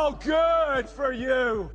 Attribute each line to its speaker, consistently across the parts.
Speaker 1: Oh, good for you!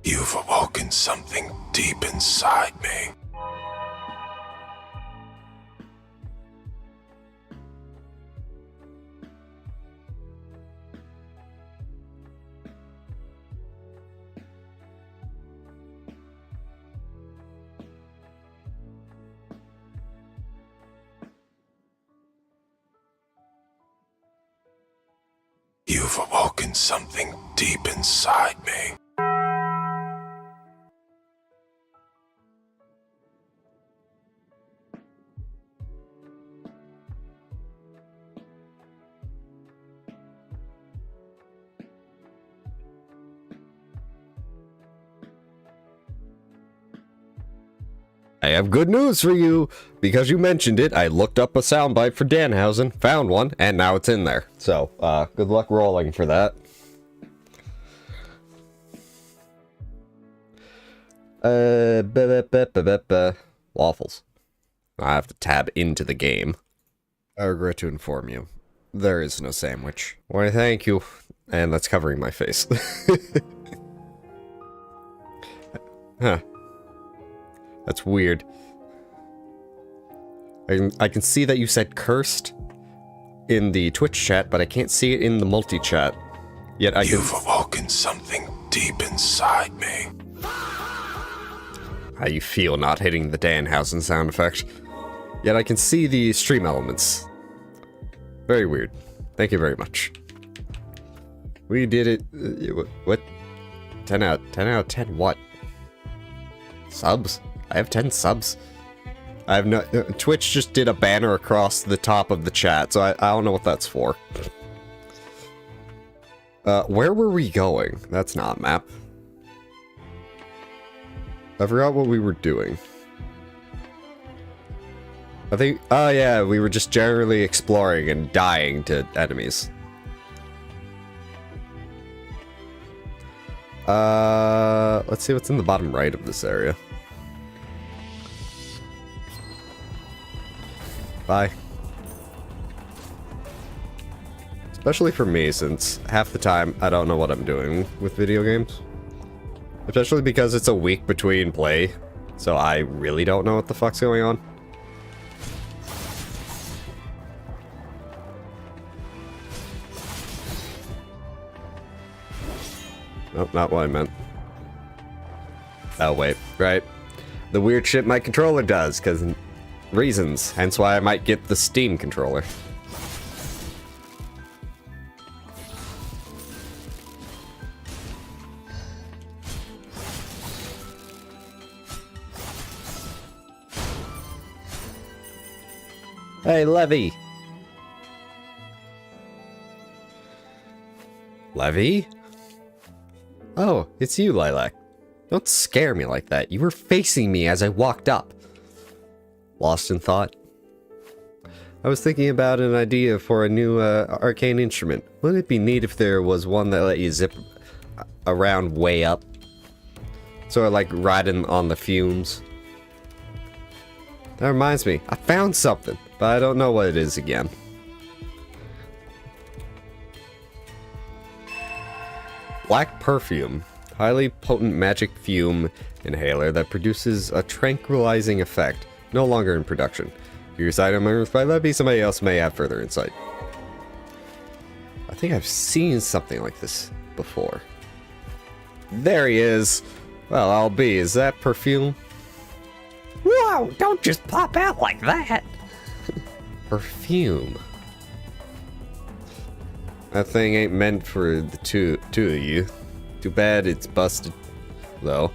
Speaker 2: You've awoken something deep inside me. You've awoken something deep inside me.
Speaker 3: I have good news for you. Because you mentioned it, I looked up a soundbite for Danhausen, found one, and now it's in there. So, good luck rolling for that. Waffles. I have to tab into the game. I regret to inform you, there is no sandwich. Why, thank you. And that's covering my face. Huh. That's weird. I can see that you said cursed in the Twitch chat, but I can't see it in the multi-chat. Yet
Speaker 2: You've awoken something deep inside me.
Speaker 3: How you feel not hitting the Danhausen sound effect. Yet I can see the stream elements. Very weird. Thank you very much. We did it. What? 10 out of 10 what? Subs? I have 10 subs. I have no... Twitch just did a banner across the top of the chat, so I don't know what that's for. Where were we going? That's not a map. I forgot what we were doing. I think... Oh yeah, we were just generally exploring and dying to enemies. Let's see what's in the bottom right of this area. Bye. Especially for me, since half the time I don't know what I'm doing with video games. Especially because it's a week between play, so I really don't know what the fuck's going on. Nope, not what I meant. Oh wait, right. The weird shit my controller does, because... reasons, hence why I might get the Steam controller. Hey, Levy! Levy? Oh, it's you, Lilac. Don't scare me like that. You were facing me as I walked up. Lost in thought? I was thinking about an idea for a new arcane instrument. Wouldn't it be neat if there was one that let you zip around way up? Sort of like riding on the fumes. That reminds me, I found something, but I don't know what it is again. Black perfume. Highly potent magic fume inhaler that produces a tranquilizing effect. No longer in production. Use item earned by Levy, somebody else may have further insight. I think I've seen something like this before. There he is! Well, I'll be. Is that perfume?
Speaker 4: Whoa, don't just pop out like that.
Speaker 3: Perfume. That thing ain't meant for the two of you. Too bad it's busted, though.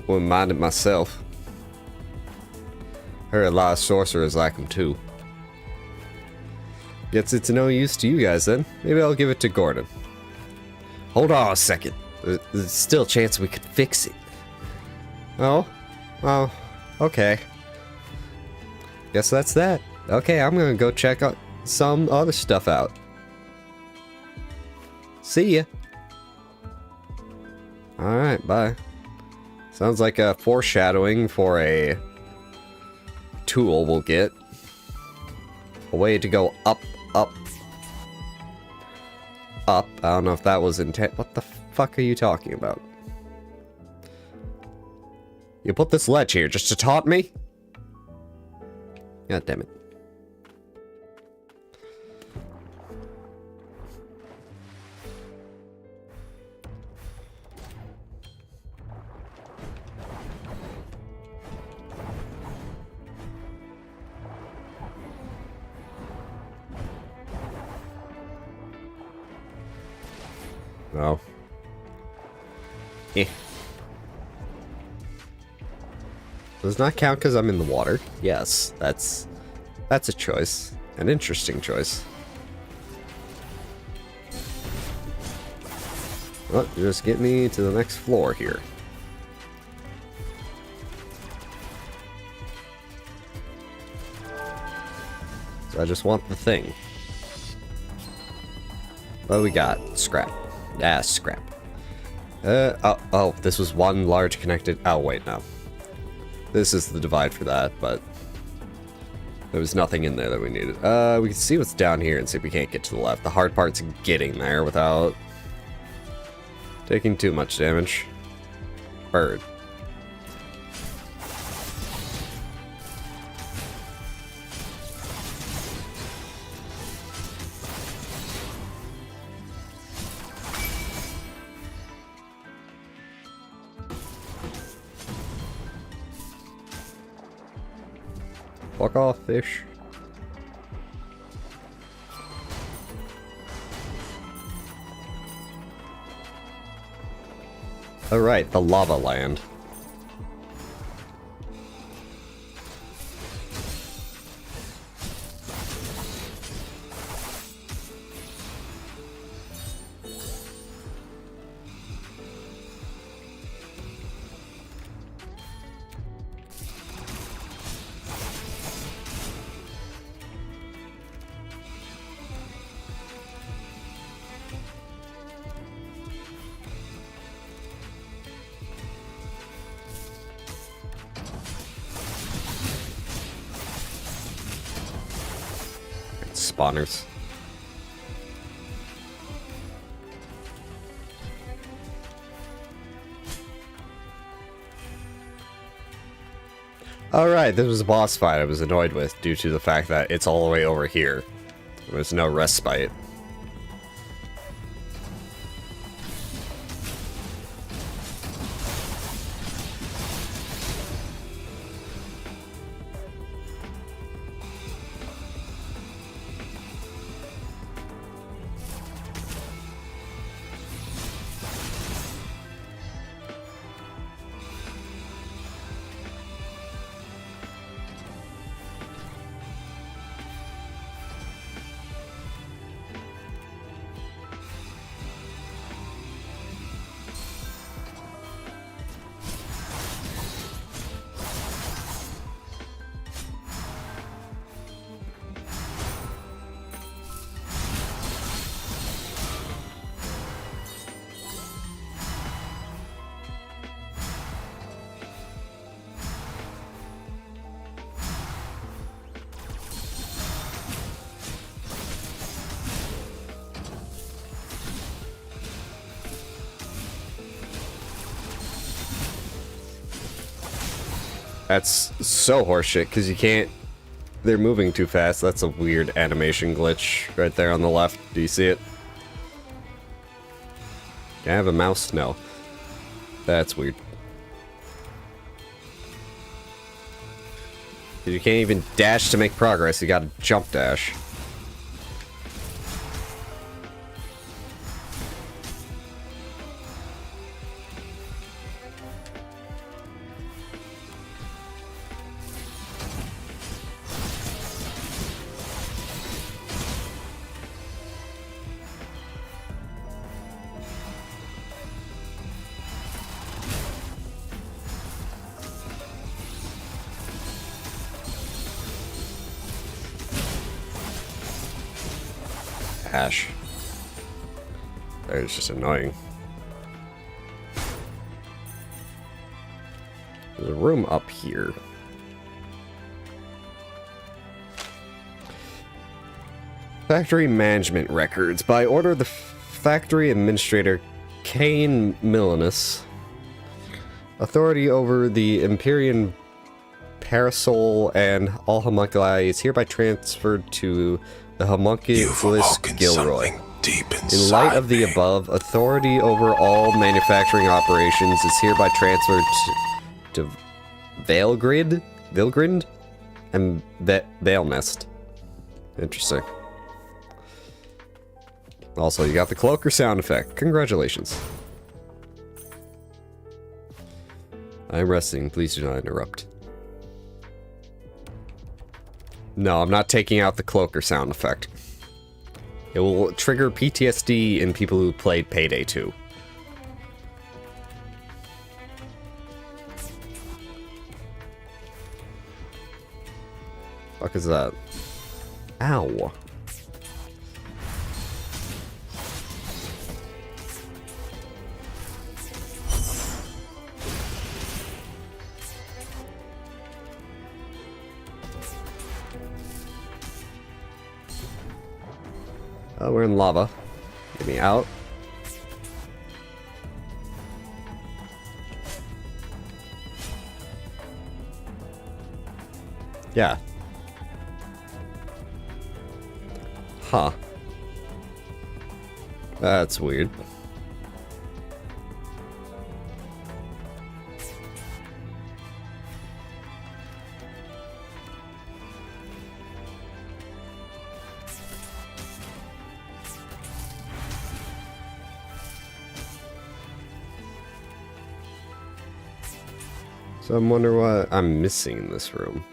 Speaker 3: Wouldn't mind it myself. Heard a lot of sorcerers like them too. Guess it's no use to you guys then. Maybe I'll give it to Gordon. Hold on a second. There's still a chance we could fix it. Oh? Oh, okay. Guess that's that. Okay, I'm gonna go check out some other stuff out. See ya. Alright, bye. Sounds like a foreshadowing for a tool we'll get. A way to go up, up, up. I don't know if that was intent. What the fuck are you talking about? You put this ledge here just to taunt me? God damn it. Oh. Eh. Does not count because I'm in the water. Yes, that's a choice. An interesting choice. Well, just get me to the next floor here. So I just want the thing. What do we got? Scrap. Ah, scrap. Oh, this was one large connected... Oh, wait, no. This is the divide for that, but... there was nothing in there that we needed. We can see what's down here and see if we can't get to the left. The hard part's getting there without... taking too much damage. Bird. Fuck off, fish. Alright, the lava land. Spawners. Alright, this was a boss fight I was annoyed with due to the fact that it's all the way over here. There's no respite. That's so horseshit, because you can't... They're moving too fast. That's a weird animation glitch right there on the left. Do you see it? Can I have a mouse? No. That's weird. You can't even dash to make progress. You gotta jump dash. Ash. That is just annoying. There's a room up here. Factory management records. By order of the factory administrator Cain Milanus, authority over the Empyrean Parasol and all homunculi is hereby transferred to the homunculus Gilroy. In light of the above, authority over all manufacturing operations is hereby transferred to Vailgrind and Vailnest. Interesting. Also, you got the cloaker sound effect. Congratulations. I'm resting. Please do not interrupt. No, I'm not taking out the cloaker sound effect. It will trigger PTSD in people who played Payday 2. Fuck is that? Ow. Oh, we're in lava. Get me out. Yeah. Huh. That's weird. So I'm wondering what I'm missing in this room.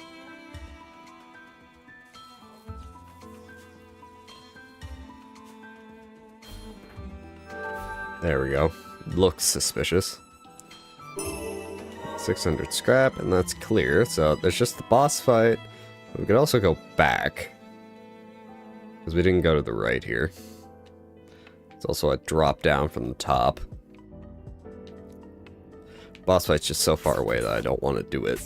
Speaker 3: There we go. Looks suspicious. 600 scrap, and that's clear. So there's just the boss fight. We could also go back, because we didn't go to the right here. It's also a drop down from the top. Boss fight's just so far away that I don't want to do it.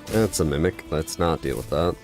Speaker 3: That's a mimic. Let's not deal with that.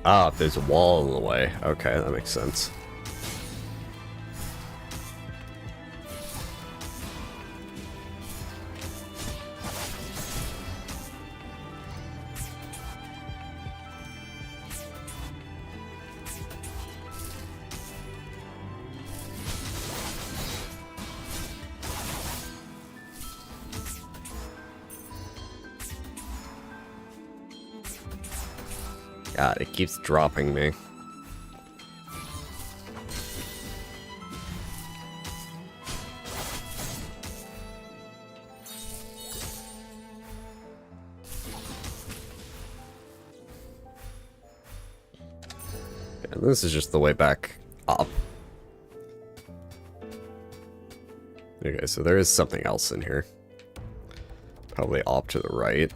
Speaker 3: Ah, there's a wall in the way. Okay, that makes sense. God, it keeps dropping me. This is just the way back up. Okay, so there is something else in here. Probably off to the right.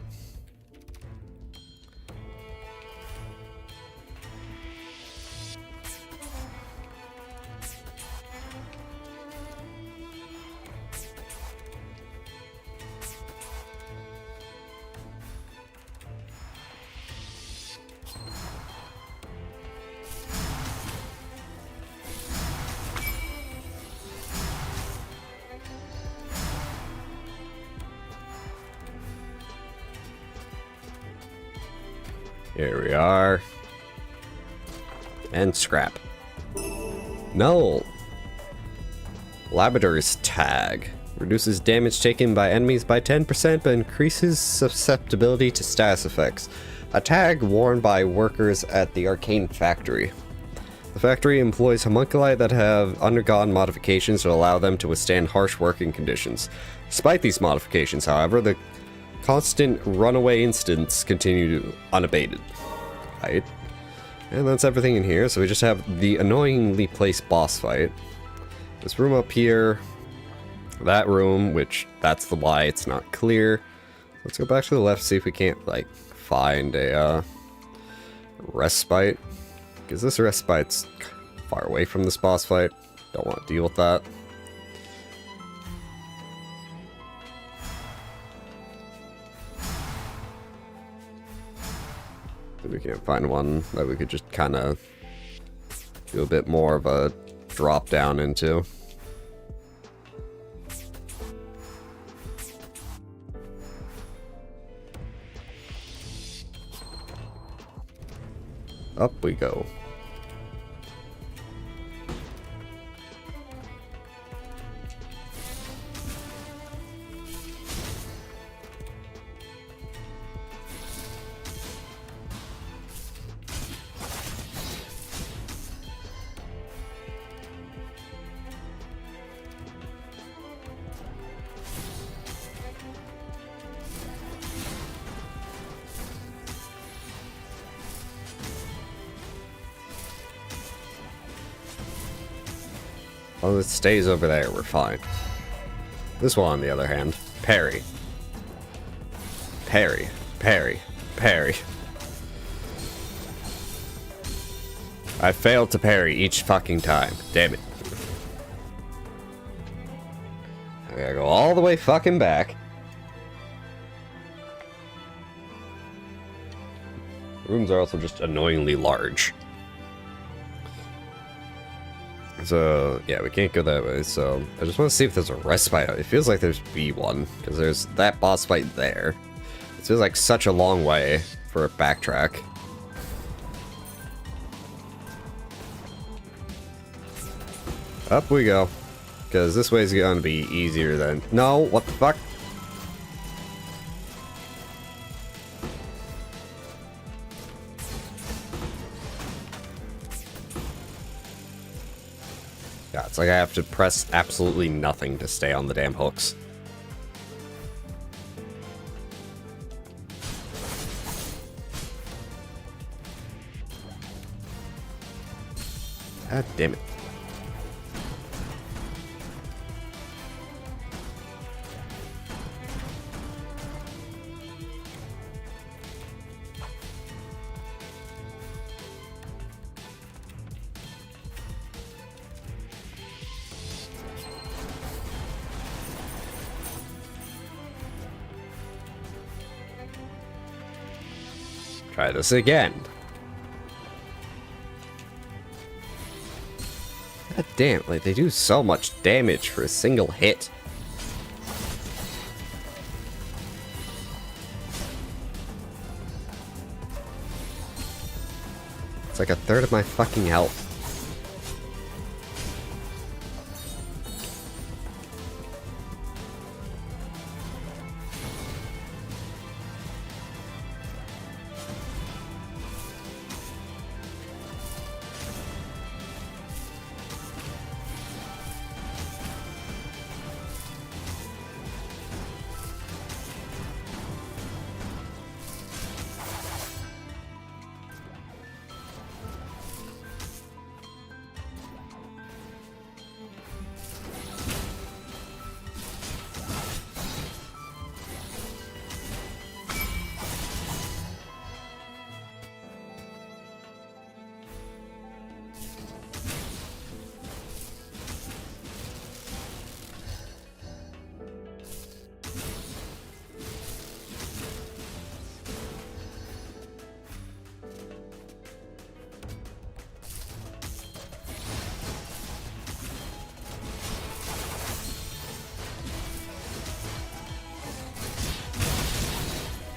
Speaker 3: Here we are. And scrap. No. Labrador's tag. Reduces damage taken by enemies by 10%, but increases susceptibility to status effects. A tag worn by workers at the Arcane Factory. The factory employs homunculi that have undergone modifications to allow them to withstand harsh working conditions. Despite these modifications, however, the constant runaway incidents continue unabated. Right? And that's everything in here, so we just have the annoyingly placed boss fight. This room up here, that room, which that's the why it's not clear. Let's go back to the left, see if we can't, like, find a respite. Because this respite's far away from this boss fight. Don't want to deal with that. We can't find one that we could just kind of do a bit more of a drop down into. Up we go. Well, it stays over there, we're fine. This one, on the other hand, parry. Parry, parry, parry. I failed to parry each fucking time. Damn it. I gotta go all the way fucking back. Rooms are also just annoyingly large. So, yeah, we can't go that way, so I just want to see if there's a respite. It feels like there's one, because there's that boss fight there. It feels like such a long way for a backtrack. Up we go, because this way is going to be easier than... No, what the fuck? Yeah, it's like I have to press absolutely nothing to stay on the damn hooks. God damn it. Try this again. God damn, like they do so much damage for a single hit. It's like a third of my fucking health.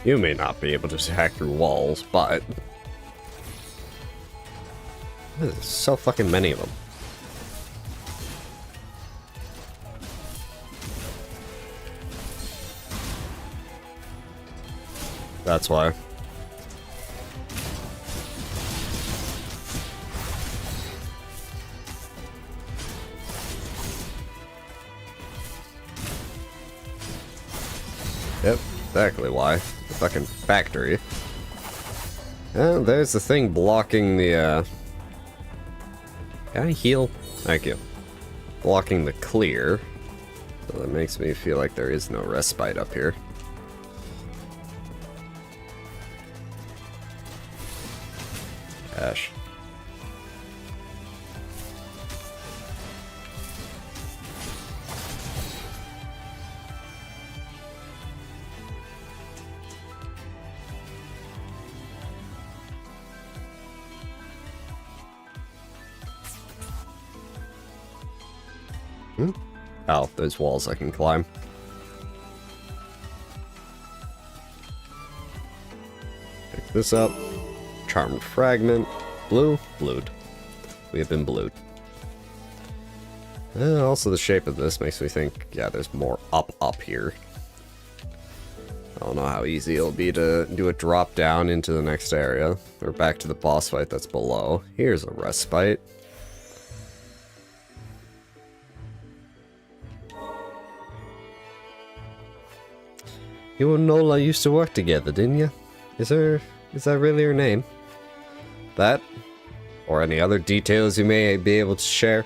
Speaker 3: You may not be able to hack through walls, but... There's so fucking many of them. That's why. Yep, exactly why. The fucking factory. And there's the thing blocking the, Can I heal? Thank you. Blocking the clear. So that makes me feel like there is no respite up here. Ash. Oh, those walls I can climb. Pick this up. Charmed fragment. Blue? Blued. We have been blued. Also the shape of this makes me think, yeah, there's more up here. I don't know how easy it'll be to do a drop down into the next area. Or back to the boss fight that's below. Here's a respite. You and Nola used to work together, didn't you? Is that really her name? That? Or any other details you may be able to share?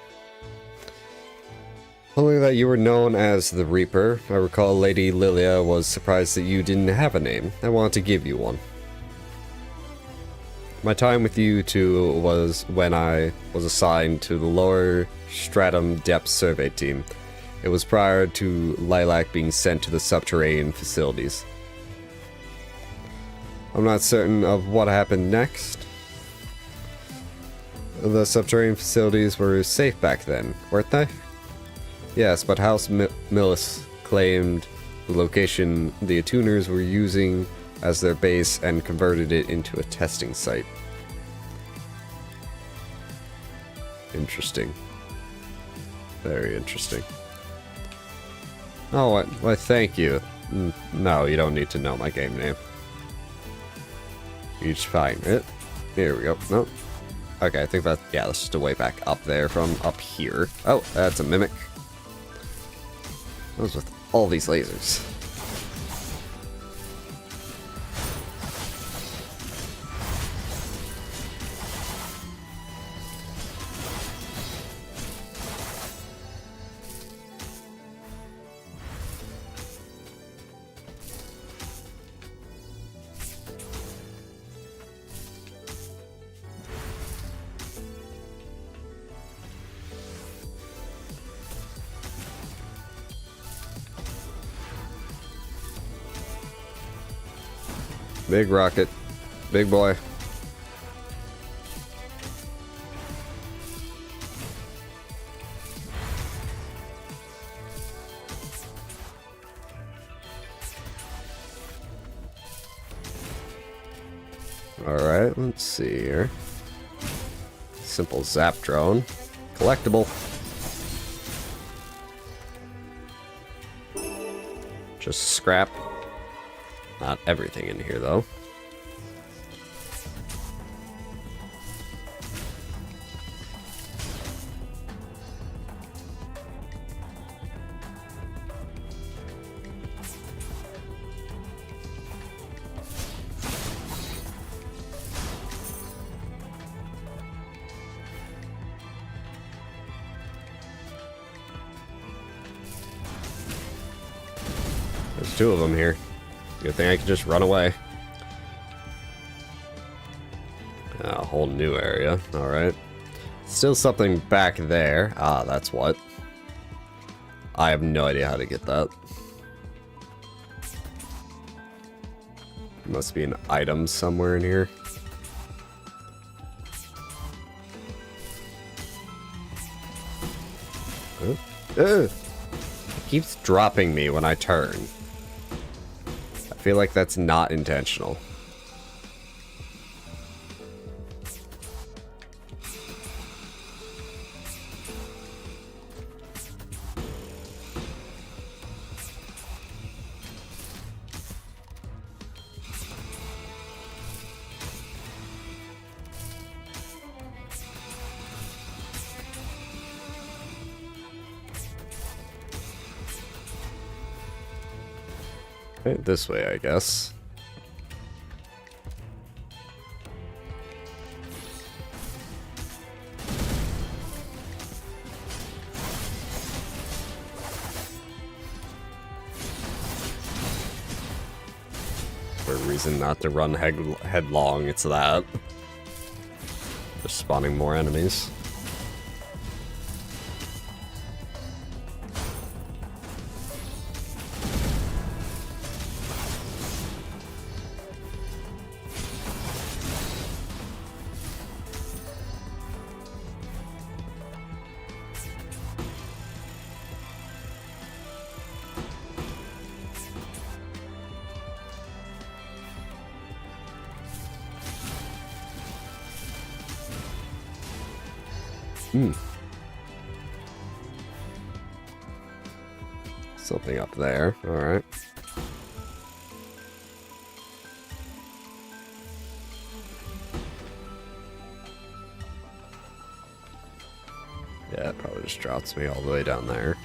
Speaker 3: Only that you were known as the Reaper. I recall Lady Lilia was surprised that you didn't have a name. I wanted to give you one. My time with you two was when I was assigned to the lower stratum depth survey team. It was prior to Lilac being sent to the subterranean facilities. I'm not certain of what happened next. The subterranean facilities were safe back then, weren't they? Yes, but House Millis claimed the location the attuners were using as their base and converted it into a testing site. Interesting. Very interesting. Oh, why thank you. No, you don't need to know my game name. You just find it. Here we go. No. Okay, I think that, yeah, that's just a way back up there from up here. Oh, that's a mimic. What was with all these lasers? Big rocket. Big boy. Alright, let's see here. Simple zap drone. Collectible. Just scrap. Not everything in here, though. There's two of them here. Good thing I can just run away. A whole new area. Alright. Still something back there. Ah, that's what. I have no idea how to get that. Must be an item somewhere in here. It keeps dropping me when I turn. feel like that's not intentional. Okay, this way, I guess. For a reason not to run headlong, it's that. Just spawning more enemies. Something up there. Alright. Yeah, it probably just drops me all the way down there.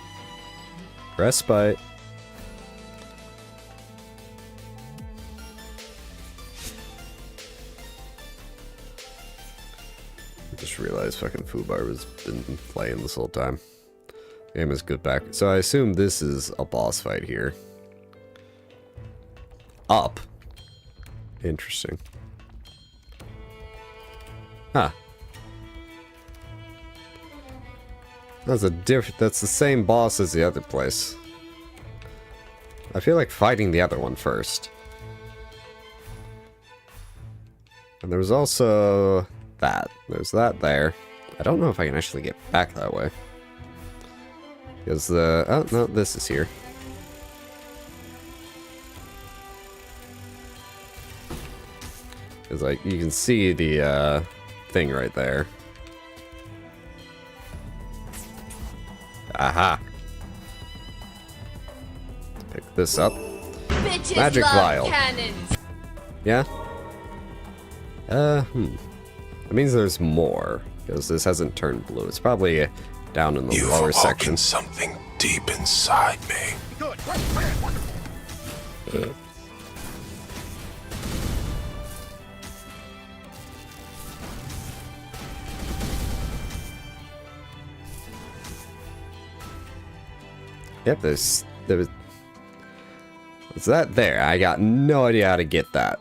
Speaker 3: Respite. I just realized fucking Vtuber has been playing this whole time. Game is good back. So I assume this is a boss fight here. Up. Interesting. Huh. That's the same boss as the other place. I feel like fighting the other one first. And there was also that. There's that there. I don't know if I can actually get back that way. Because oh no, this is here. Because like you can see the thing right there. Aha! Pick this up.
Speaker 5: Bitches
Speaker 3: Magic
Speaker 5: love
Speaker 3: vial.
Speaker 5: Cannons.
Speaker 3: Yeah. That means there's more because this hasn't turned blue. It's probably down in the
Speaker 2: You've
Speaker 3: lower
Speaker 2: awoken
Speaker 3: section.
Speaker 2: something deep inside me.
Speaker 3: Yep, there was that there. I got no idea how to get that.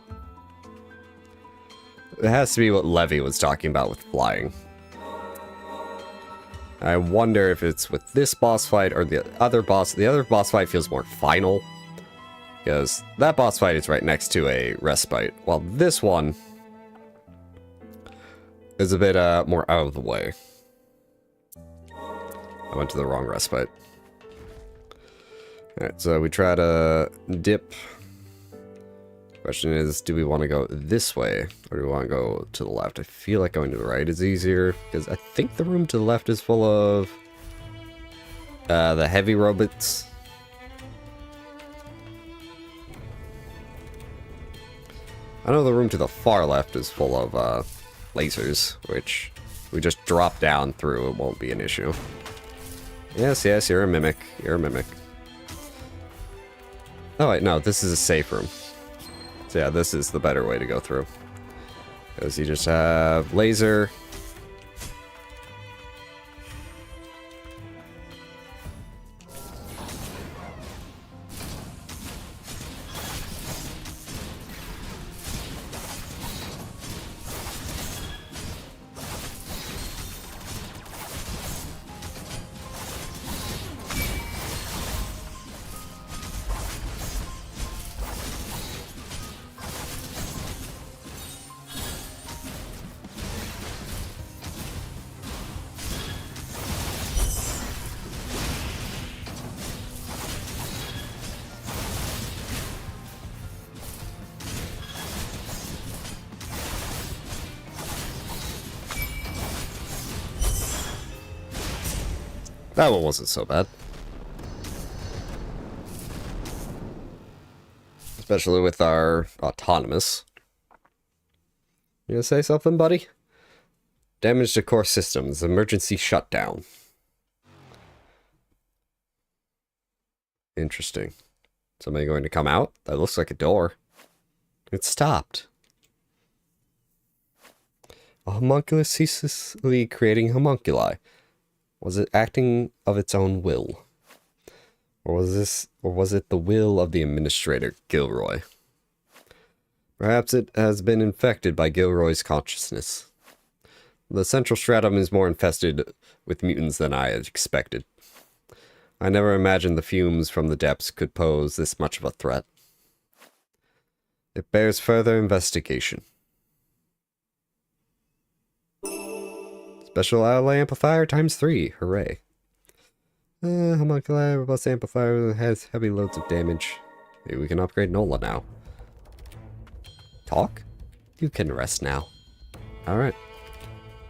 Speaker 3: It has to be what Levy was talking about with flying. I wonder if it's with this boss fight or the other boss. The other boss fight feels more final. Because that boss fight is right next to a respite. While this one is a bit more out of the way. I went to the wrong respite. Alright, so we try to dip. Question is, do we want to go this way, or do we want to go to the left? I feel like going to the right is easier, because I think the room to the left is full of the heavy robots. I know the room to the far left is full of lasers, which we just drop down through, it won't be an issue. Yes, yes, you're a mimic. You're a mimic. Oh wait, no, this is a safe room. So yeah, this is the better way to go through. Because you just have laser. That one wasn't so bad. Especially with our autonomous. You gonna say something, buddy? Damage to core systems. Emergency shutdown. Interesting. Somebody going to come out? That looks like a door. It stopped. A homunculus ceaselessly creating homunculi. Was it acting of its own will? Or was it the will of the administrator, Gilroy? Perhaps it has been infected by Gilroy's consciousness. The central stratum is more infested with mutants than I had expected. I never imagined the fumes from the depths could pose this much of a threat. It bears further investigation. Special ally amplifier times 3. Hooray. Homunculi robust amplifier has heavy loads of damage. Maybe we can upgrade Nola now. Talk? You can rest now. Alright.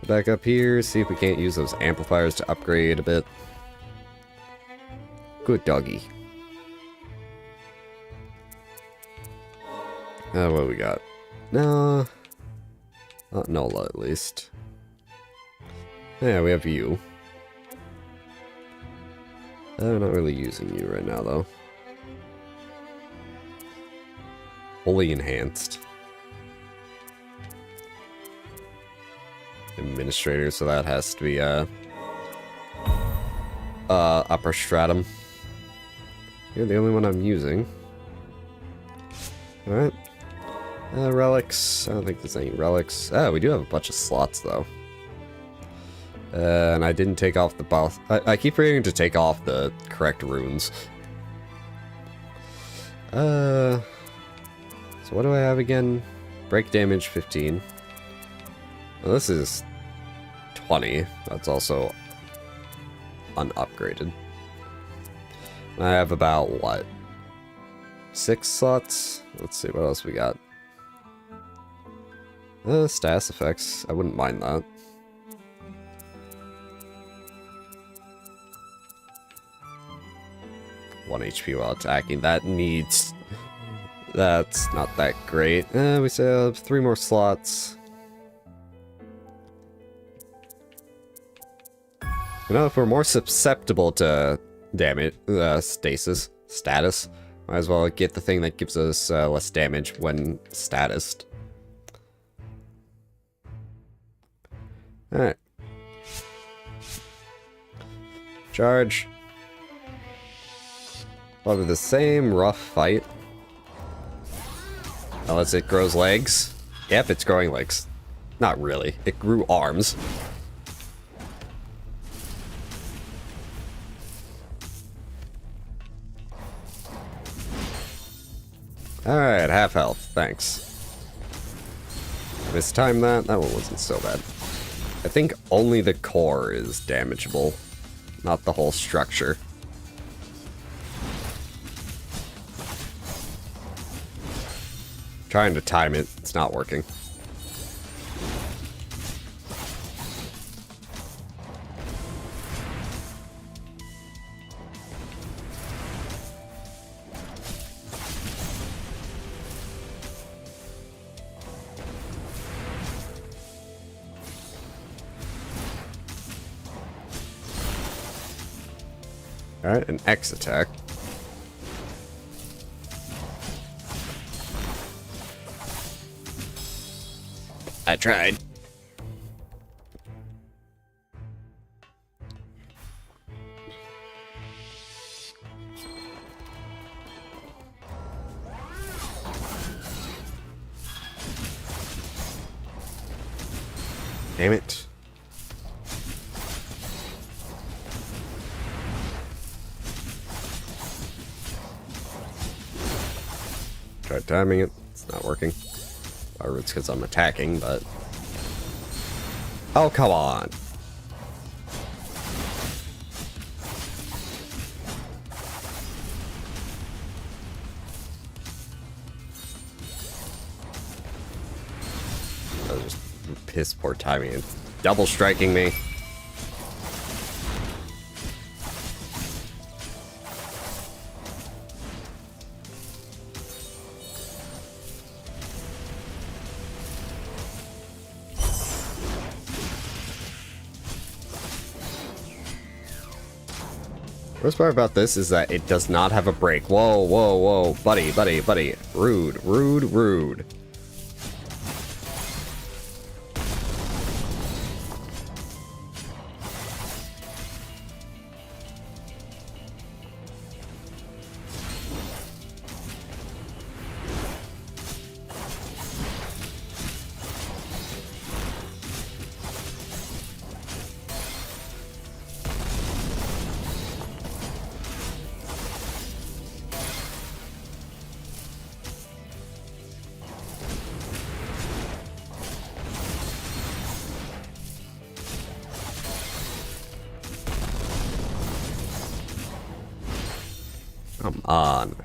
Speaker 3: Back up here, see if we can't use those amplifiers to upgrade a bit. Good doggy. What do we got? No. Not Nola, at least. Yeah, we have you. I'm not really using you right now, though. Fully enhanced. Administrator, so that has to be, upper stratum. You're the only one I'm using. Alright. Relics. I don't think there's any relics. Oh, we do have a bunch of slots, though. And I didn't take off the both. I keep forgetting to take off the correct runes. So what do I have again? Break damage 15. Well, this is 20. That's also unupgraded. I have about, what? 6 slots? Let's see what else we got. Status effects. I wouldn't mind that. 1 HP while attacking. That needs... That's not that great. We still have 3 more slots. You know, if we're more susceptible to damage, status, might as well get the thing that gives us less damage when statused. Alright. Charge. Probably the same rough fight. Unless it grows legs. Yep, it's growing legs. Not really. It grew arms. Alright, half health. Thanks. Mistime that. That one wasn't so bad. I think only the core is damageable. Not the whole structure. Trying to time it, it's not working. Alright, an X attack. I tried. Damn it. Tried timing it. It's not working. Or it's because I'm attacking, but... Oh, come on. That was just piss poor timing. It's double striking me. Worst part about this is that it does not have a break. Whoa, whoa, whoa. Buddy, buddy, buddy. Rude, rude, rude. Come on.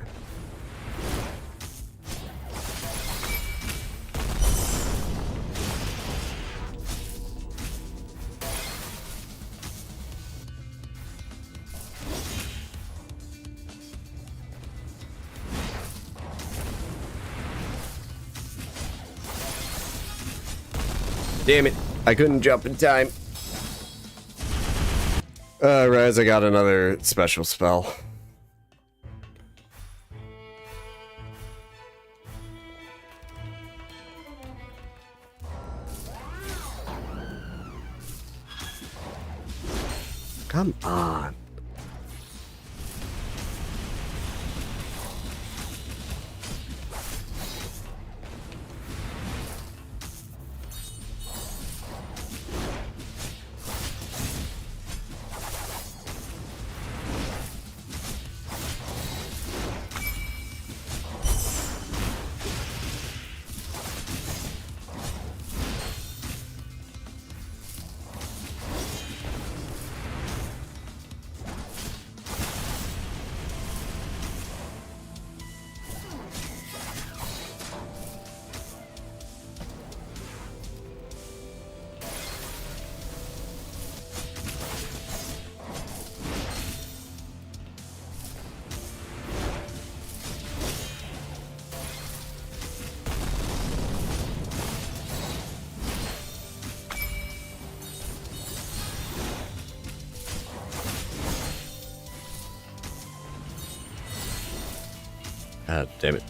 Speaker 3: Damn it. I couldn't jump in time. Raz, I got another special spell. Come on. Ah, damn it.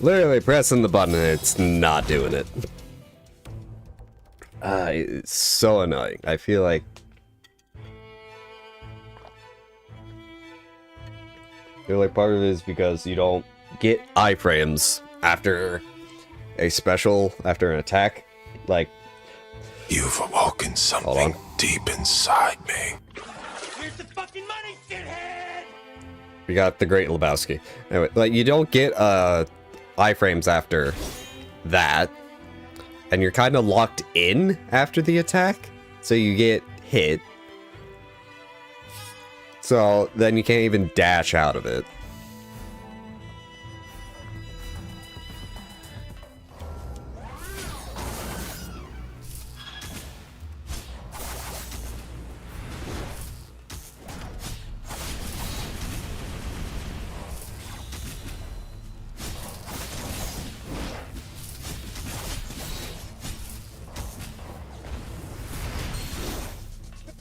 Speaker 3: Literally pressing the button and it's not doing it. It's so annoying. I feel like... part of it is because you don't get iframes after a special, after an attack. Like...
Speaker 2: You've awoken something deep inside me.
Speaker 1: Here's the fucking money, shithead!
Speaker 3: We got the Great Lebowski. Anyway, like, you don't get iframes after that, and you're kind of locked in after the attack, so you get hit. So then you can't even dash out of it.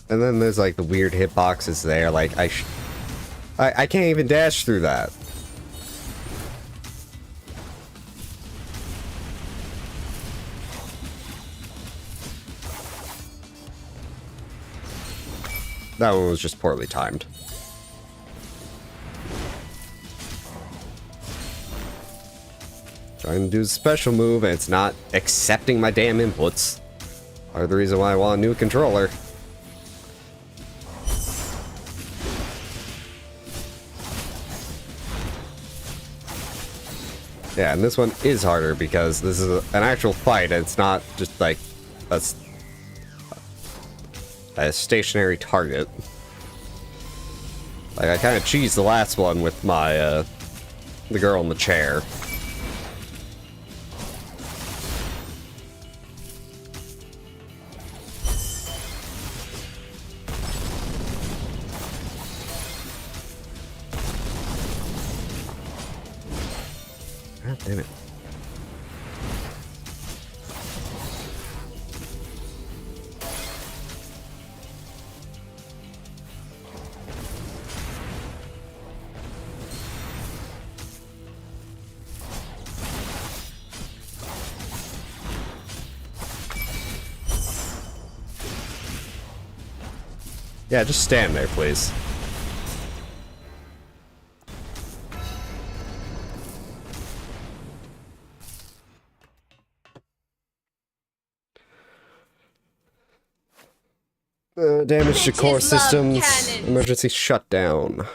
Speaker 3: And then there's like the weird hitboxes there, like I can't even dash through that. That one was just poorly timed. Trying to do a special move and it's not accepting my damn inputs. Part of the reason why I want a new controller. Yeah, and this one is harder because this is an actual fight. It's not just like a stationary target. Like, I kind of cheesed the last one with my, the girl in the chair. God damn it. Yeah, just stand there, please. Damage to core systems.
Speaker 5: cannons.
Speaker 3: Emergency shutdown.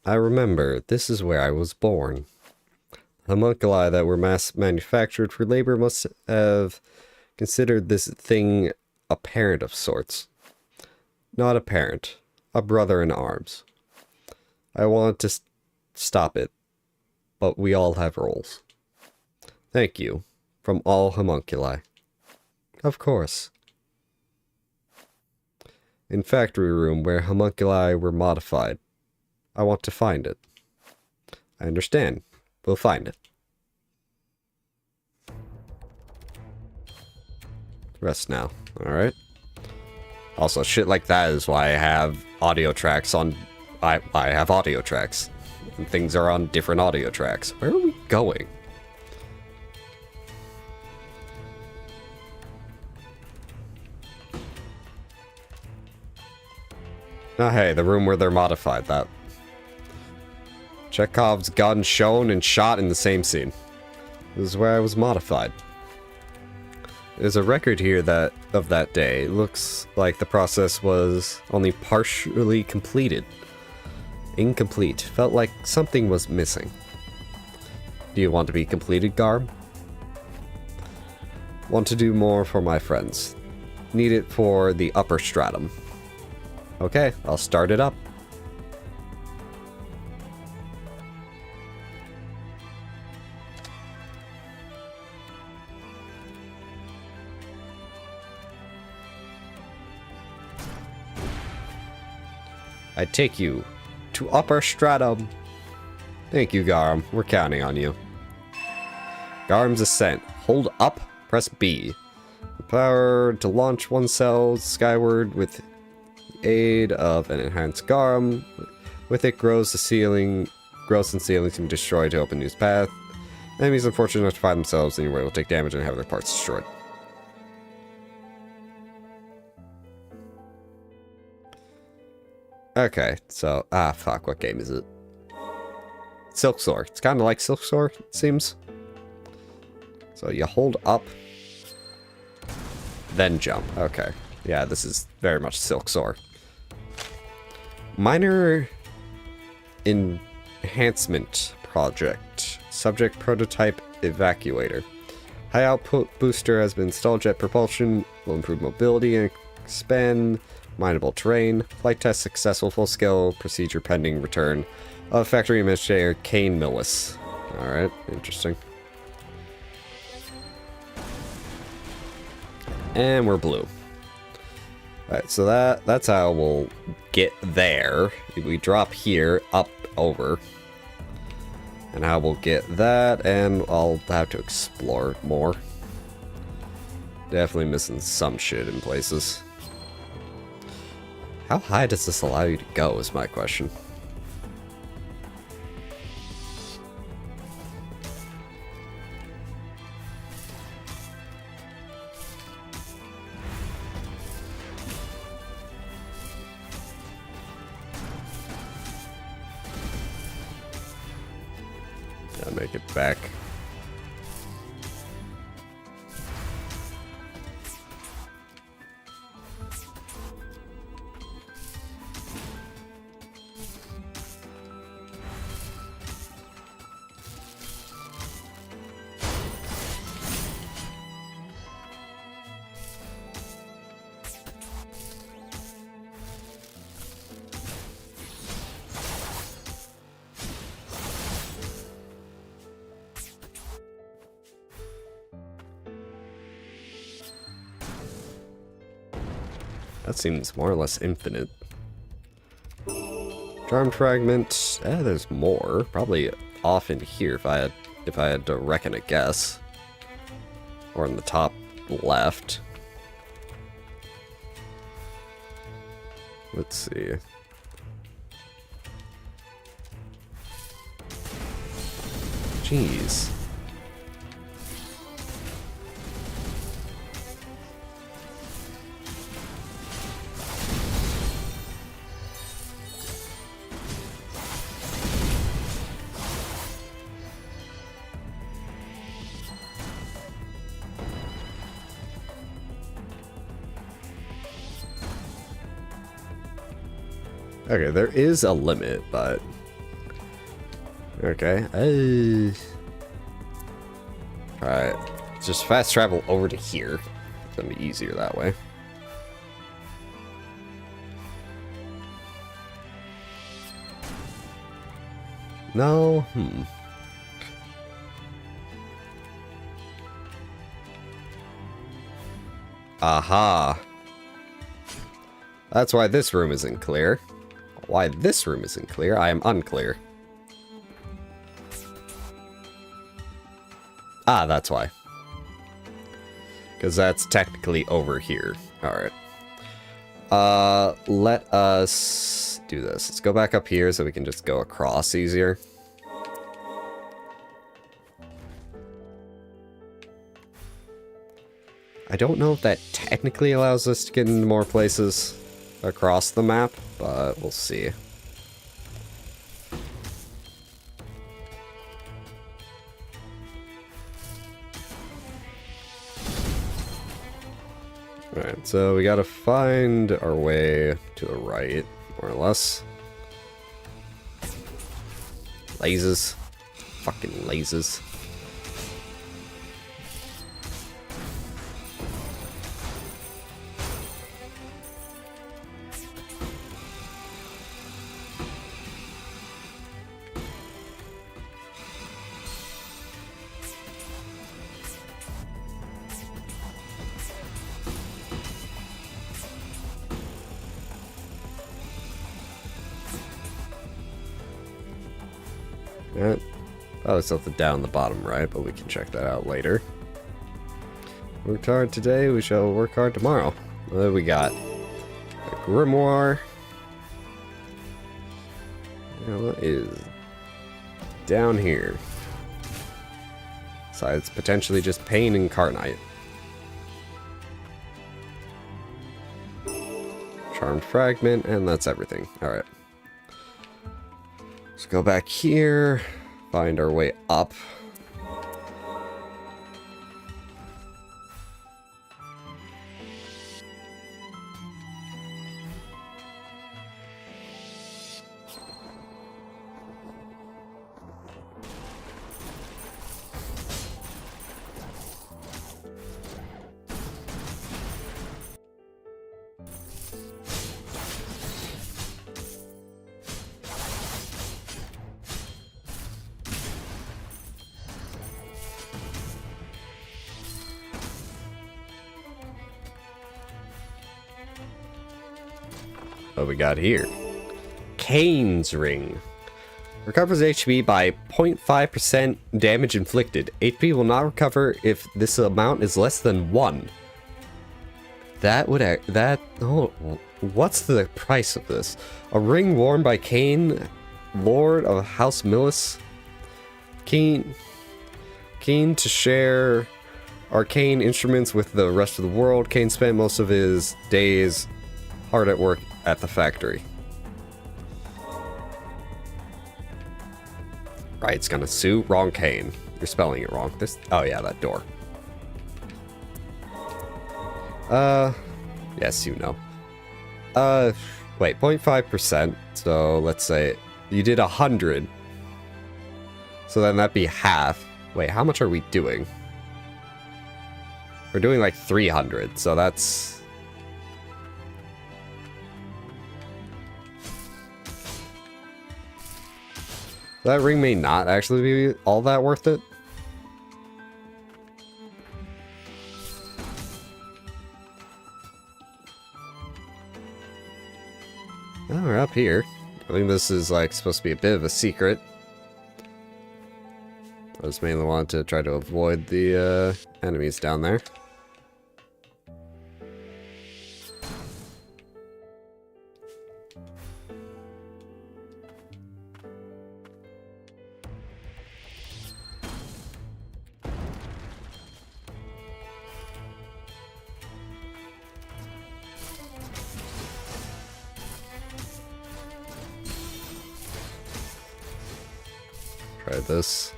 Speaker 3: I remember, this is where I was born. Homunculi that were mass manufactured for labor must have considered this thing a parent of sorts. Not a parent, a brother in arms. I wanted to stop it, but we all have roles. Thank you, from all homunculi. Of course. In factory room where homunculi were modified. I want to find it. I understand. We'll find it. Rest now. Alright. Also, shit like that is why I have audio tracks on... I have audio tracks. And things are on different audio tracks. Where are we going? Oh, hey, the room where they're modified, that. Chekhov's gun shown and shot in the same scene. This is where I was modified. There's a record here of that day. It looks like the process was only partially completed. Incomplete. Felt like something was missing. Do you want to be completed, Garm? Want to do more for my friends. Need it for the upper stratum. Okay, I'll start it up. I take you to upper stratum. Thank you, Garm. We're counting on you. Garm's ascent. Hold up, press B. The power to launch oneself skyward with the aid of an enhanced Garm. With it grows and ceilings can be destroyed to open new path. Enemies unfortunate enough to find themselves anywhere will take damage and have their parts destroyed. Okay, so, fuck, what game is it? Silksor. It's kind of like Silksor, it seems. So you hold up, then jump. Okay, yeah, this is very much Silksor. Minor enhancement project. Subject prototype evacuator. High output booster has been installed. Jet propulsion will improve mobility and expand mineable terrain. Flight test successful. Full scale procedure pending return of factory administrator Kane Millis. Alright, interesting. And we're blue. Alright, so that's how we'll get there. We drop here, up, over. And how we'll get that, and I'll have to explore more. Definitely missing some shit in places. How high does this allow you to go is my question. Gotta make it back. That seems more or less infinite. Charm fragment. There's more. Probably off in here if I had to reckon a guess. Or in the top left. Let's see. Jeez. Okay, there is a limit, but... Okay, Alright, just fast travel over to here. It's gonna be easier that way. No? Aha. That's why this room isn't clear. Why this room isn't clear, I am unclear. Ah, that's why. Because that's technically over here. Alright. Let us do this. Let's go back up here so we can just go across easier. I don't know if that technically allows us to get into more places across the map, but we'll see. Alright, so we gotta find our way to the right, more or less. Lasers. Fucking lasers. Alright. Probably something down the bottom right, but we can check that out later. Worked hard today, we shall work hard tomorrow. What do we got? A grimoire. What is down here? Besides potentially just pain incarnate. Charmed fragment, and that's everything. Alright. Let's go back here, find our way up. What we got here? Kane's Ring. Recovers HP by 0.5% damage inflicted. HP will not recover if this amount is less than 1. That would oh, what's the price of this? A ring worn by Kane, Lord of House Millis. Keen to share arcane instruments with the rest of the world. Kane spent most of his days hard at work at the factory. Right, it's gonna sue. Wrong Kane. You're spelling it wrong. This. Oh yeah, that door. Yes, you know. Wait, 0.5%. So let's say you did 100. So then that'd be half. Wait, how much are we doing? We're doing like 300. So that's. That ring may not actually be all that worth it. Oh, we're up here. I think this is like supposed to be a bit of a secret. I just mainly wanted to try to avoid the enemies down there. Try this.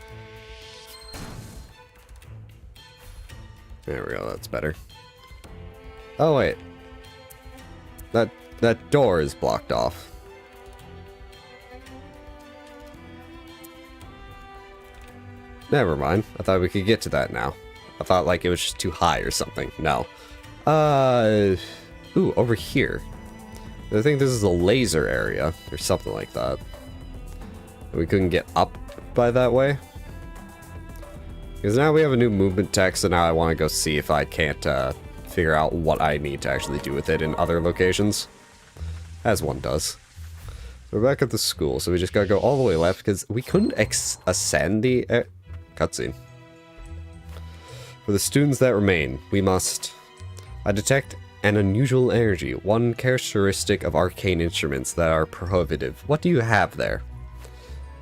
Speaker 3: There we go, that's better. Oh wait. That door is blocked off. Never mind. I thought we could get to that now. I thought like it was just too high or something. No. Ooh, over here. I think this is a laser area or something like that. We couldn't get up by that way. Because now we have a new movement text, and now I want to go see if I can't figure out what I need to actually do with it in other locations. As one does. We're back at the school, so we just gotta go all the way left, because we couldn't ascend the cutscene. For the students that remain, we must... I detect an unusual energy, one characteristic of arcane instruments that are prohibitive. What do you have there?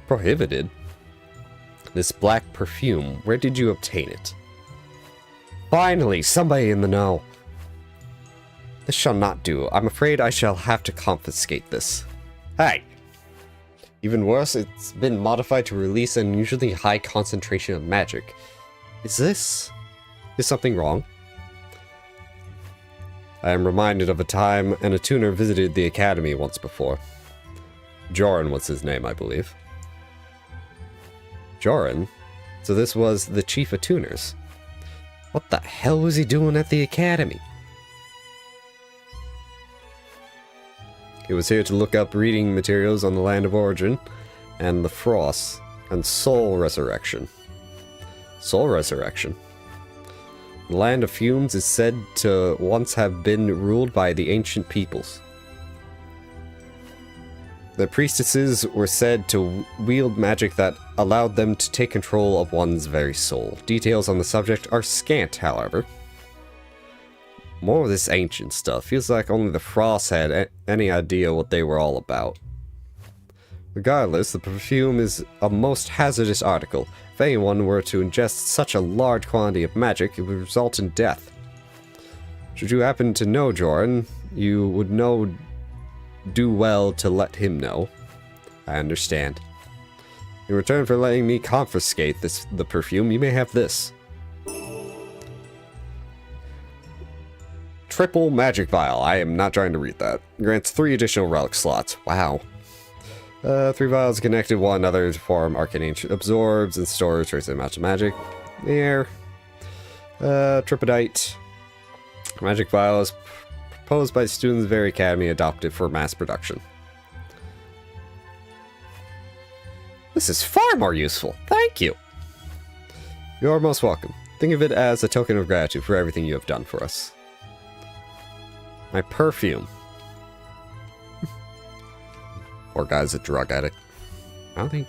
Speaker 3: Prohibited? This black perfume, where did you obtain it? Finally, somebody in the know. This shall not do. I'm afraid I shall have to confiscate this. Hey! Even worse, it's been modified to release an unusually high concentration of magic. Is something wrong? I am reminded of a time an attuner visited the academy once before. Joran was his name, I believe. Joran? So this was the chief of tuners. What the hell was he doing at the academy? He was here to look up reading materials on the Land of Origin, and the Frost, and Soul Resurrection. Soul Resurrection? The Land of Fumes is said to once have been ruled by the ancient peoples. The priestesses were said to wield magic that allowed them to take control of one's very soul. Details on the subject are scant, however. More of this ancient stuff. Feels like only the Frost had any idea what they were all about. Regardless, the perfume is a most hazardous article. If anyone were to ingest such a large quantity of magic, it would result in death. Should you happen to know Joran, you would do well to let him know. I understand. In return for letting me confiscate the perfume, you may have this. Triple magic vial. I am not trying to read that. Grants 3 additional relic slots. Wow. 3 vials connected one another to form arcane absorbs and stores trace amounts of magic. There. Tripodite. Magic vials proposed by students of the very academy, adopted for mass production. This is far more useful. Thank you. You are most welcome. Think of it as a token of gratitude for everything you have done for us. My perfume. Poor guy's a drug addict. I don't think...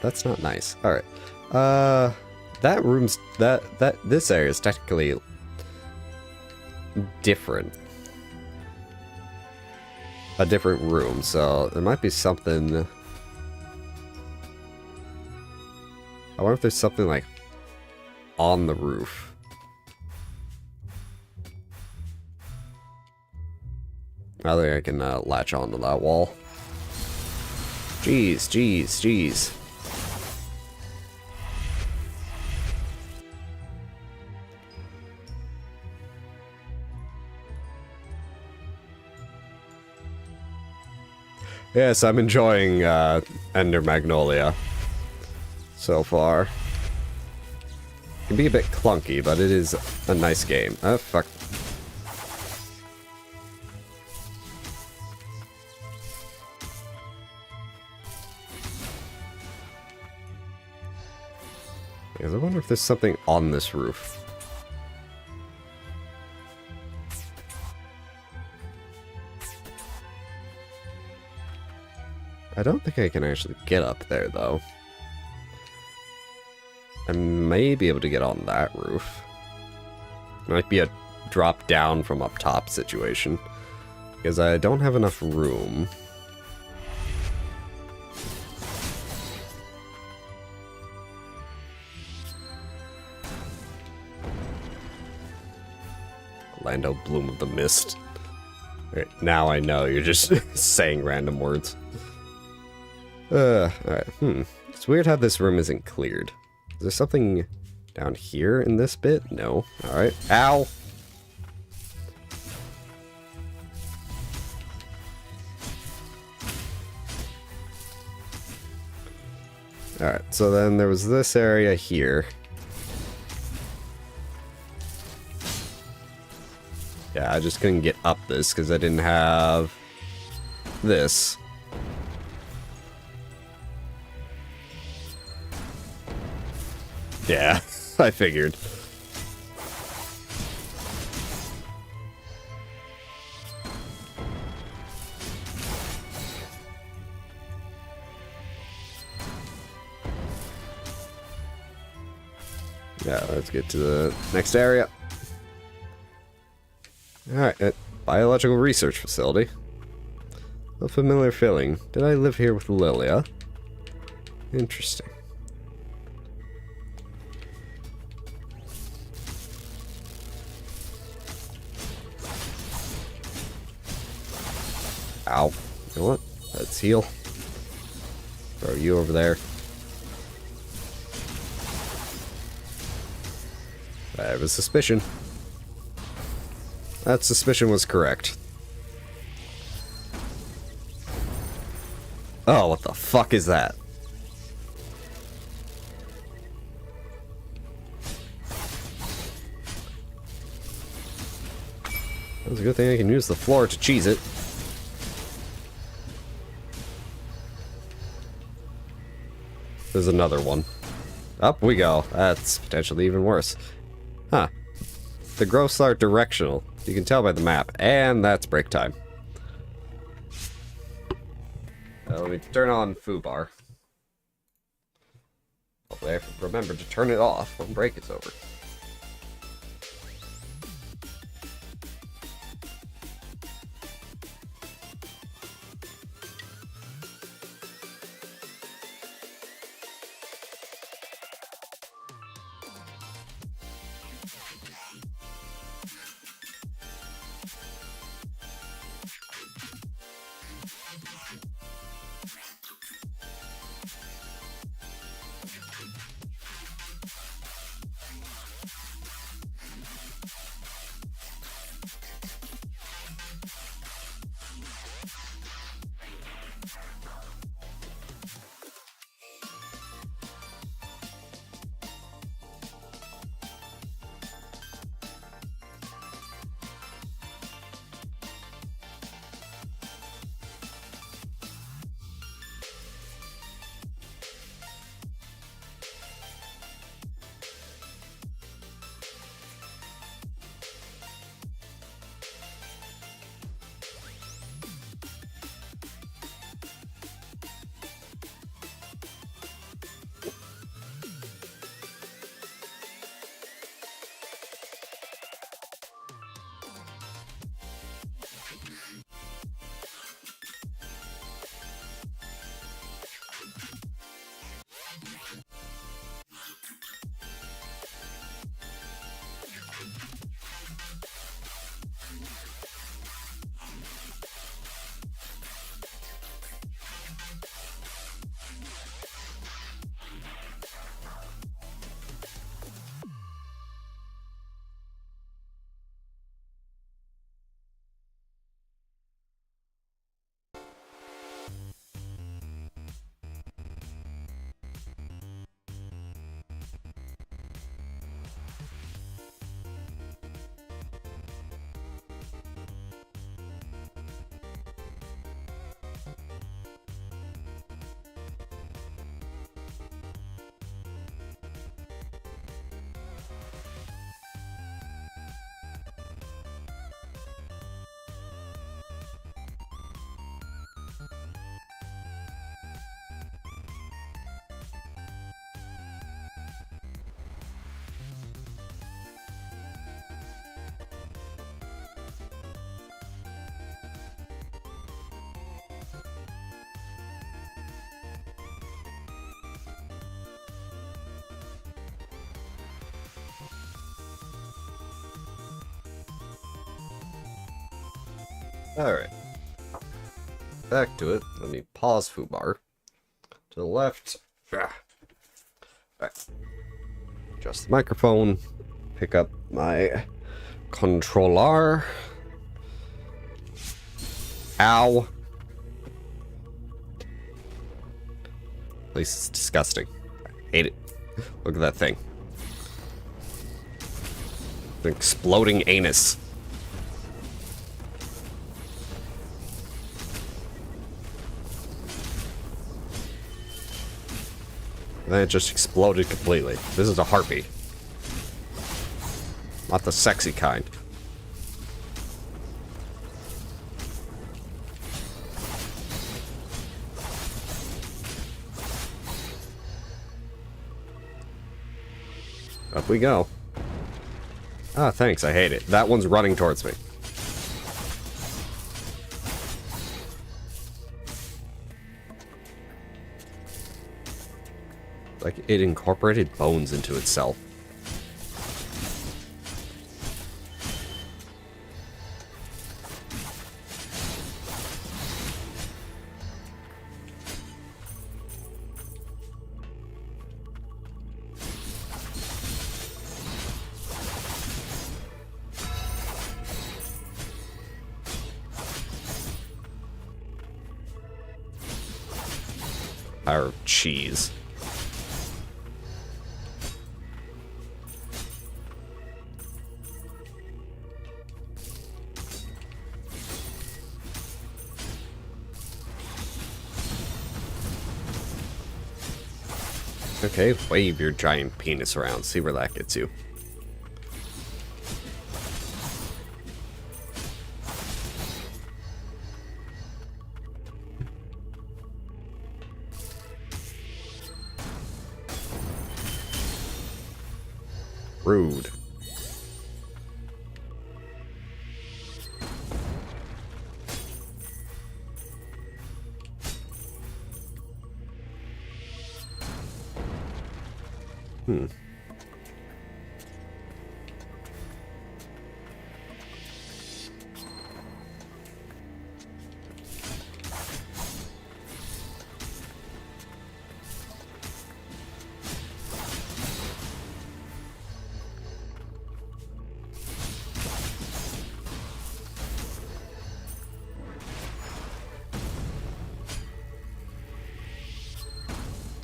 Speaker 3: that's not nice. Alright. That room's... This area is technically... different. A different room, so there might be something... I wonder if there's something, like, on the roof. I think I can latch onto that wall. Jeez, jeez, jeez. Yes, I'm enjoying Ender Magnolia so far. It can be a bit clunky, but it is a nice game. Oh, fuck. I wonder if there's something on this roof. I don't think I can actually get up there, though. I may be able to get on that roof. Might be a drop down from up top situation. Because I don't have enough room. Orlando Bloom of the Mist. Right, now I know you're just saying random words. Alright, It's weird how this room isn't cleared. Is there something down here in this bit? No. Alright. Ow! Alright, so then there was this area here. Yeah, I just couldn't get up this because I didn't have this. Yeah, I figured. Yeah, let's get to the next area. Alright, biological research facility. A familiar feeling. Did I live here with Lilia? Interesting. Ow. You know what? Let's heal. Throw you over there. I have a suspicion. That suspicion was correct. Oh, what the fuck is that? That's a good thing I can use the floor to cheese it. There's another one. Up we go. That's potentially even worse. Huh. The growths are directional. You can tell by the map. And that's break time. Let me turn on Fubar. Hopefully I remember to turn it off when break is over. Alright. Back to it. Let me pause foobar. To the left. Alright. Adjust the microphone. Pick up my controller. Ow. At least it's disgusting. I hate it. Look at that thing. An exploding anus. And then it just exploded completely. This is a harpy. Not the sexy kind. Up we go. Ah, thanks, I hate it. That one's running towards me. Like, it incorporated bones into itself. Power of cheese. Okay, wave your giant penis around, see where that gets you. Rude.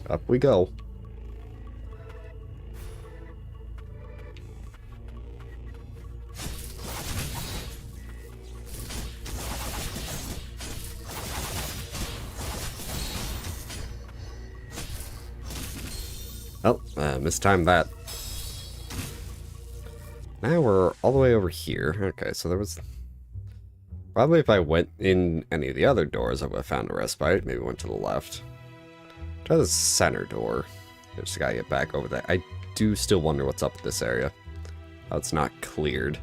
Speaker 3: Up we go. Oh, mistimed that. Now we're all the way over here. Okay, so there was... Probably if I went in any of the other doors, I would have found a respite. Maybe went to the left. Try the center door. Just gotta get back over there. I do still wonder what's up with this area. How it's not cleared.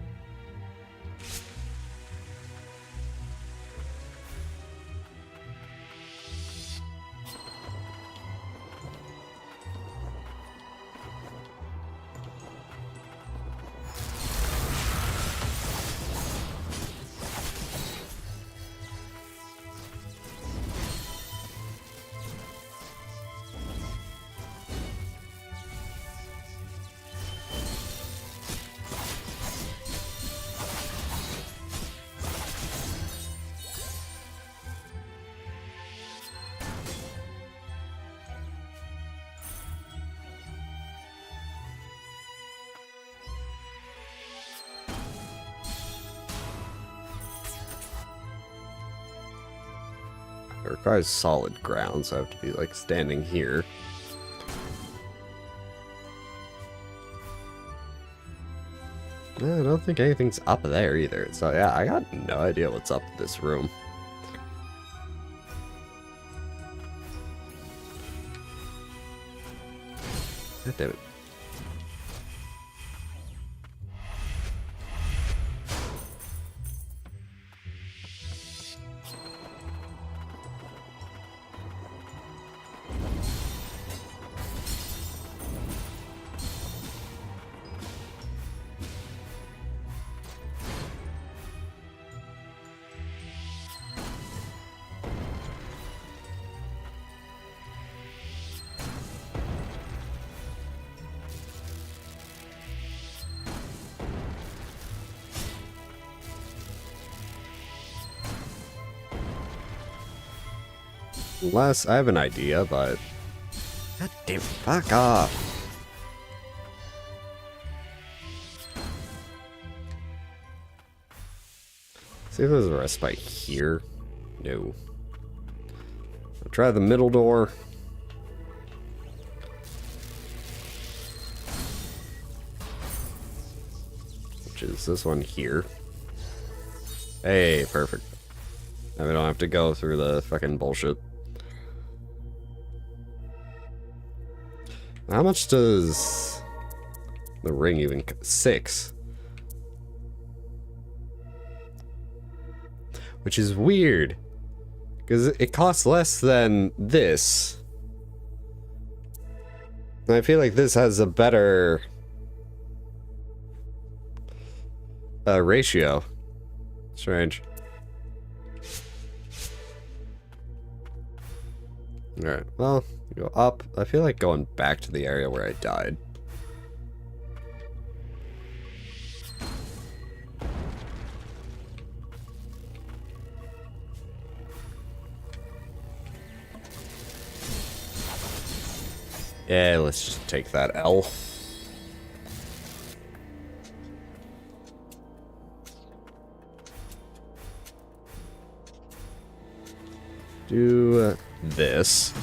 Speaker 3: It requires solid ground, so I have to be like standing here. No, I don't think anything's up there either. So yeah, I got no idea what's up with this room. God damn it. Unless I have an idea, but... God damn, fuck off. See if there's a respite here. No. I'll try the middle door. Which is this one here. Hey, perfect. Now we don't have to go through the fucking bullshit. How much does the ring even... 6? Which is weird. Because it costs less than this. And I feel like this has a better... ratio. Strange. Alright, well, go up. I feel like going back to the area where I died. Yeah, let's just take that L. Do this.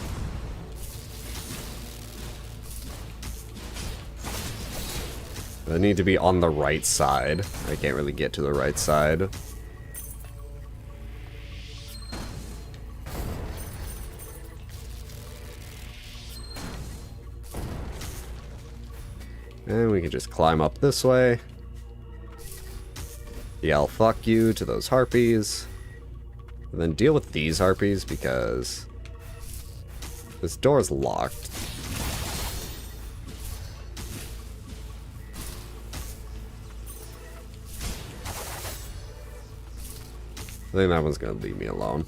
Speaker 3: I need to be on the right side. I can't really get to the right side. And we can just climb up this way. Yell fuck you to those harpies. And then deal with these harpies because this door is locked. I think that one's gonna leave me alone.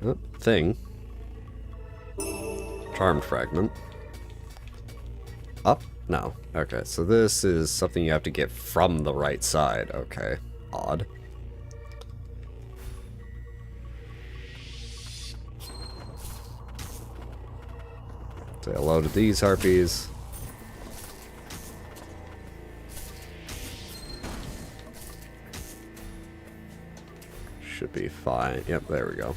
Speaker 3: Oh, thing. Charmed fragment. Up? No. Okay, so this is something you have to get from the right side. Okay. Odd. Say hello to these harpies. Should be fine. Yep, there we go.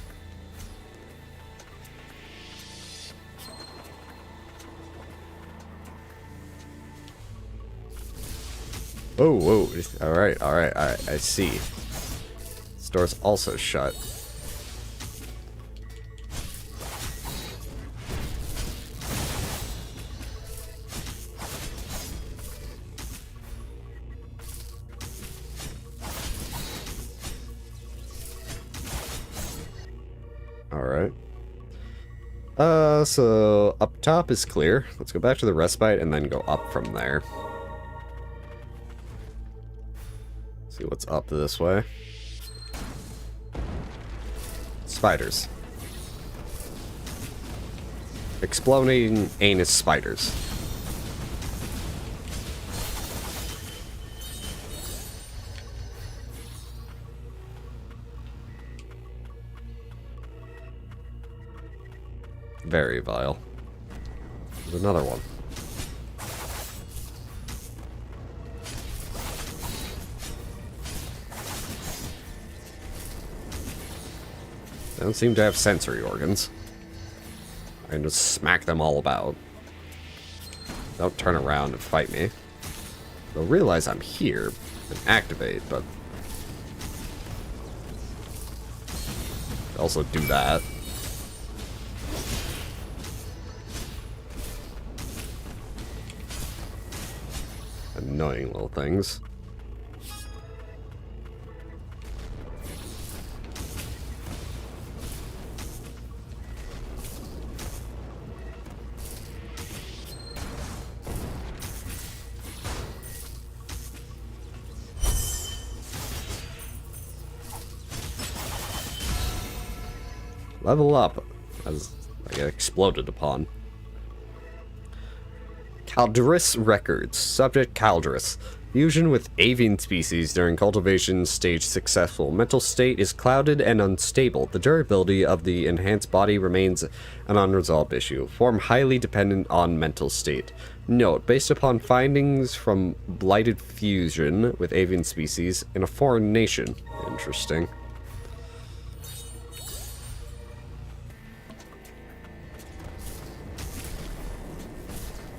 Speaker 3: Oh, whoa. Alright, alright, alright. I see. This door's also shut. Alright. So up top is clear. Let's go back to the respite and then go up from there. See what's up this way. Spiders. Exploding anus spiders. Very vile. There's another one. They don't seem to have sensory organs. I can just smack them all about. Don't turn around and fight me. They'll realize I'm here and activate, but... they also do that. Annoying little things. Level up as I get exploded upon. Calderis Records. Subject Calderis. Fusion with avian species during cultivation stage successful. Mental state is clouded and unstable. The durability of the enhanced body remains an unresolved issue. Form highly dependent on mental state. Note, based upon findings from blighted fusion with avian species in a foreign nation. Interesting.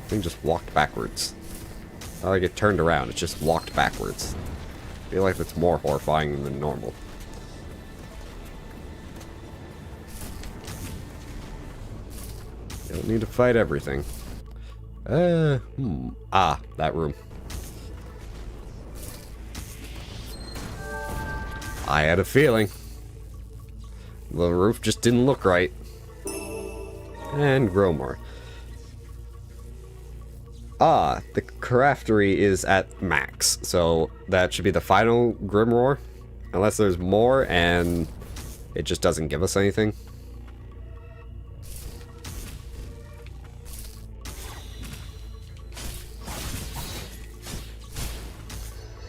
Speaker 3: Thing just walked backwards. Not like it turned around, it just walked backwards. I feel like that's more horrifying than normal. You don't need to fight everything. Ah, that room. I had a feeling. The roof just didn't look right. And grow more. Ah, the craftery is at max, so that should be the final Grimoire. Unless there's more and it just doesn't give us anything.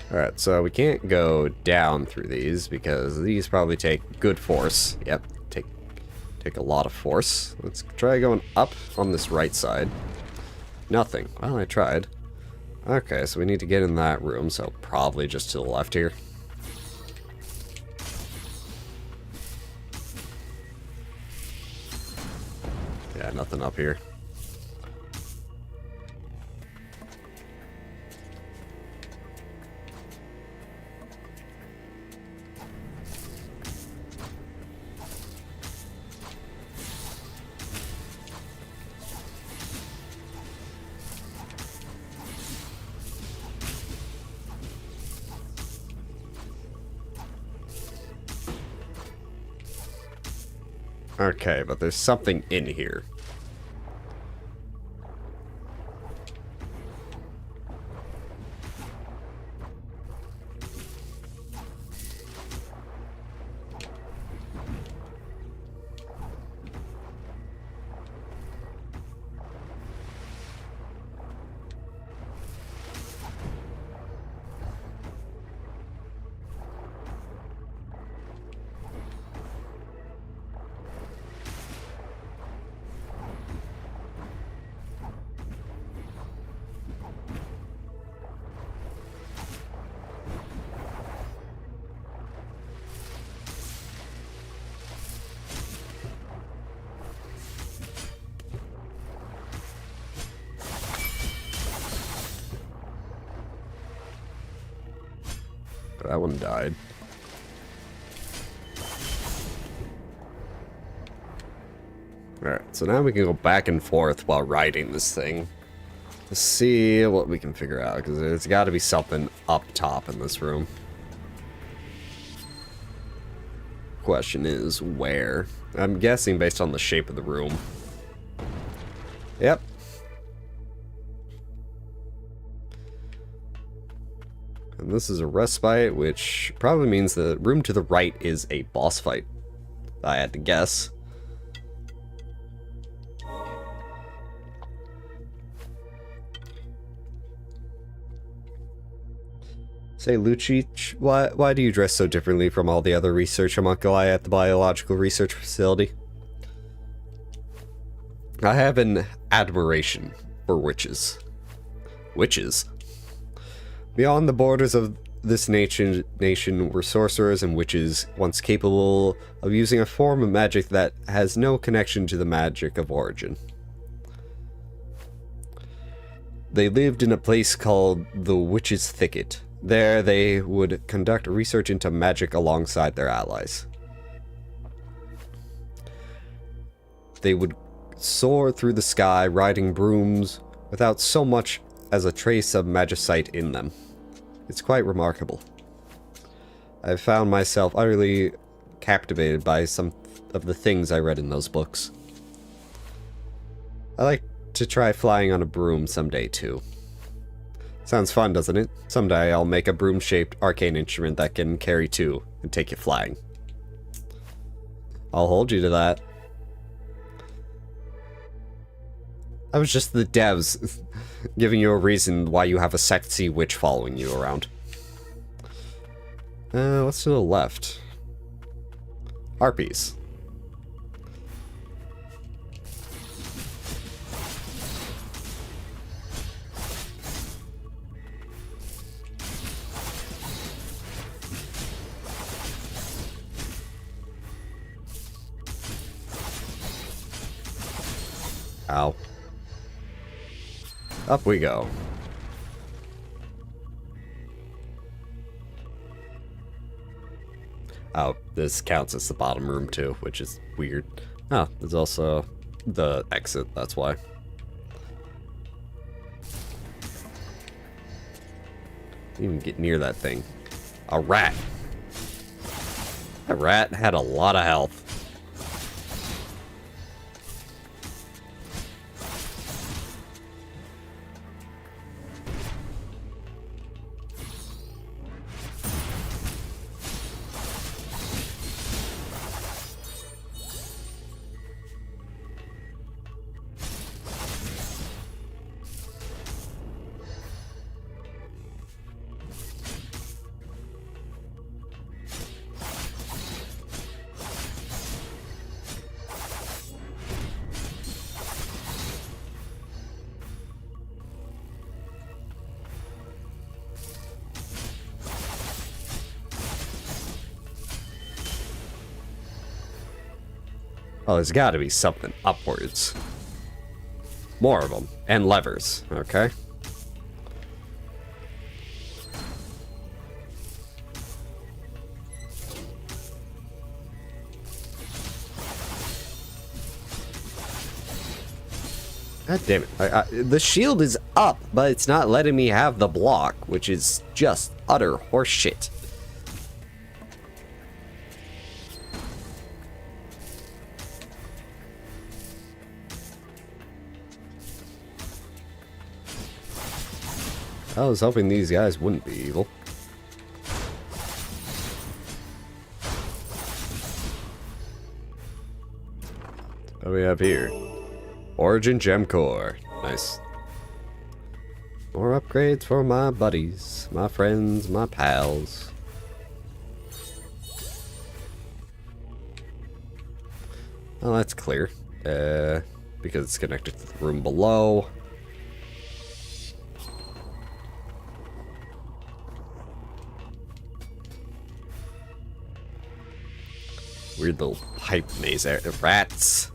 Speaker 3: Alright, so we can't go down through these because these probably take good force. Yep, take a lot of force. Let's try going up on this right side. Nothing. Well, I tried. Okay, so we need to get in that room, so probably just to the left here. Yeah, nothing up here. Okay, but there's something in here. That one died. Alright, so now we can go back and forth while riding this thing. Let's see what we can figure out, because there's got to be something up top in this room. Question is, where? I'm guessing based on the shape of the room. Yep. And this is a respite, which probably means the room to the right is a boss fight. I had to guess. Say, Lucic, why do you dress so differently from all the other research homunculi at the biological research facility? I have an admiration for witches. Witches? Beyond the borders of this nation were sorcerers and witches, once capable of using a form of magic that has no connection to the magic of origin. They lived in a place called the Witch's Thicket. There they would conduct research into magic alongside their allies. They would soar through the sky riding brooms without so much as a trace of magicite in them. It's quite remarkable. I've found myself utterly captivated by some of the things I read in those books. I like to try flying on a broom someday too. Sounds fun, doesn't it? Someday I'll make a broom-shaped arcane instrument that can carry two and take you flying. I'll hold you to that. That was just the devs giving you a reason why you have a sexy witch following you around. What's to the left? Harpies. Ow. Up we go. Oh, this counts as the bottom room too, which is weird. Oh, there's also the exit, that's why. Didn't even get near that thing. A rat. That rat had a lot of health. Oh, there's got to be something upwards. More of them. And levers, okay? God damn it. The shield is up, but it's not letting me have the block, which is just utter horseshit. I was hoping these guys wouldn't be evil. What do we have here? Origin Gem Core. Nice. More upgrades for my buddies, my friends, my pals. Well, that's clear. Because it's connected to the room below. Weird little pipe maze there. Rats.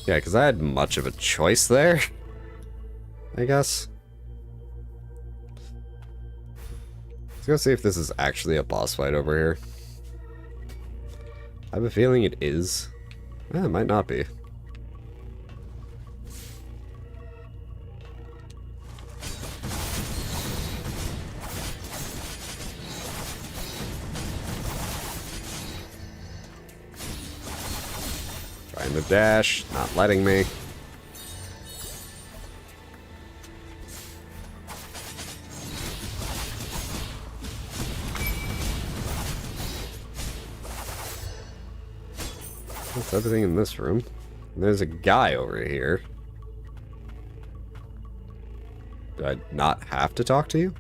Speaker 3: Yeah, because I had much of a choice there, I guess. Let's go see if this is actually a boss fight over here. I have a feeling it is. Eh, it might not be. Trying to dash, not letting me. That's everything in this room. There's a guy over here. Do I not have to talk to you?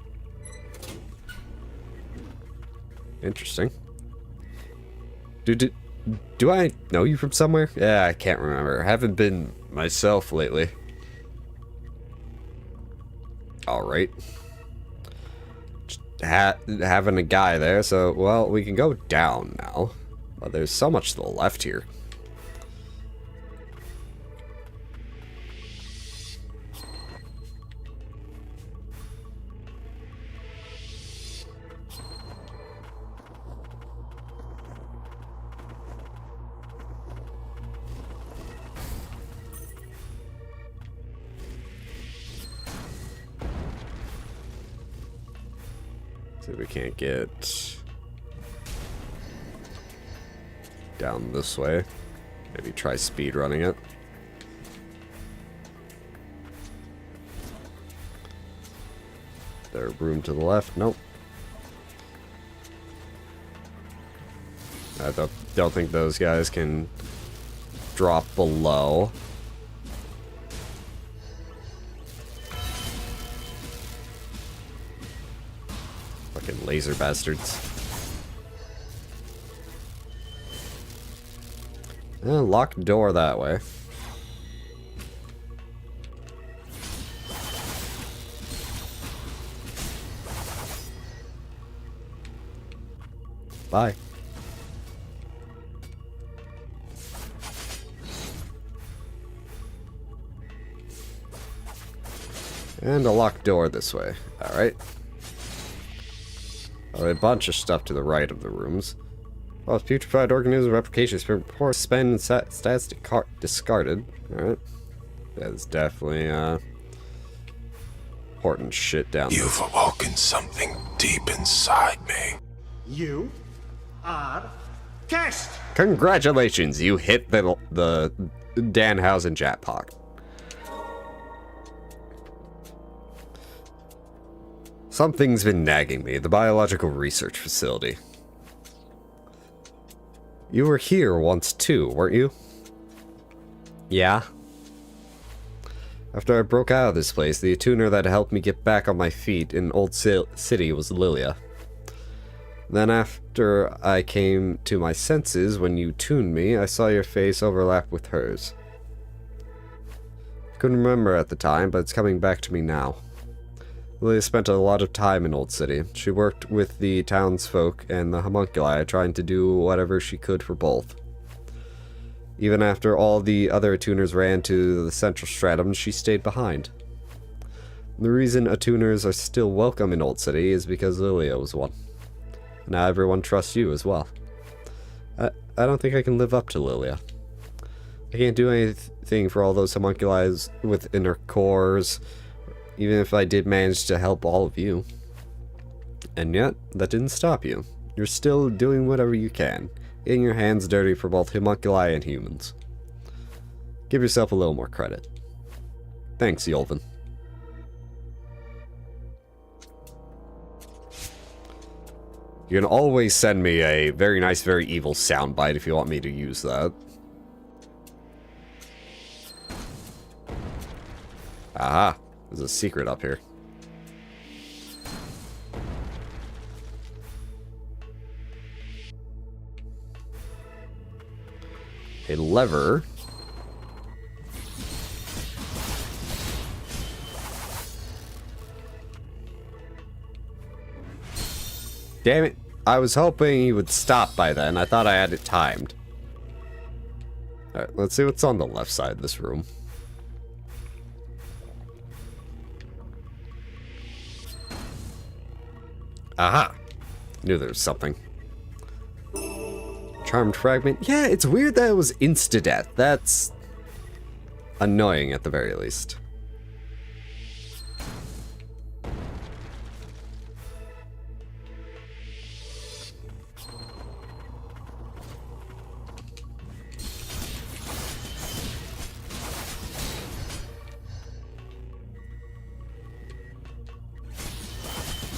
Speaker 3: Interesting. Do I know you from somewhere? Yeah, I can't remember. I haven't been myself lately. Alright. Having a guy there, so, well, we can go down now. But there's so much to the left here. See if we can't get down this way. Maybe try speed running it. There room to the left? Nope. I don't think those guys can drop below. Fucking laser bastards. Locked door that way. Bye. And a locked door this way. Alright. A bunch of stuff to the right of the rooms. Well, putrefied organism replication before spend and stats discarded. Alright. That's definitely important shit down there.
Speaker 2: You've awoken something deep inside me.
Speaker 1: You are cursed.
Speaker 3: Congratulations, you hit the Danhausen jackpot. Something's been nagging me. The biological research facility. You were here once too, weren't you? Yeah. After I broke out of this place, the attuner that helped me get back on my feet in Old City was Lilia. Then after I came to my senses when you tuned me, I saw your face overlap with hers. I couldn't remember at the time, but it's coming back to me now. Lilia spent a lot of time in Old City. She worked with the townsfolk and the homunculi, trying to do whatever she could for both. Even after all the other attuners ran to the central stratum, she stayed behind. The reason attuners are still welcome in Old City is because Lilia was one. Now everyone trusts you as well. I don't think I can live up to Lilia. I can't do anything for all those homunculi within her cores, even if I did manage to help all of you. And yet, that didn't stop you. You're still doing whatever you can, getting your hands dirty for both homunculi and humans. Give yourself a little more credit. Thanks, Yolvin. You can always send me a very nice, very evil soundbite if you want me to use that. Aha, there's a secret up here. A lever. Damn it. I was hoping he would stop by then. I thought I had it timed. Alright, let's see what's on the left side of this room. Aha! Knew there was something. Charmed fragment. Yeah, it's weird that it was insta-death. That's annoying at the very least.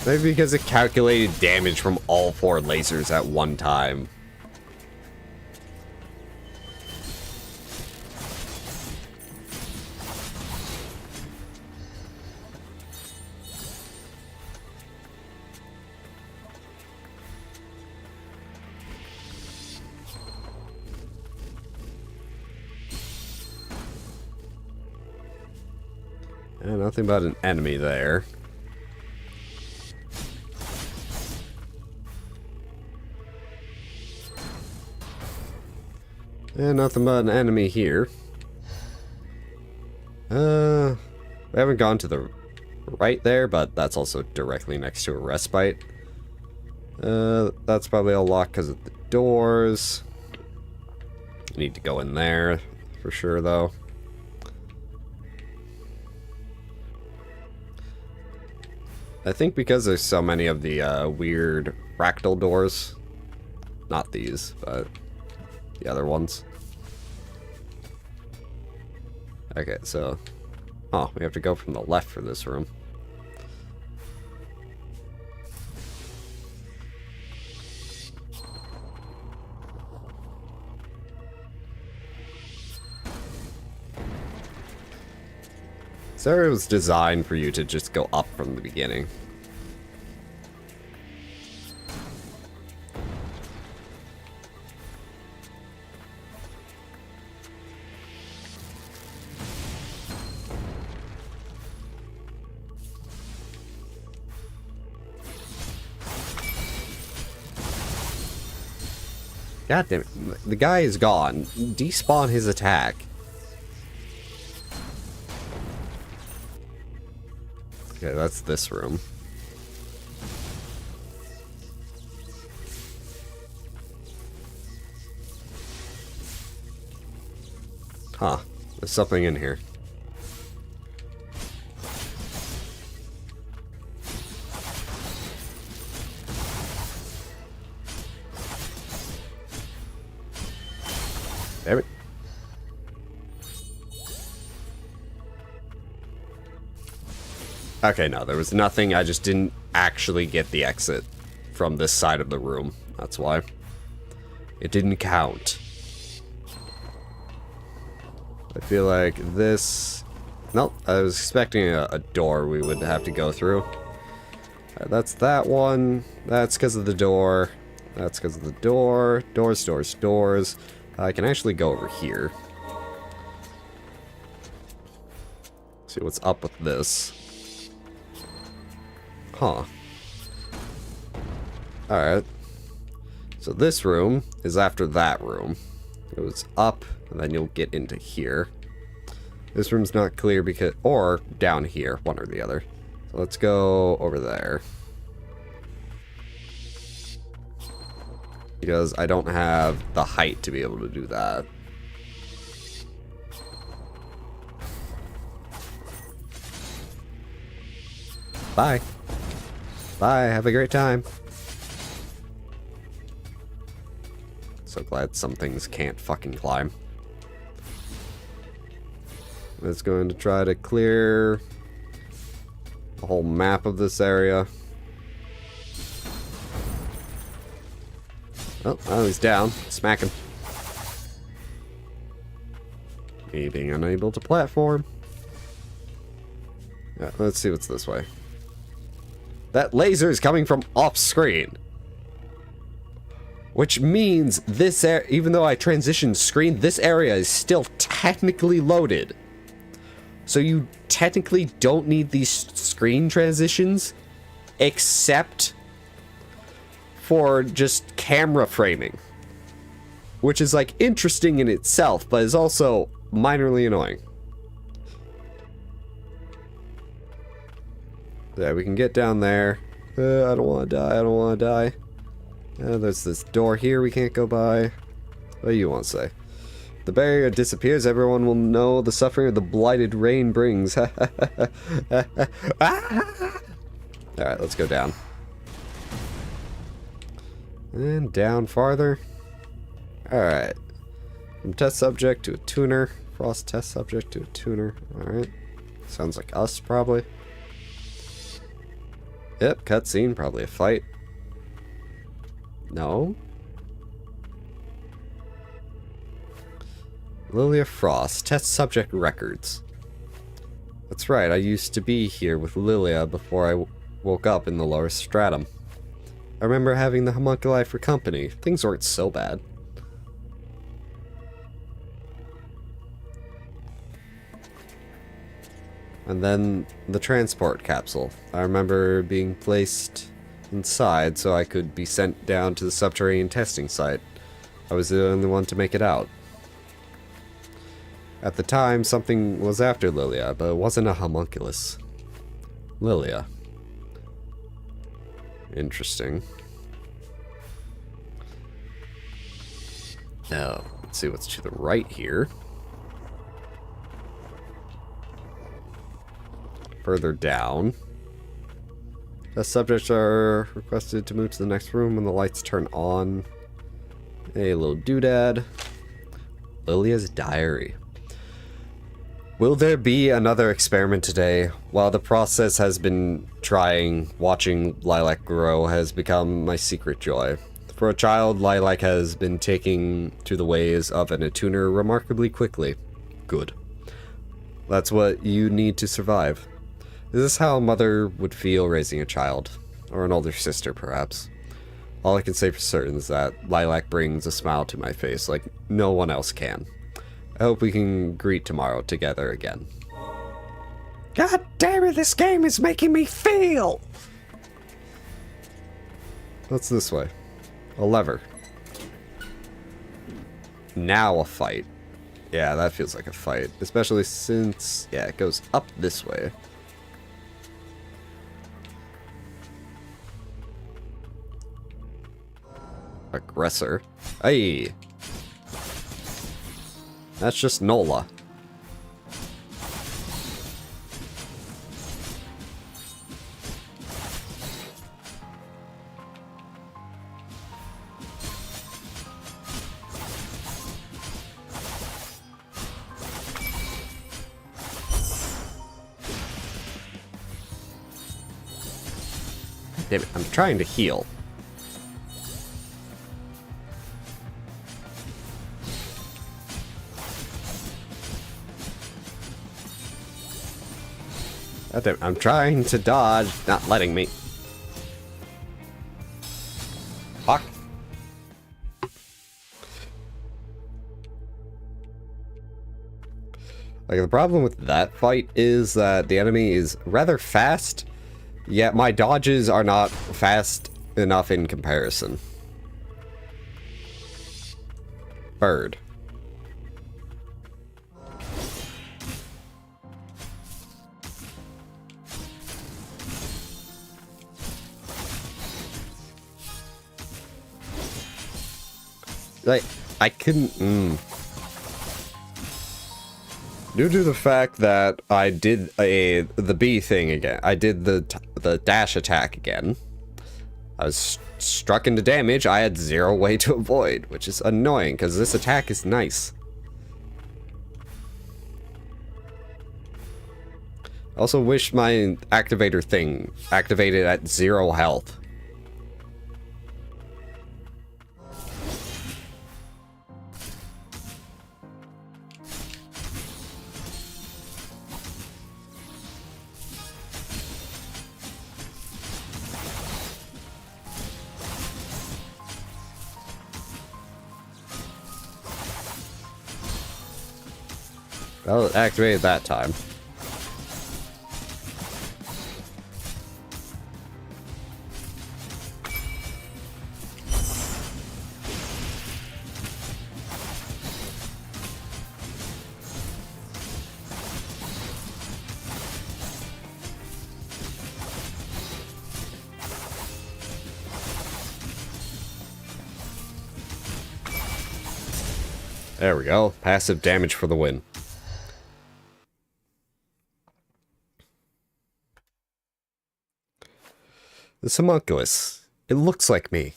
Speaker 3: Maybe because it calculated damage from all 4 lasers at one time. And nothing but an enemy there. And nothing but an enemy here. We haven't gone to the right there, but that's also directly next to a respite. That's probably all locked because of the doors. Need to go in there for sure, though. I think because there's so many of the weird fractal doors. Not these, but the other ones. Okay, so... Oh, we have to go from the left for this room. This area was designed for you to just go up from the beginning. God damn it. The guy is gone. Despawn his attack. Okay, that's this room. Huh. There's something in here. Damn it. Okay, no, there was nothing. I just didn't actually get the exit from this side of the room. That's why. It didn't count. I feel like this... Nope, I was expecting a door we would have to go through. That's that one. That's because of the door. That's because of the door. Doors, doors, doors. I can actually go over here. See what's up with this. Huh. Alright. So this room is after that room. It goes up, and then you'll get into here. This room's not clear because... Or down here, one or the other. So let's go over there. Because I don't have the height to be able to do that. Bye. Bye, have a great time. So glad some things can't fucking climb. It's going to try to clear the whole map of this area. Oh, he's down. Smack him. Me being unable to platform. Yeah, let's see what's this way. That laser is coming from off screen. Which means this area, even though I transitioned screen, this area is still technically loaded. So you technically don't need these screen transitions, except for just camera framing. Which is like interesting in itself, but is also minorly annoying. Yeah, we can get down there. I don't want to die, I don't want to die. There's this door here we can't go by. What do you want to say? If the barrier disappears, everyone will know the suffering of the blighted rain brings. Alright, let's go down. And down farther. Alright. From test subject to a tuner. Frost test subject to a tuner. Alright. Sounds like us, probably. Yep, cutscene, probably a fight. No? Lilia Frost, test subject records. That's right, I used to be here with Lilia before I woke up in the lower stratum. I remember having the homunculi for company. Things weren't so bad. And then the transport capsule. I remember being placed inside so I could be sent down to the subterranean testing site. I was the only one to make it out. At the time, something was after Lilia, but it wasn't a homunculus. Lilia. Interesting. Now, let's see what's to the right here. Further down. The subjects are requested to move to the next room when the lights turn on. A little doodad. Lilia's diary. Will there be another experiment today? While the process has been trying, watching Lilac grow has become my secret joy. For a child, Lilac has been taking to the ways of an attuner remarkably quickly. Good. That's what you need to survive. Is this how a mother would feel raising a child? Or an older sister, perhaps? All I can say for certain is that Lilac brings a smile to my face like no one else can. I hope we can greet tomorrow together again.
Speaker 4: God damn it, this game is making me feel!
Speaker 3: What's this way? A lever. Now a fight. Yeah, that feels like a fight. Especially since, yeah, it goes up this way. Aggressor. Hey! That's just Nola. Damn it, I'm trying to heal. God damn it, I'm trying to dodge, not letting me. Fuck. Like, the problem with that fight is that the enemy is rather fast, yet my dodges are not fast enough in comparison. Bird. Like, I couldn't, Due to the fact that I did the B thing again, I did the dash attack again. I was struck into damage. I had zero way to avoid, which is annoying because this attack is nice. I also wish my activator thing activated at 0 health. Well, it activated that time. There we go. Passive damage for the win. This homunculus. It looks like me.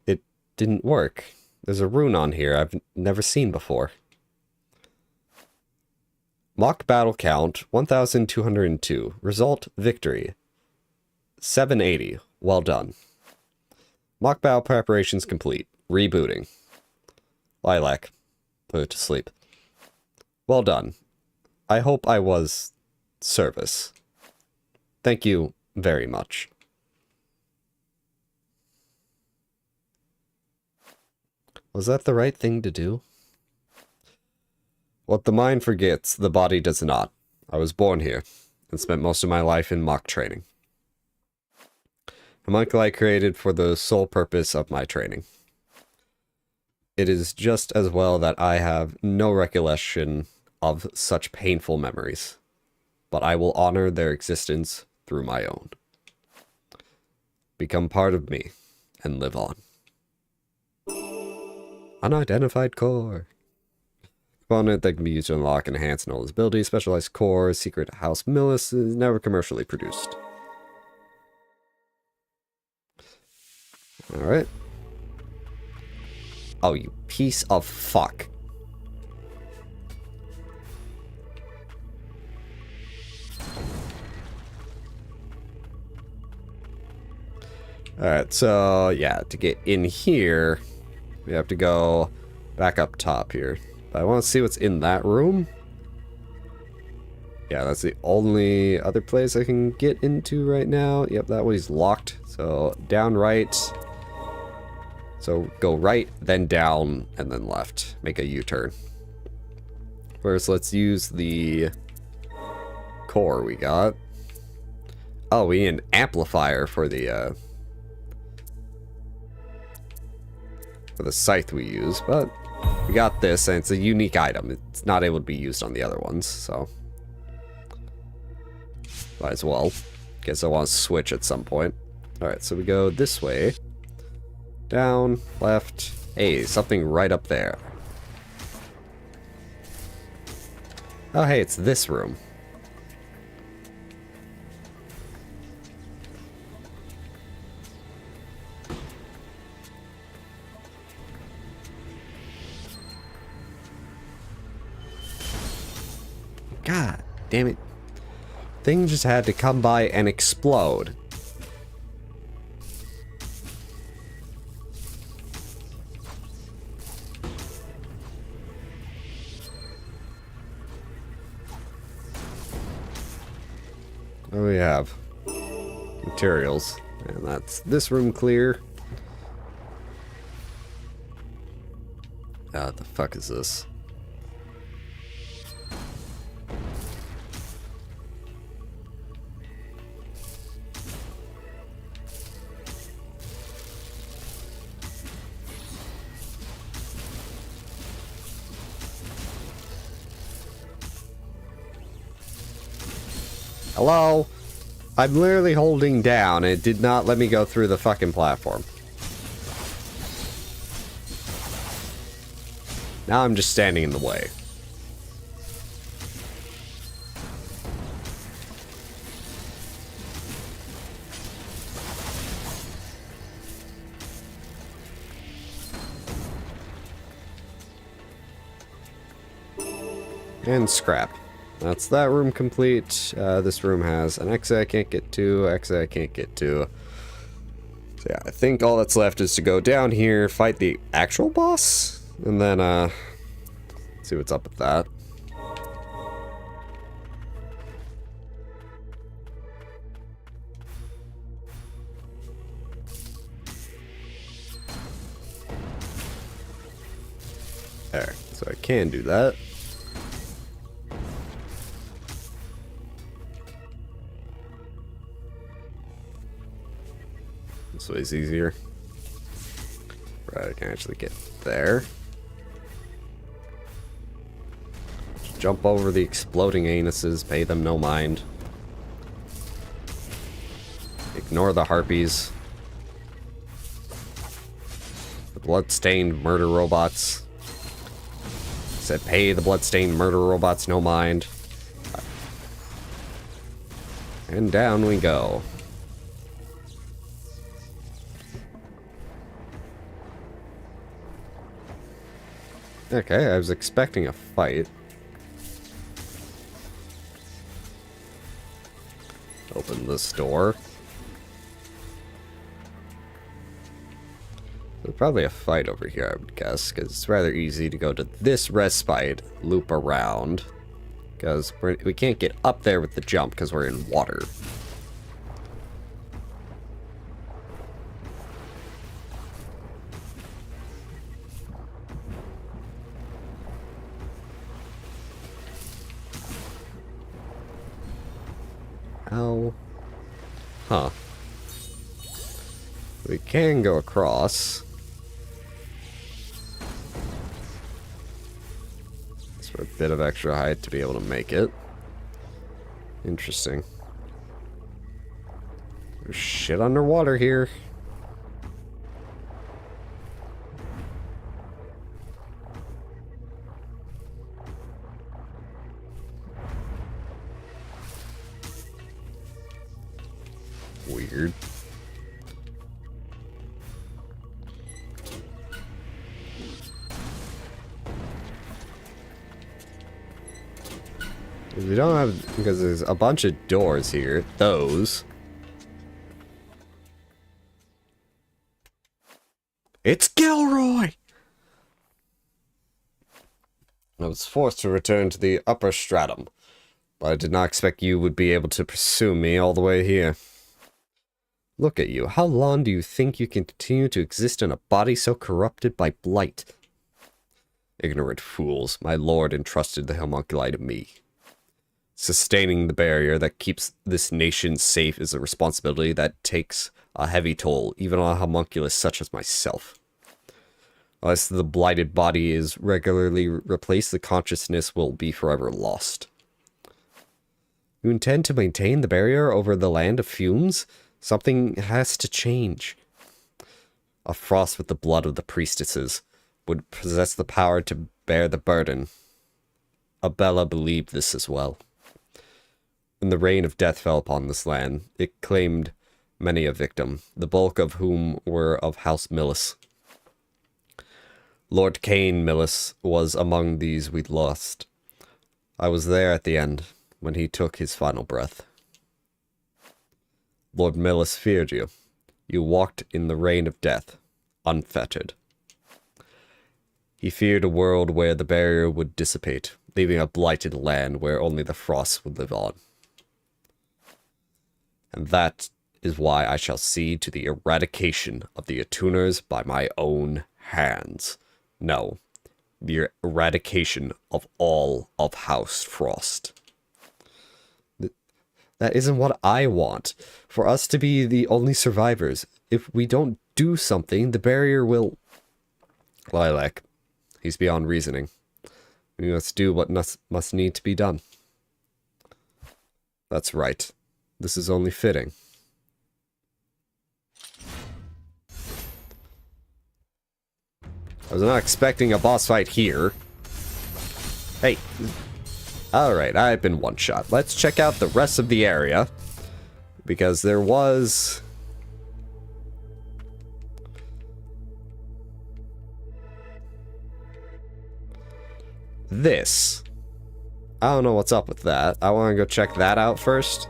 Speaker 3: It didn't work. There's a rune on here I've never seen before. Mock battle count 1202. Result victory 780. Well done. Mock battle preparations complete. Rebooting. Lilac. Put it to sleep. Well done. I hope I was service. Thank you very much. Was that the right thing to do? What the mind forgets, the body does not. I was born here and spent most of my life in mock training. Homunculi created for the sole purpose of my training. It is just as well that I have no recollection of such painful memories, but I will honor their existence through my own. Become part of me and live on. Unidentified core. Component that can be used to unlock and enhance Nola's abilities. Specialized core, secret house Millis is never commercially produced. Alright. Oh, you piece of fuck. Alright, so yeah, to get in here, we have to go back up top here. But I want to see what's in that room. Yeah, that's the only other place I can get into right now. Yep, that one's locked. So down right. So go right, then down, and then left. Make a U-turn. First, let's use the core we got. Oh, we need an amplifier for the scythe we use, but we got this, and it's a unique item. It's not able to be used on the other ones, so might as well. Guess I want to switch at some point. Alright, so we go this way. Down, left. Hey, something right up there. Oh, hey, it's this room. God damn it. Thing just had to come by and explode. What do we have? Materials. And that's this room clear. What the fuck is this? Hello? I'm literally holding down and it did not let me go through the fucking platform. Now I'm just standing in the way. And scrap. That's that room complete. This room has an exit I can't get to, exit I can't get to. So yeah, I think all that's left is to go down here, fight the actual boss, and then see what's up with that. There, so I can do that. This way's easier. Right, I can actually get there. Jump over the exploding anuses, pay them no mind. Ignore the harpies. The bloodstained murder robots. Said pay the bloodstained murder robots no mind. And down we go. Okay, I was expecting a fight. Open this door. There's probably a fight over here, I would guess, because it's rather easy to go to this respite, loop around, because we can't get up there with the jump because we're in water. Ow. Huh. We can go across. Just for a bit of extra height to be able to make it. Interesting. There's shit underwater here. Weird. We don't have, because there's a bunch of doors here. Those. It's Gilroy! I was forced to return to the upper stratum, but I did not expect you would be able to pursue me all the way here. Look at you. How long do you think you can continue to exist in a body so corrupted by blight? Ignorant fools, my lord entrusted the homunculi to me. Sustaining the barrier that keeps this nation safe is a responsibility that takes a heavy toll, even on a homunculus such as myself. Unless the blighted body is regularly replaced, the consciousness will be forever lost. You intend to maintain the barrier over the land of fumes? Something has to change. A frost with the blood of the priestesses would possess the power to bear the burden. Abella believed this as well. When the rain of death fell upon this land, it claimed many a victim, the bulk of whom were of House Millis. Lord Cain Millis was among these we lost. I was there at the end, when he took his final breath. Lord Millis feared you. You walked in the rain of death, unfettered. He feared a world where the barrier would dissipate, leaving a blighted land where only the frost would live on. And that is why I shall see to the eradication of the attuners by my own hands. No, the eradication of all of House Frost. That isn't what I want. For us to be the only survivors. If we don't do something, the barrier will... Lilac. He's beyond reasoning. We must do what must need to be done. That's right. This is only fitting. I was not expecting a boss fight here. Hey. Alright, I've been one-shot. Let's check out the rest of the area. Because there was... this. I don't know what's up with that. I want to go check that out first.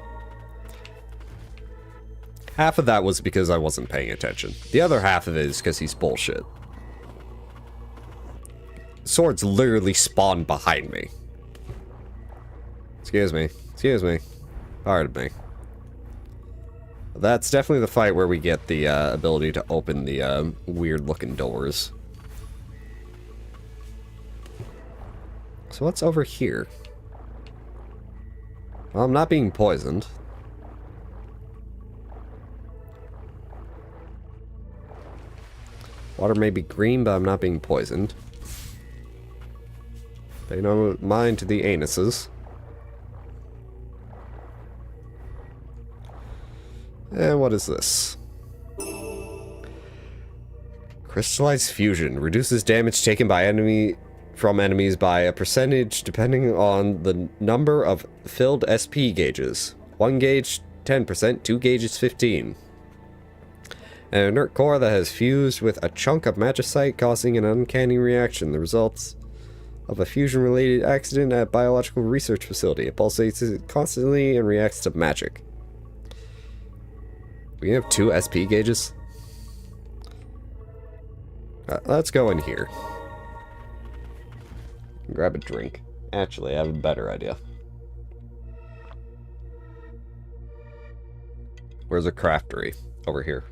Speaker 3: Half of that was because I wasn't paying attention. The other half of it is because he's bullshit. Swords literally spawned behind me. Excuse me. Excuse me. Pardon me. That's definitely the fight where we get the ability to open the weird-looking doors. So what's over here? Well, I'm not being poisoned. Water may be green, but I'm not being poisoned. Pay no mind to the anuses. And what is this? Crystallized fusion reduces damage taken by enemies by a percentage depending on the number of filled SP gauges. 1 gauge 10%, 2 gauges 15. An inert core that has fused with a chunk of magicite causing an uncanny reaction. The results of a fusion-related accident at a biological research facility. It pulsates constantly and reacts to magic. We have 2 SP gauges. Let's go in here. Grab a drink. Actually, I have a better idea. Where's a craftery? Over here.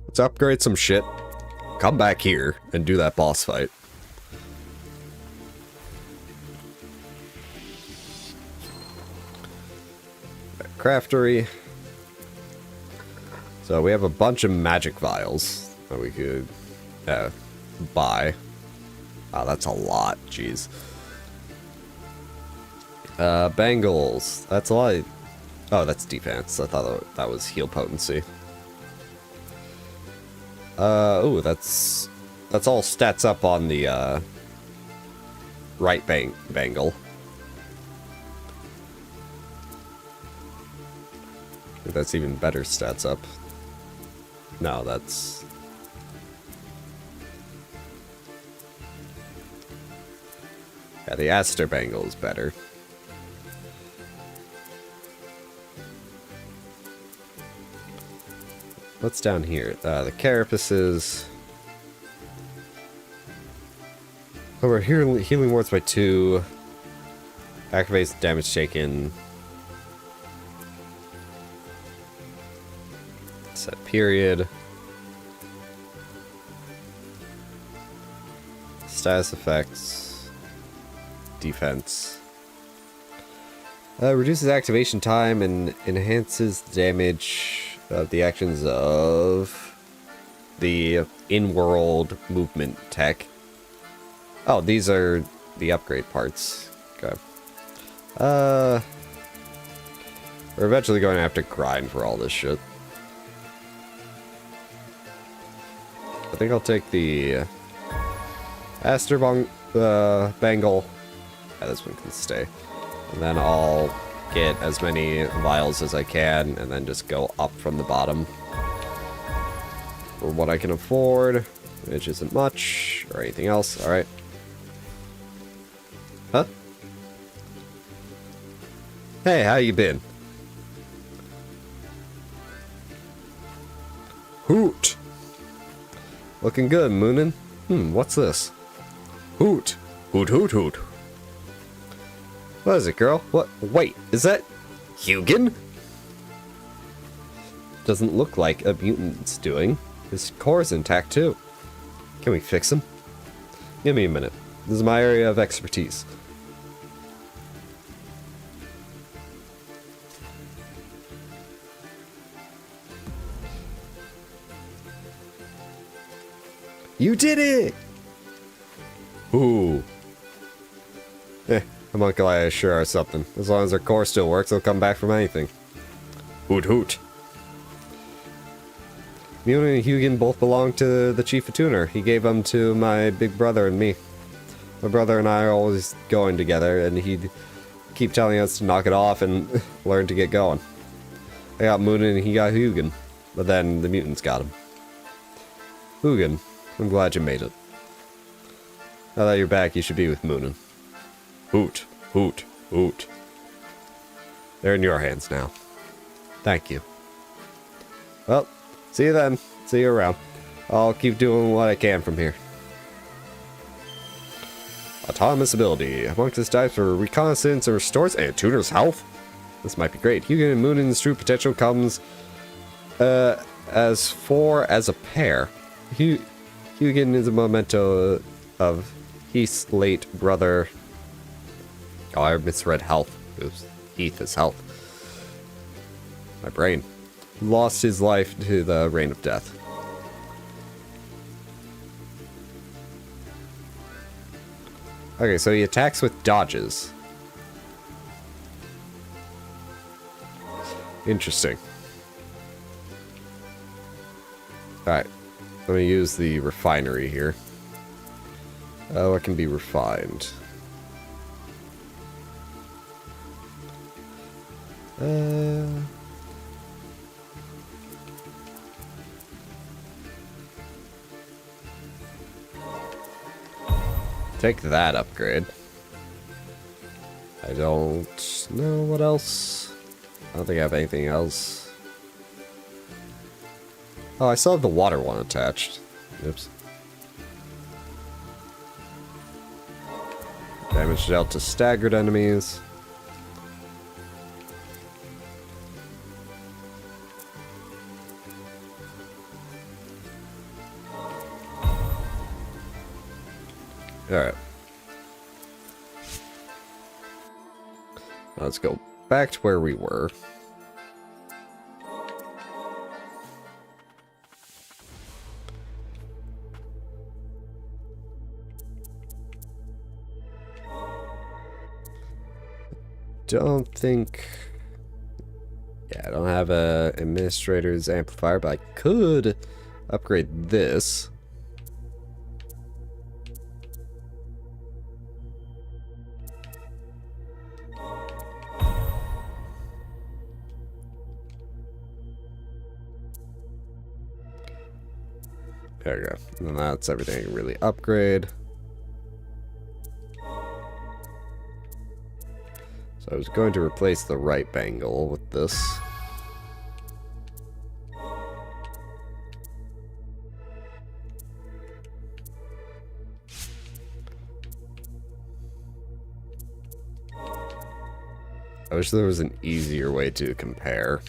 Speaker 3: Let's upgrade some shit. Come back here and do that boss fight. Craftery. So we have a bunch of magic vials that we could buy. Wow, that's a lot. Jeez. Bangles. That's a lot. Oh, that's defense. I thought that was heal potency. Ooh, that's all stats up on the right bangle. I think that's even better stats up. No, that's... yeah, the Aster bangle is better. What's down here? The carapaces. We're healing wards by 2. Activates damage taken. Set period. Status effects. Defense. Reduces activation time and enhances the damage of the actions of the in-world movement tech. Oh, these are the upgrade parts. Okay. We're eventually going to have to grind for all this shit. I think I'll take the Aster Bangle. Yeah, this one can stay. And then I'll get as many vials as I can, and then just go up from the bottom. For what I can afford, which isn't much, or anything else. Alright. Huh? Hey, how you been? Hoot! Looking good, Moonin. What's this? Hoot! Hoot hoot hoot. What is it, girl? What? Wait, is that Hugin? Doesn't look like a mutant's doing. His core is intact too. Can we fix him? Give me a minute. This is my area of expertise. You did it! Ooh. I'm not glad I sure are something. As long as their core still works, they'll come back from anything. Hoot hoot. Munin and Hugin both belong to the Chief of Tuner. He gave them to my big brother and me. My brother and I are always going together, and he'd keep telling us to knock it off and learn to get going. I got Munin and he got Hugin, but then the mutants got him. Hugin, I'm glad you made it. Now that you're back, you should be with Munin. Hoot, hoot, hoot. They're in your hands now. Thank you. Well, see you then. See you around. I'll keep doing what I can from here. Autonomous ability. Amongst its types for reconnaissance and restores and tuner's health. This might be great. Hugin and Munin's true potential comes as a pair. Hugin is a memento of Heath's late brother. Oh, I misread health. Oops. Heath is health. My brain. Lost his life to the Reign of Death. Okay, so he attacks with dodges. Interesting. Alright. Let me use the refinery here. What can be refined? Take that upgrade. I don't know what else. I don't think I have anything else. Oh, I still have the water one attached. Oops. Damage dealt to staggered enemies. Alright. Let's go back to where we were. Don't think... Yeah, I don't have a administrator's amplifier, but I could upgrade this. There we go. And that's everything I can really upgrade. So I was going to replace the right bangle with this. I wish there was an easier way to compare.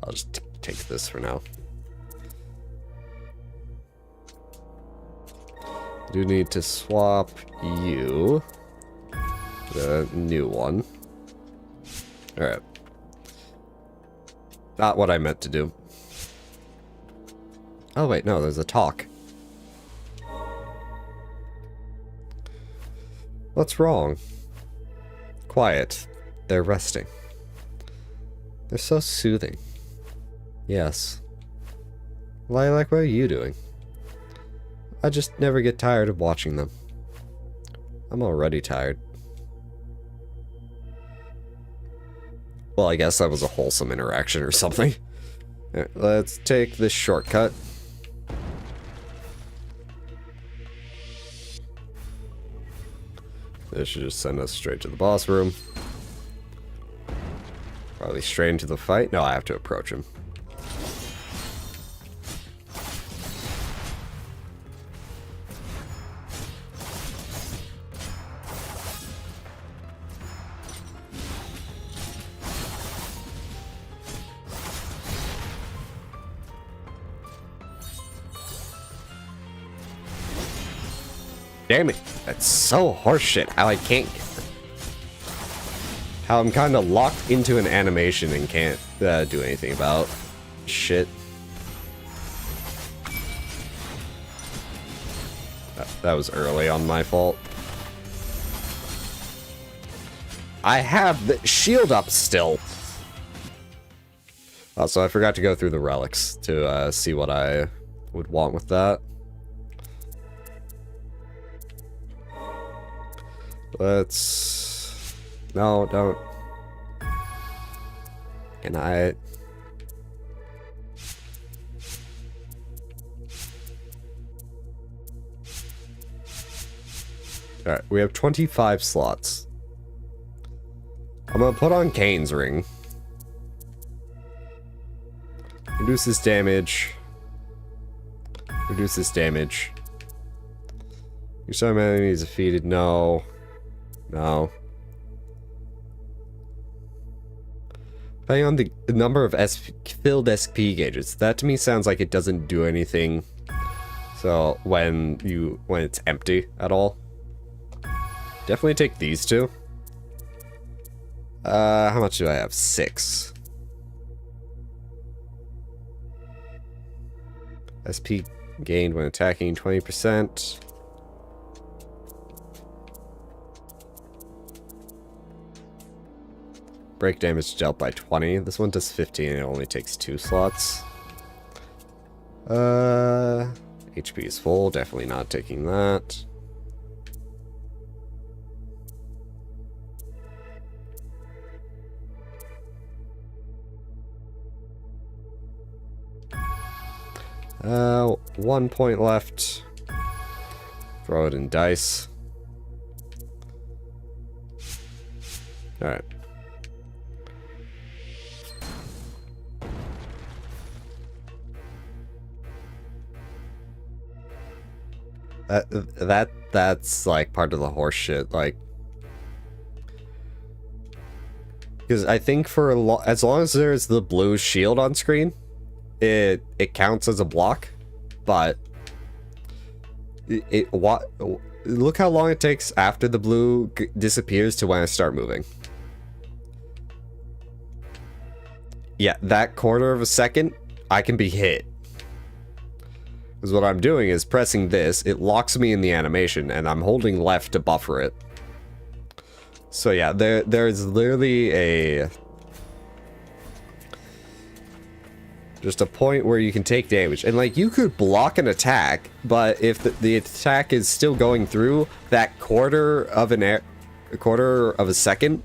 Speaker 3: I'll just take this for now. Do need to swap you. The new one. Alright. Not what I meant to do. Oh wait, no, there's a talk. What's wrong? Quiet. They're resting. They're so soothing. Yes. Lilac, what are you doing? I just never get tired of watching them. I'm already tired. Well, I guess that was a wholesome interaction or something. Right, let's take this shortcut. This should just send us straight to the boss room. Probably straight into the fight. No, I have to approach him. Damn it. That's so horseshit how I can't... How I'm kind of locked into an animation and can't do anything about shit. That was early on my fault. I have the shield up still. Also, I forgot to go through the relics to see what I would want with that. Let's... No, don't. Can I... Alright, we have 25 slots. I'm gonna put on Kane's ring. Reduces damage. Reduces damage. Your some enemies defeated. No. No. Depending on the number of filled SP gauges, that to me sounds like it doesn't do anything. So when it's empty at all, definitely take these two. How much do I have? 6. SP gained when attacking 20%. Break damage dealt by 20. This one does 15 and it only takes 2 slots. HP is full. Definitely not taking that. One point left. Throw it in dice. Alright. That's like part of the horse shit, like, because I think for as long as there's the blue shield on screen, it counts as a block, but look how long it takes after the blue disappears to when I start moving. Yeah, that quarter of a second, I can be hit. Because what I'm doing is pressing this, it locks me in the animation, and I'm holding left to buffer it. So yeah, there's literally just a point where you can take damage. And like, you could block an attack, but if the attack is still going through that quarter of a second,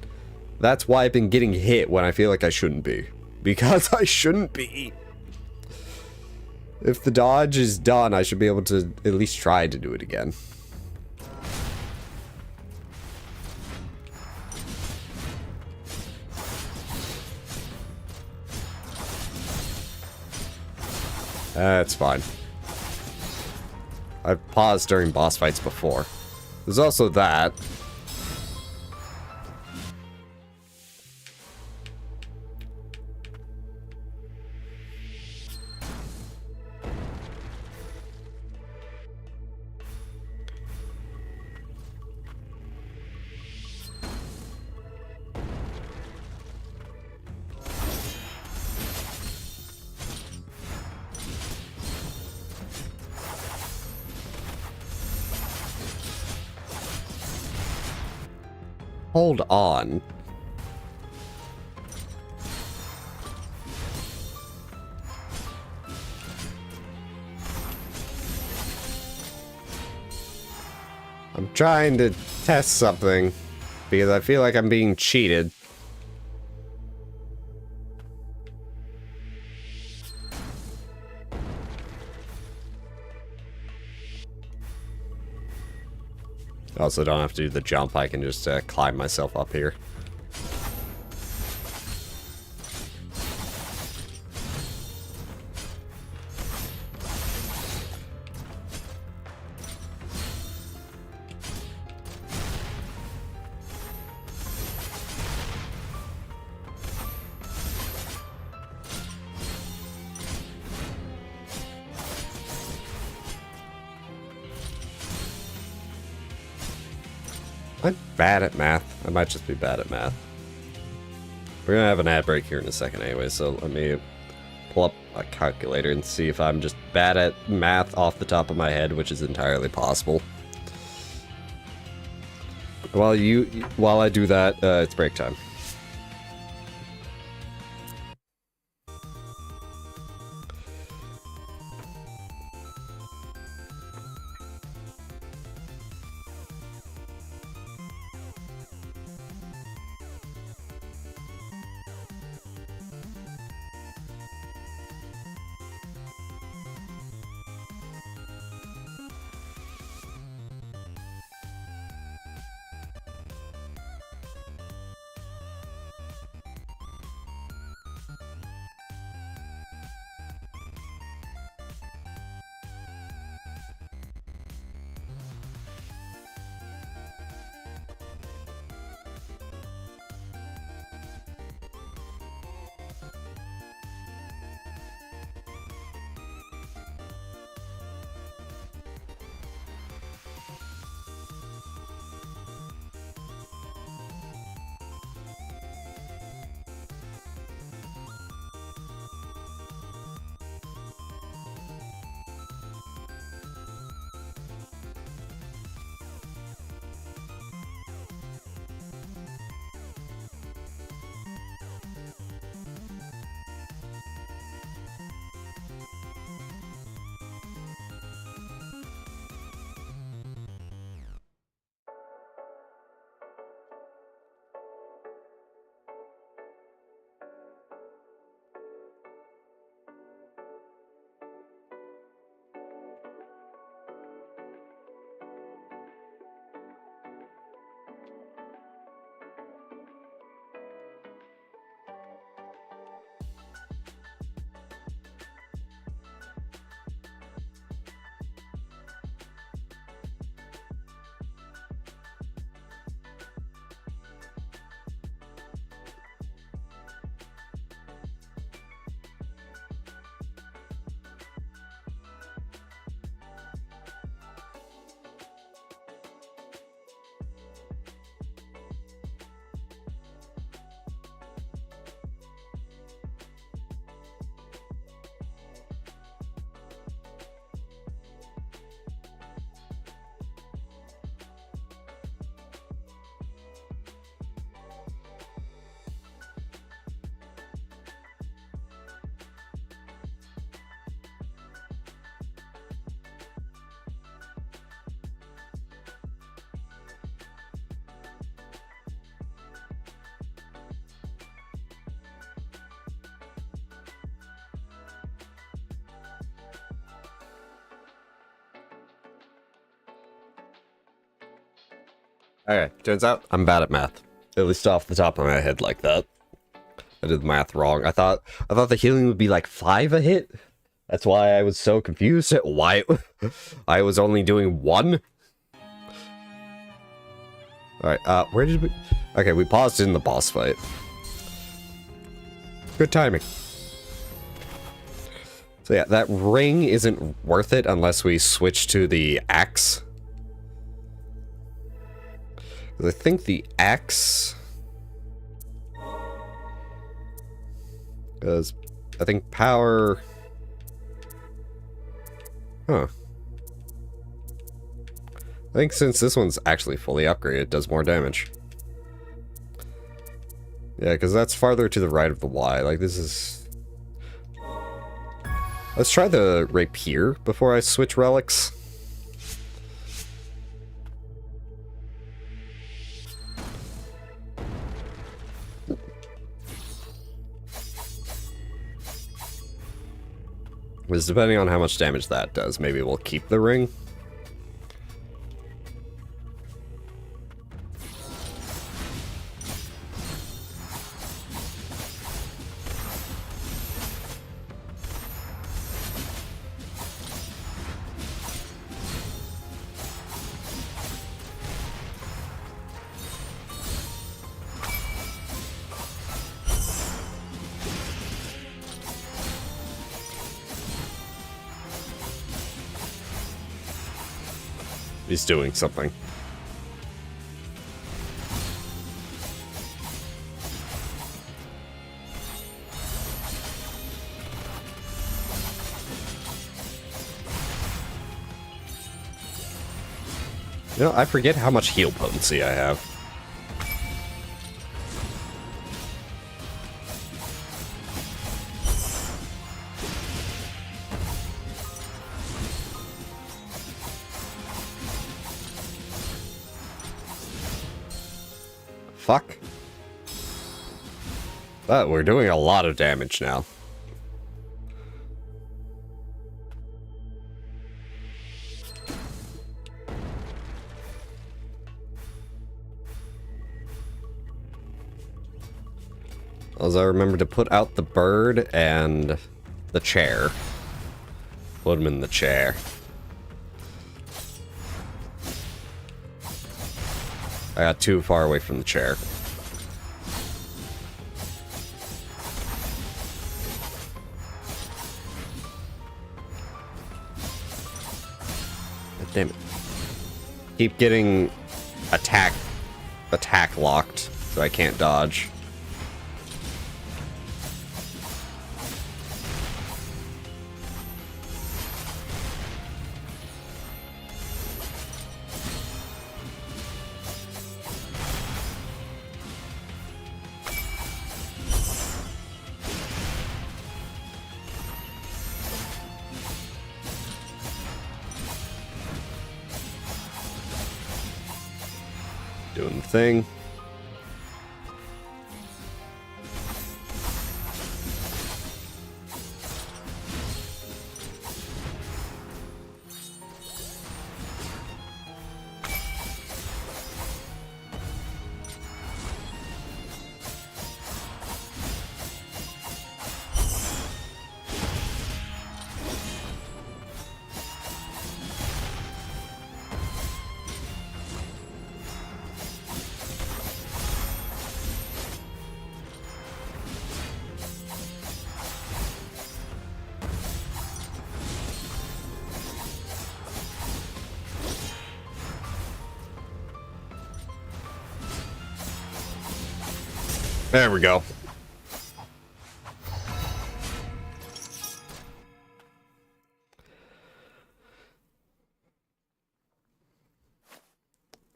Speaker 3: that's why I've been getting hit when I feel like I shouldn't be. Because I shouldn't be. If the dodge is done, I should be able to at least try to do it again. That's fine. I've paused during boss fights before. There's also that. Hold on. I'm trying to test something because I feel like I'm being cheated. Also don't have to do the jump, I can just climb myself up here. I'm bad at math. I might just be bad at math. We're gonna have an ad break here in a second anyway, so let me pull up a calculator and see if I'm just bad at math off the top of my head, which is entirely possible. While I do that, it's break time. Okay, turns out I'm bad at math. At least off the top of my head like that. I did the math wrong. I thought the healing would be like 5 a hit. That's why I was so confused at why I was only doing 1. Alright, where did we... Okay, we paused in the boss fight. Good timing. So yeah, that ring isn't worth it unless we switch to the axe. I think the axe... Because I think power... Huh. I think since this one's actually fully upgraded, it does more damage. Yeah, because that's farther to the right of the Y. Like, this is... Let's try the rapier before I switch relics. Because depending on how much damage that does, maybe we'll keep the ring. He's doing something. You know, I forget how much heal potency I have. Fuck. But we're doing a lot of damage now. As I remember to put out the bird and the chair. Put him in the chair. I got too far away from the chair. God damn it. Keep getting attack locked, so I can't dodge. Doing the thing. There we go.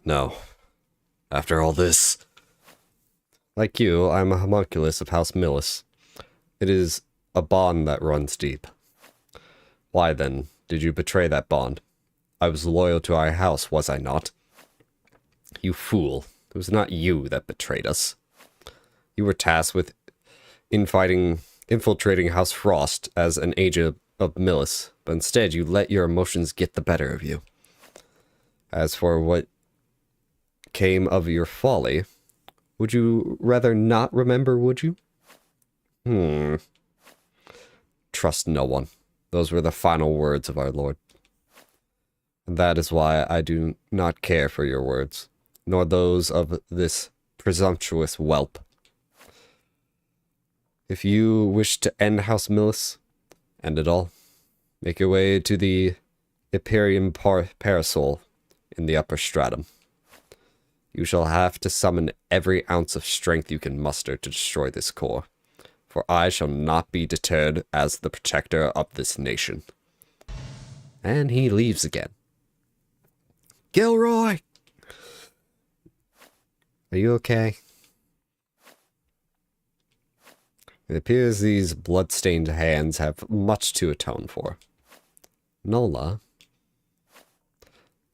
Speaker 3: No. After all this. Like you, I'm a homunculus of House Millis. It is a bond that runs deep. Why then did you betray that bond? I was loyal to our house, was I not? You fool. It was not you that betrayed us. You were tasked with infiltrating House Frost as an agent of Millis, but instead you let your emotions get the better of you. As for what came of your folly, would you rather not remember, would you? Trust no one. Those were the final words of our Lord. And that is why I do not care for your words. nor those of this presumptuous whelp. If you wish to end House Millis, end it all. Make your way to the Imperium Parasol in the upper stratum. You shall have to summon every ounce of strength you can muster to destroy this core, for I shall not be deterred as the protector of this nation. And he leaves again. Gilroy! Are you okay? It appears these blood-stained hands have much to atone for. Nola,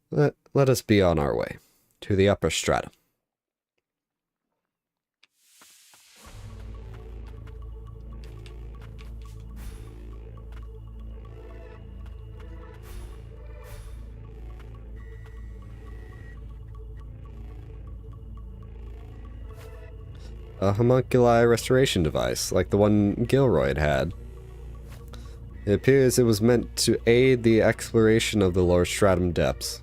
Speaker 3: let us be on our way to the upper stratum. A homunculi restoration device, like the one Gilroy had. It appears it was meant to aid the exploration of the lower stratum depths.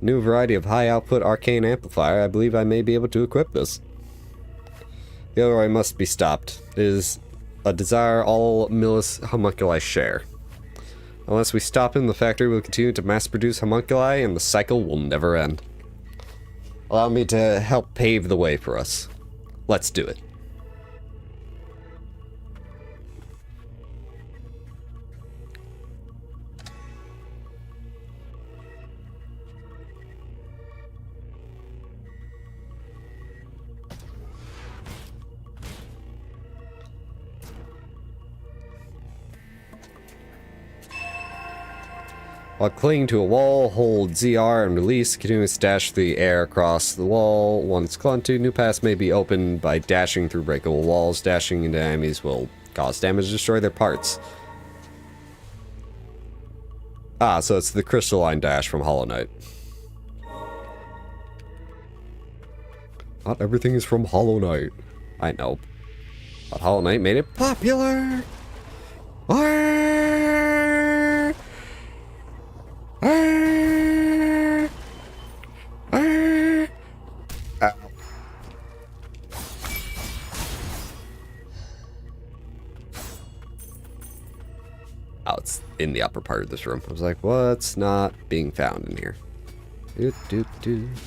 Speaker 3: New variety of high-output arcane amplifier. I believe I may be able to equip this. Gilroy must be stopped. It is a desire all Millis homunculi share. Unless we stop him, the factory will continue to mass-produce homunculi, and the cycle will never end. Allow me to help pave the way for us. Let's do it. While clinging to a wall, hold ZR and release. Continuous dash the air across the wall. Once clung to, new paths may be opened by dashing through breakable walls. Dashing into enemies will cause damage to destroy their parts. Ah, so it's the crystalline dash from Hollow Knight. Not everything is from Hollow Knight. I know. But Hollow Knight made it popular! Oh, it's in the upper part of this room. I was like, what's not being found in here?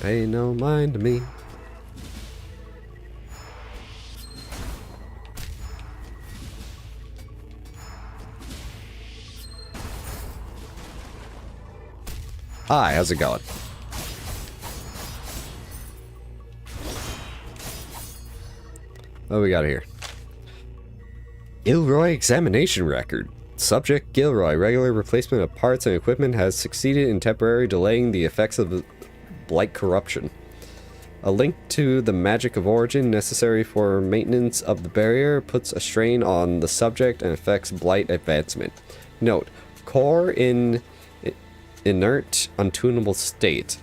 Speaker 3: Pay no mind to me. Hi, how's it going? What do we got here? Gilroy examination record. Subject Gilroy, regular replacement of parts and equipment, has succeeded in temporarily delaying the effects of blight corruption. A link to the magic of origin necessary for maintenance of the barrier puts a strain on the subject and affects blight advancement. Note, core in inert, untunable state.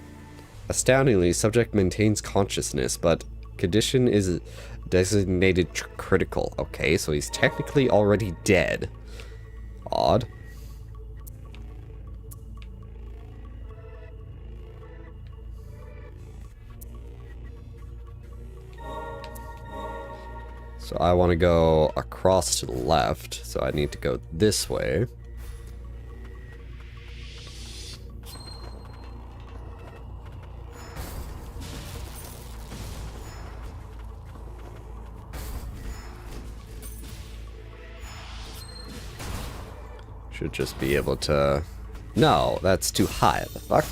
Speaker 3: Astoundingly, subject maintains consciousness, but condition is designated critical. Okay, so he's technically already dead. Odd. So I want to go across to the left, so I need to go this way. Should just be able to... No, that's too high. The fuck?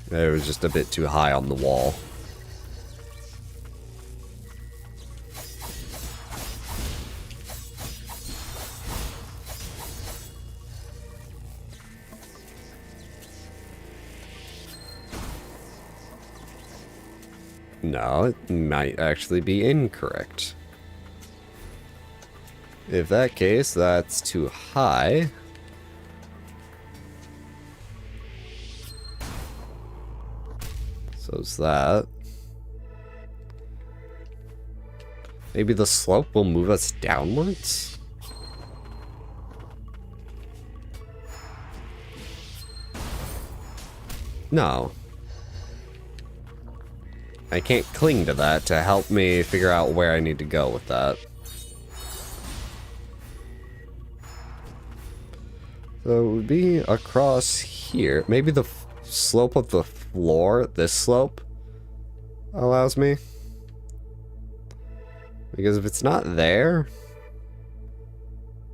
Speaker 3: It was just a bit too high on the wall. No, it might actually be incorrect. If that case, that's too high. So is that. Maybe the slope will move us downwards? No. I can't cling to that to help me figure out where I need to go with that. So it would be across here. Maybe the slope of the floor, this slope, allows me. Because if it's not there,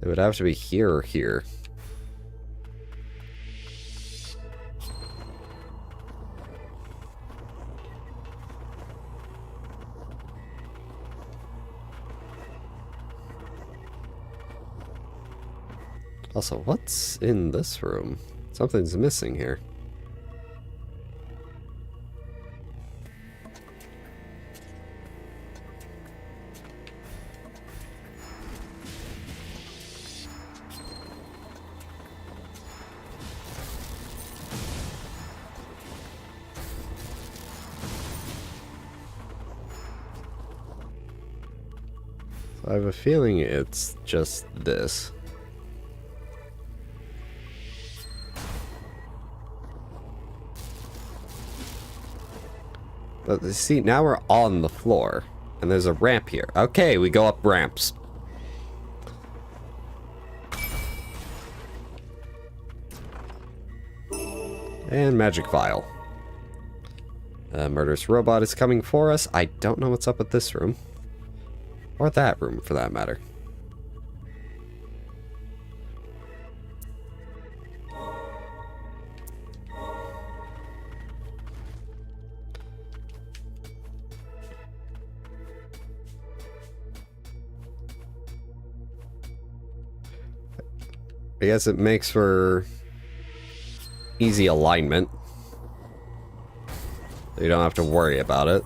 Speaker 3: it would have to be here or here. Also, what's in this room? Something's missing here. So I have a feeling it's just this. But see, now we're on the floor, and there's a ramp here. Okay, we go up ramps. And magic vial. A murderous robot is coming for us. I don't know what's up with this room. Or that room, for that matter. I guess it makes for easy alignment. So you don't have to worry about it.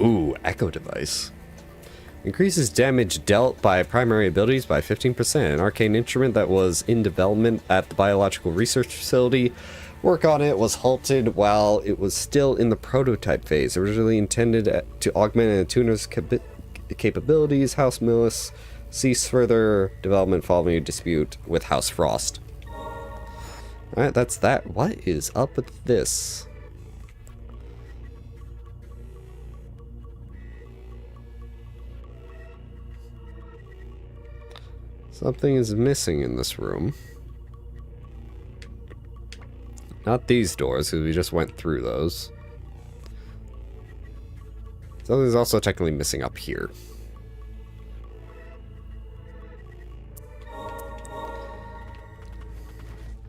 Speaker 3: Ooh, Echo Device. Increases damage dealt by primary abilities by 15%. An arcane instrument that was in development at the Biological Research Facility. Work on it was halted while it was still in the prototype phase. Originally intended to augment an tuner's capabilities, House Millis ceased further development following a dispute with House Frost. Alright, that's that. What is up with this? Something is missing in this room. Not these doors, because we just went through those. Something's also technically missing up here.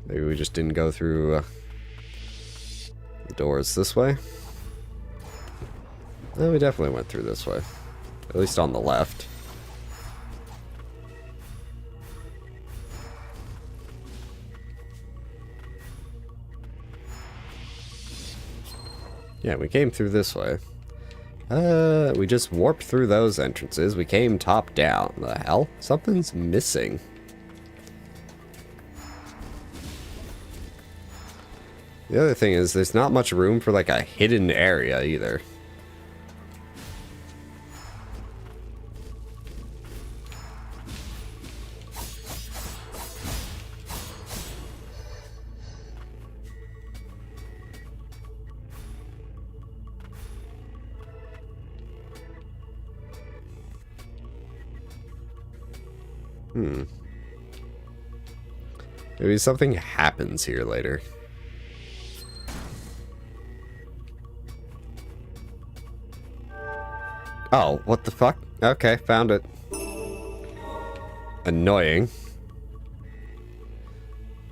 Speaker 3: Maybe we just didn't go through the doors this way. No, we definitely went through this way. At least on the left. Yeah, we came through this way. We just warped through those entrances. We came top down. The hell? Something's missing. The other thing is, there's not much room for like a hidden area either. Maybe something happens here later. Oh, what the fuck? Okay, found it. Annoying.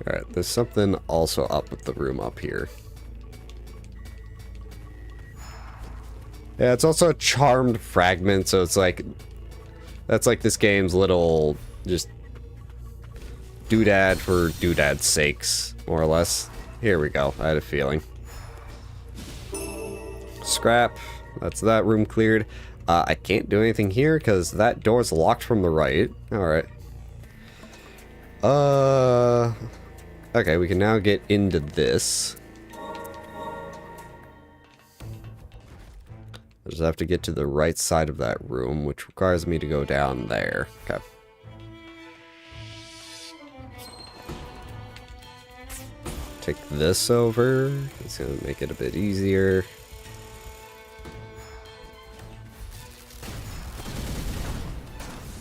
Speaker 3: Alright, there's something also up with the room up here. Yeah, it's also a charmed fragment, so it's like... That's like this game's little... just... doodad for doodad's sakes, more or less. Here we go, I had a feeling. Scrap. That's that room cleared. I can't do anything here because that door's locked from the right. Alright. Okay, we can now get into this. I just have to get to the right side of that room, which requires me to go down there. Okay. Take this over. It's going to make it a bit easier.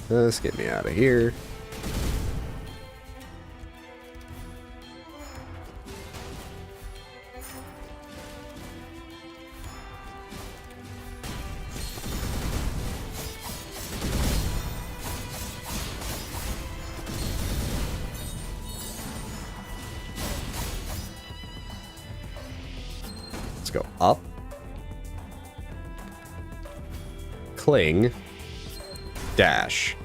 Speaker 3: Let's get me out of here. Let's go up. Cling. Dash.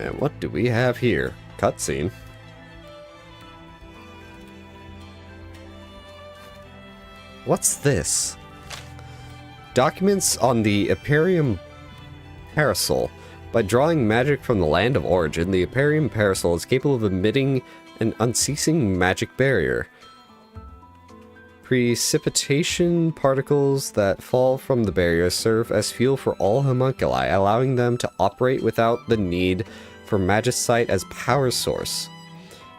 Speaker 3: And what do we have here? Cutscene. What's this? Documents on the Imperium Parasol. By drawing magic from the land of origin, the Imperium Parasol is capable of emitting an unceasing magic barrier. Precipitation particles that fall from the barrier serve as fuel for all homunculi, allowing them to operate without the need for magicite as power source.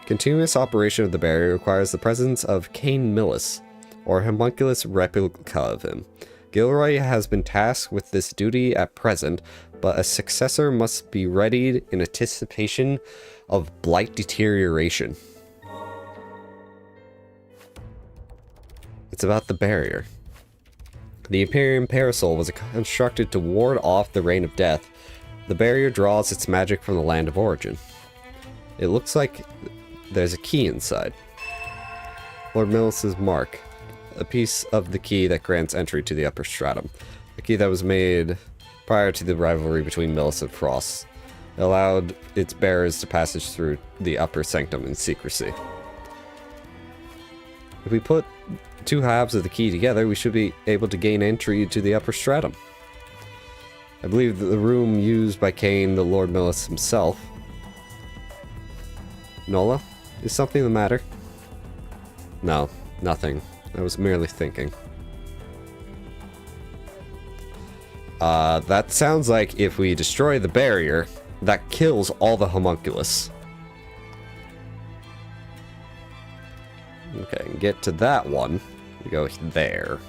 Speaker 3: Continuous operation of the barrier requires the presence of Cain Millis, or homunculus replica of him. Gilroy has been tasked with this duty at present, but a successor must be readied in anticipation of blight deterioration. It's about the barrier. The Imperium Parasol was constructed to ward off the Rain of Death. The barrier draws its magic from the land of origin. It looks like there's a key inside. Lord Millis's mark. A piece of the key that grants entry to the upper stratum. A key that was made prior to the rivalry between Millis and Frost. It allowed its bearers to passage through the upper sanctum in secrecy. If we put two halves of the key together, we should be able to gain entry to the upper stratum. I believe that the room used by Cain, the Lord Millis himself. Nola, is something the matter? No, nothing. I was merely thinking. That sounds like if we destroy the barrier, that kills all the homunculus. Okay, and get to that one. We go there.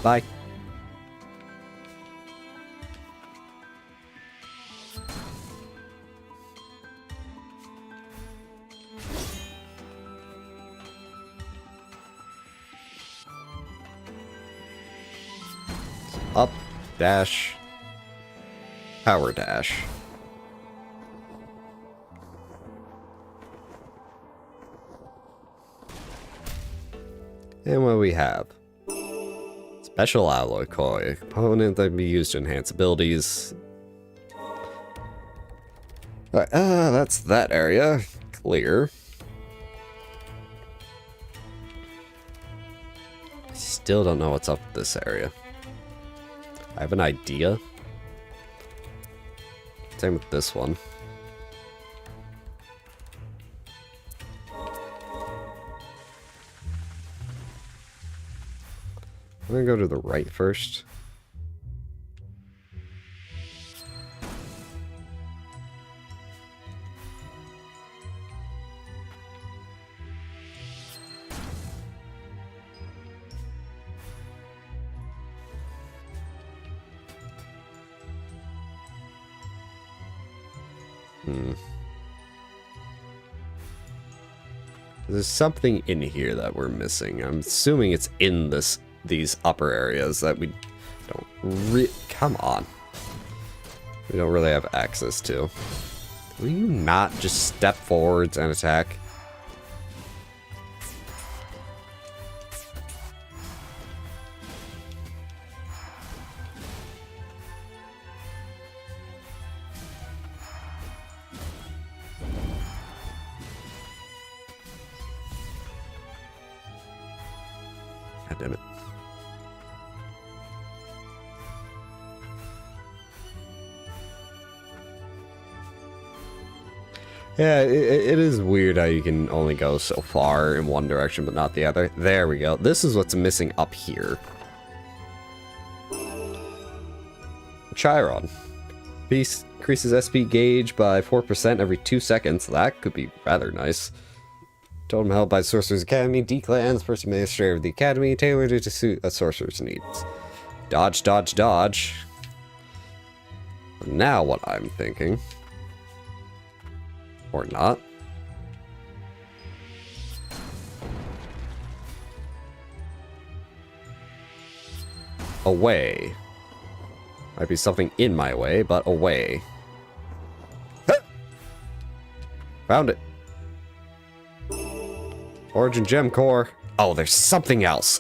Speaker 3: Bye. Up, dash, power dash. And what do we have? Special alloy coil, a component that can be used to enhance abilities. Alright, that's that area. Clear. Still don't know what's up with this area. I have an idea. Same with this one. I'm gonna go to the right first. There's something in here that we're missing. I'm assuming it's in these upper areas that we don't come on. We don't really have access to. Will you not just step forwards and attack? God damn it. Yeah, it is weird how you can only go so far in one direction but not the other. There we go. This is what's missing up here. Chiron. Beast increases SP gauge by 4% every 2 seconds. That could be rather nice. Totem held by Sorcerer's Academy. D-Clans, first administrator of the Academy, tailored to suit a sorcerer's needs. Dodge, dodge, dodge. Now what I'm thinking. Or not. Away. Might be something in my way, but away. Found it. Origin Gem Core. Oh, there's something else.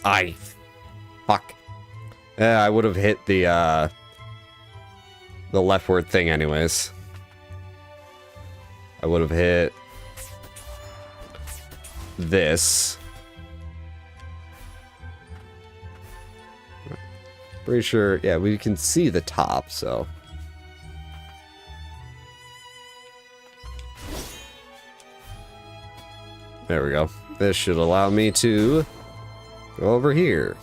Speaker 3: Fuck. Yeah, I would have hit the leftward thing anyways. I would have hit this. Pretty sure, yeah, we can see the top, so. There we go. This should allow me to go over here.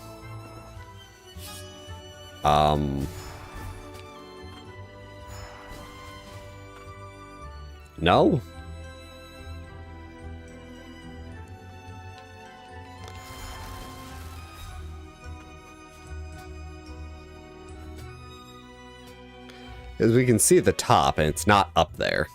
Speaker 3: No? Because we can see the top and it's not up there.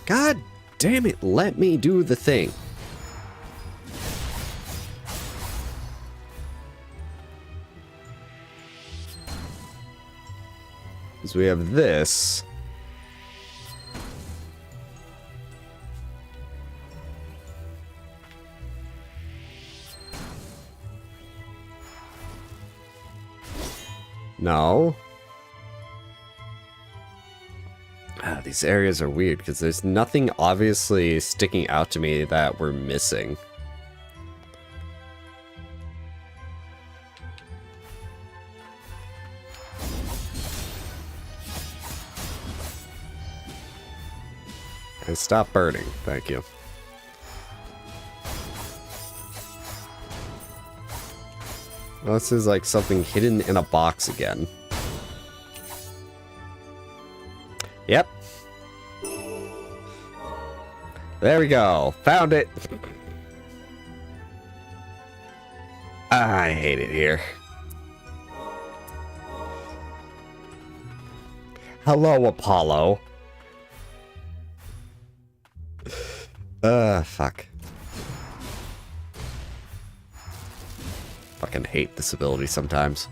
Speaker 3: God damn it, let me do the thing. Because we have this. No. These areas are weird because there's nothing obviously sticking out to me that we're missing. And stop burning, thank you. Well, this is like something hidden in a box again. Yep. There we go. Found it. I hate it here. Hello, Apollo. Fuck. Fucking hate this ability sometimes.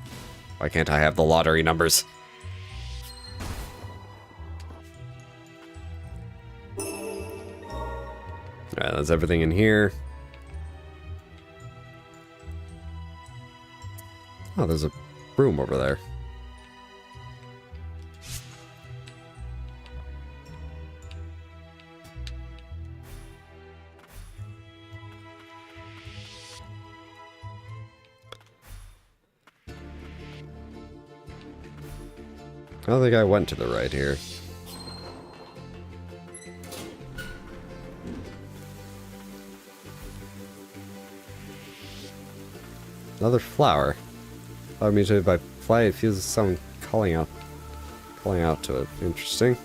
Speaker 3: Why can't I have the lottery numbers? Alright, that's everything in here. Oh, there's a room over there. I don't think I went to the right here. Another flower. Flower mutated by fly. It feels someone calling out to it. Interesting.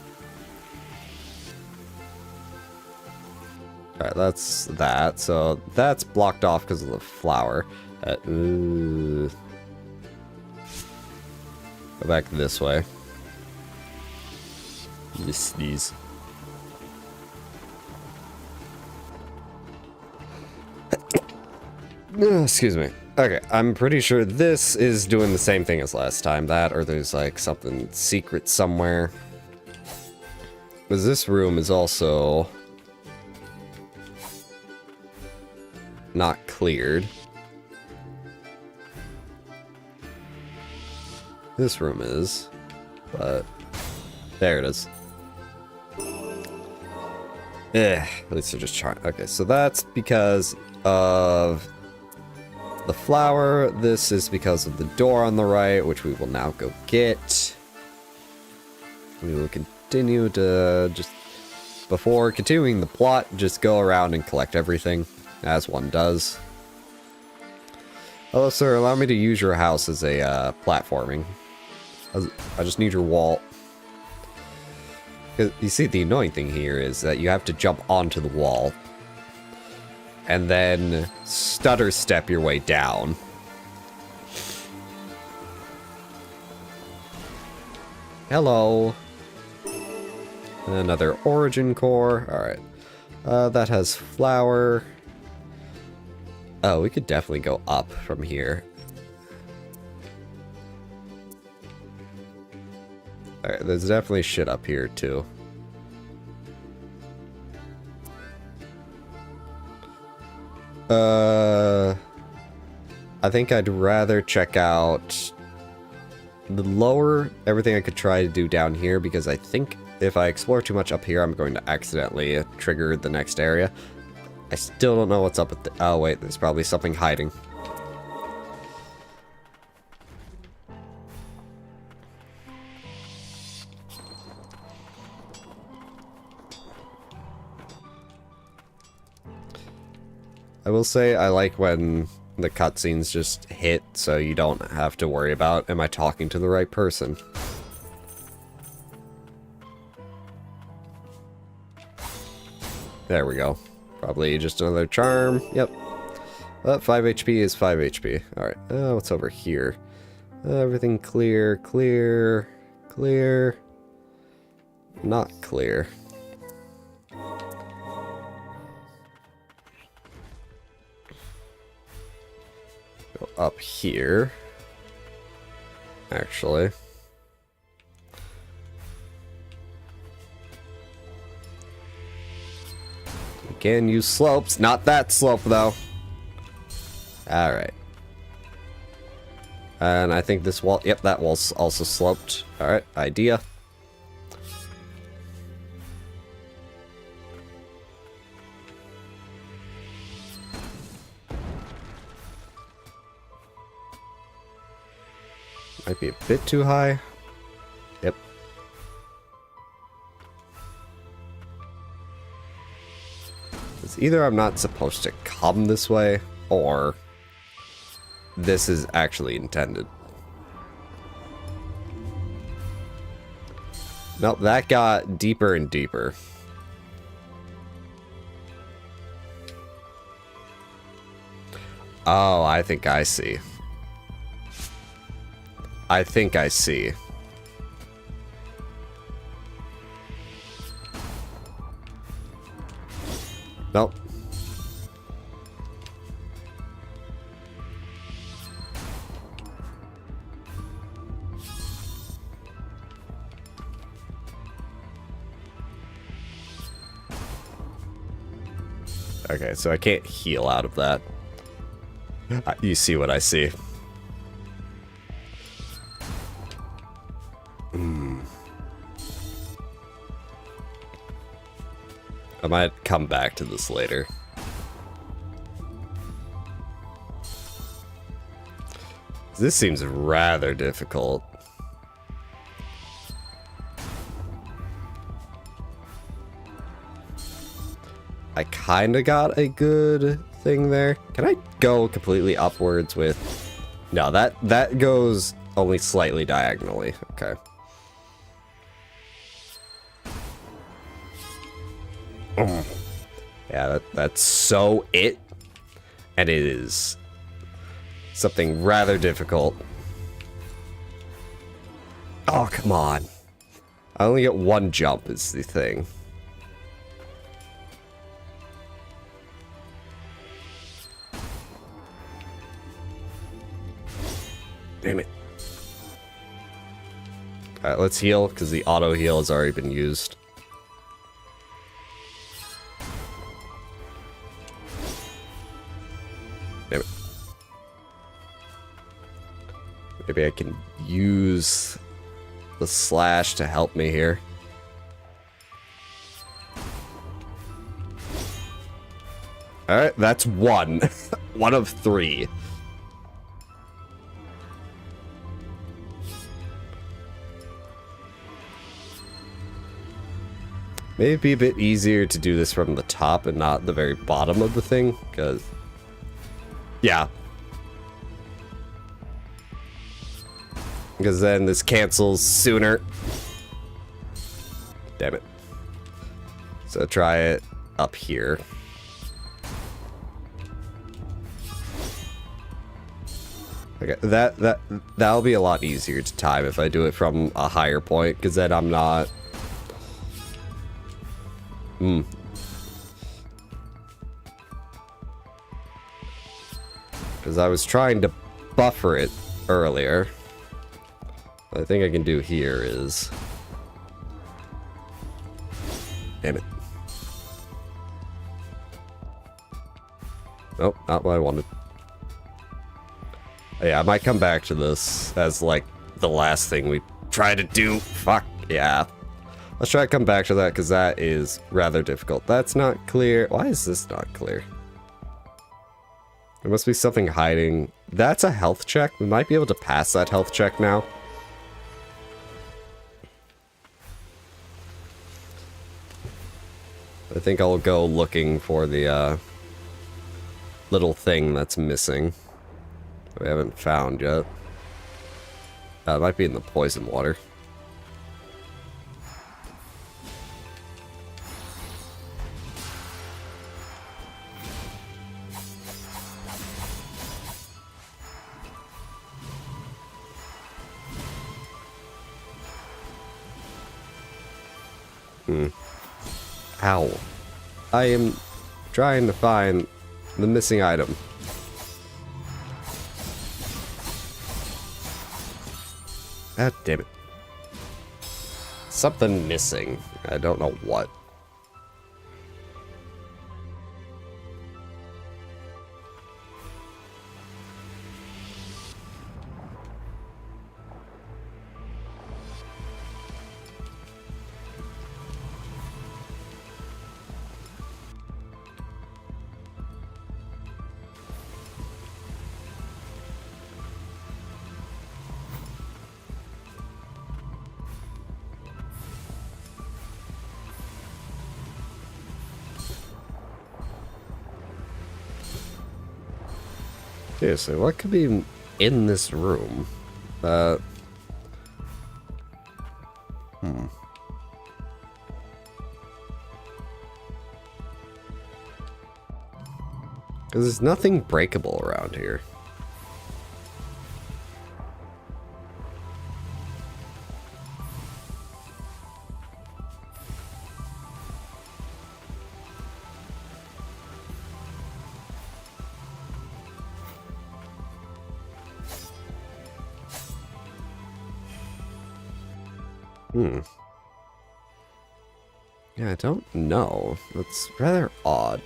Speaker 3: Alright, that's that. So that's blocked off because of the flower. Go back this way. You sneeze. Excuse me. Okay, I'm pretty sure this is doing the same thing as last time. That, or there's like something secret somewhere. Because this room is also not cleared. This room is, but there it is. At least they're just trying. Okay, so that's because of the flower. This is because of the door on the right, which we will now go get. We will continue to just, before continuing the plot, just go around and collect everything, as one does. Hello, sir. Allow me to use your house as a platforming. I just need your wall. You see, the annoying thing here is that you have to jump onto the wall and then stutter step your way down. Hello. Another origin core. Alright. That has flower. Oh, we could definitely go up from here. Alright, there's definitely shit up here, too. I think I'd rather check out the lower, everything I could try to do down here, because I think if I explore too much up here, I'm going to accidentally trigger the next area. I still don't know what's up with the... Oh, wait, there's probably something hiding. I will say I like when the cutscenes just hit, so you don't have to worry about, am I talking to the right person? There we go. Probably just another charm. Yep. 5 HP is 5 HP. Alright, what's over here? Everything clear, clear, clear. Not clear. Go up here. Actually. Can use slopes. Not that slope, though. Alright. And I think this wall... Yep, that wall's also sloped. Alright, idea. Might be a bit too high. Yep. It's either I'm not supposed to come this way, or this is actually intended. Nope, that got deeper and deeper. Oh, I think I see. I think I see. Nope. Okay, so I can't heal out of that. You see what I see. I might come back to this later. This seems rather difficult. I kinda got a good thing there. Can I go completely upwards with... No, that goes only slightly diagonally. Okay. Yeah, that's so it. And it is something rather difficult. Oh, come on. I only get one jump is the thing. Damn it. Alright, let's heal, because the auto heal has already been used. Damn it. Maybe I can use the slash to help me here. Alright, that's one. One of three. Maybe it'd be a bit easier to do this from the top and not the very bottom of the thing, because... Yeah. Because then this cancels sooner. Damn it. So try it up here. Okay, that'll be a lot easier to time if I do it from a higher point, because then I'm not... Because I was trying to buffer it earlier. What I think I can do here is... Damn it. Nope, not what I wanted. Yeah, I might come back to this as, like, the last thing we try to do. Fuck, yeah. Let's try to come back to that, because that is rather difficult. That's not clear. Why is this not clear? There must be something hiding. That's a health check. We might be able to pass that health check now. I think I'll go looking for the little thing that's missing. We haven't found yet. It might be in the poison water. Ow. I am trying to find the missing item. God damn it. Something missing. I don't know what. Seriously, what could be in this room? Because there's nothing breakable around here. Yeah, I don't know. That's rather odd.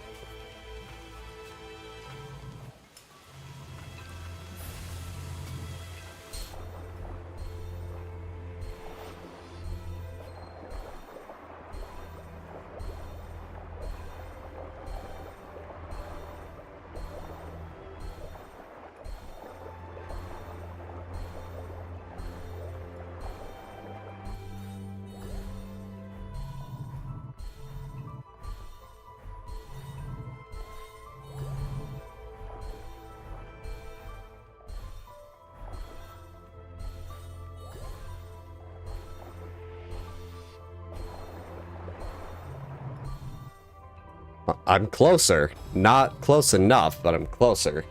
Speaker 3: I'm closer. Not close enough, but I'm closer.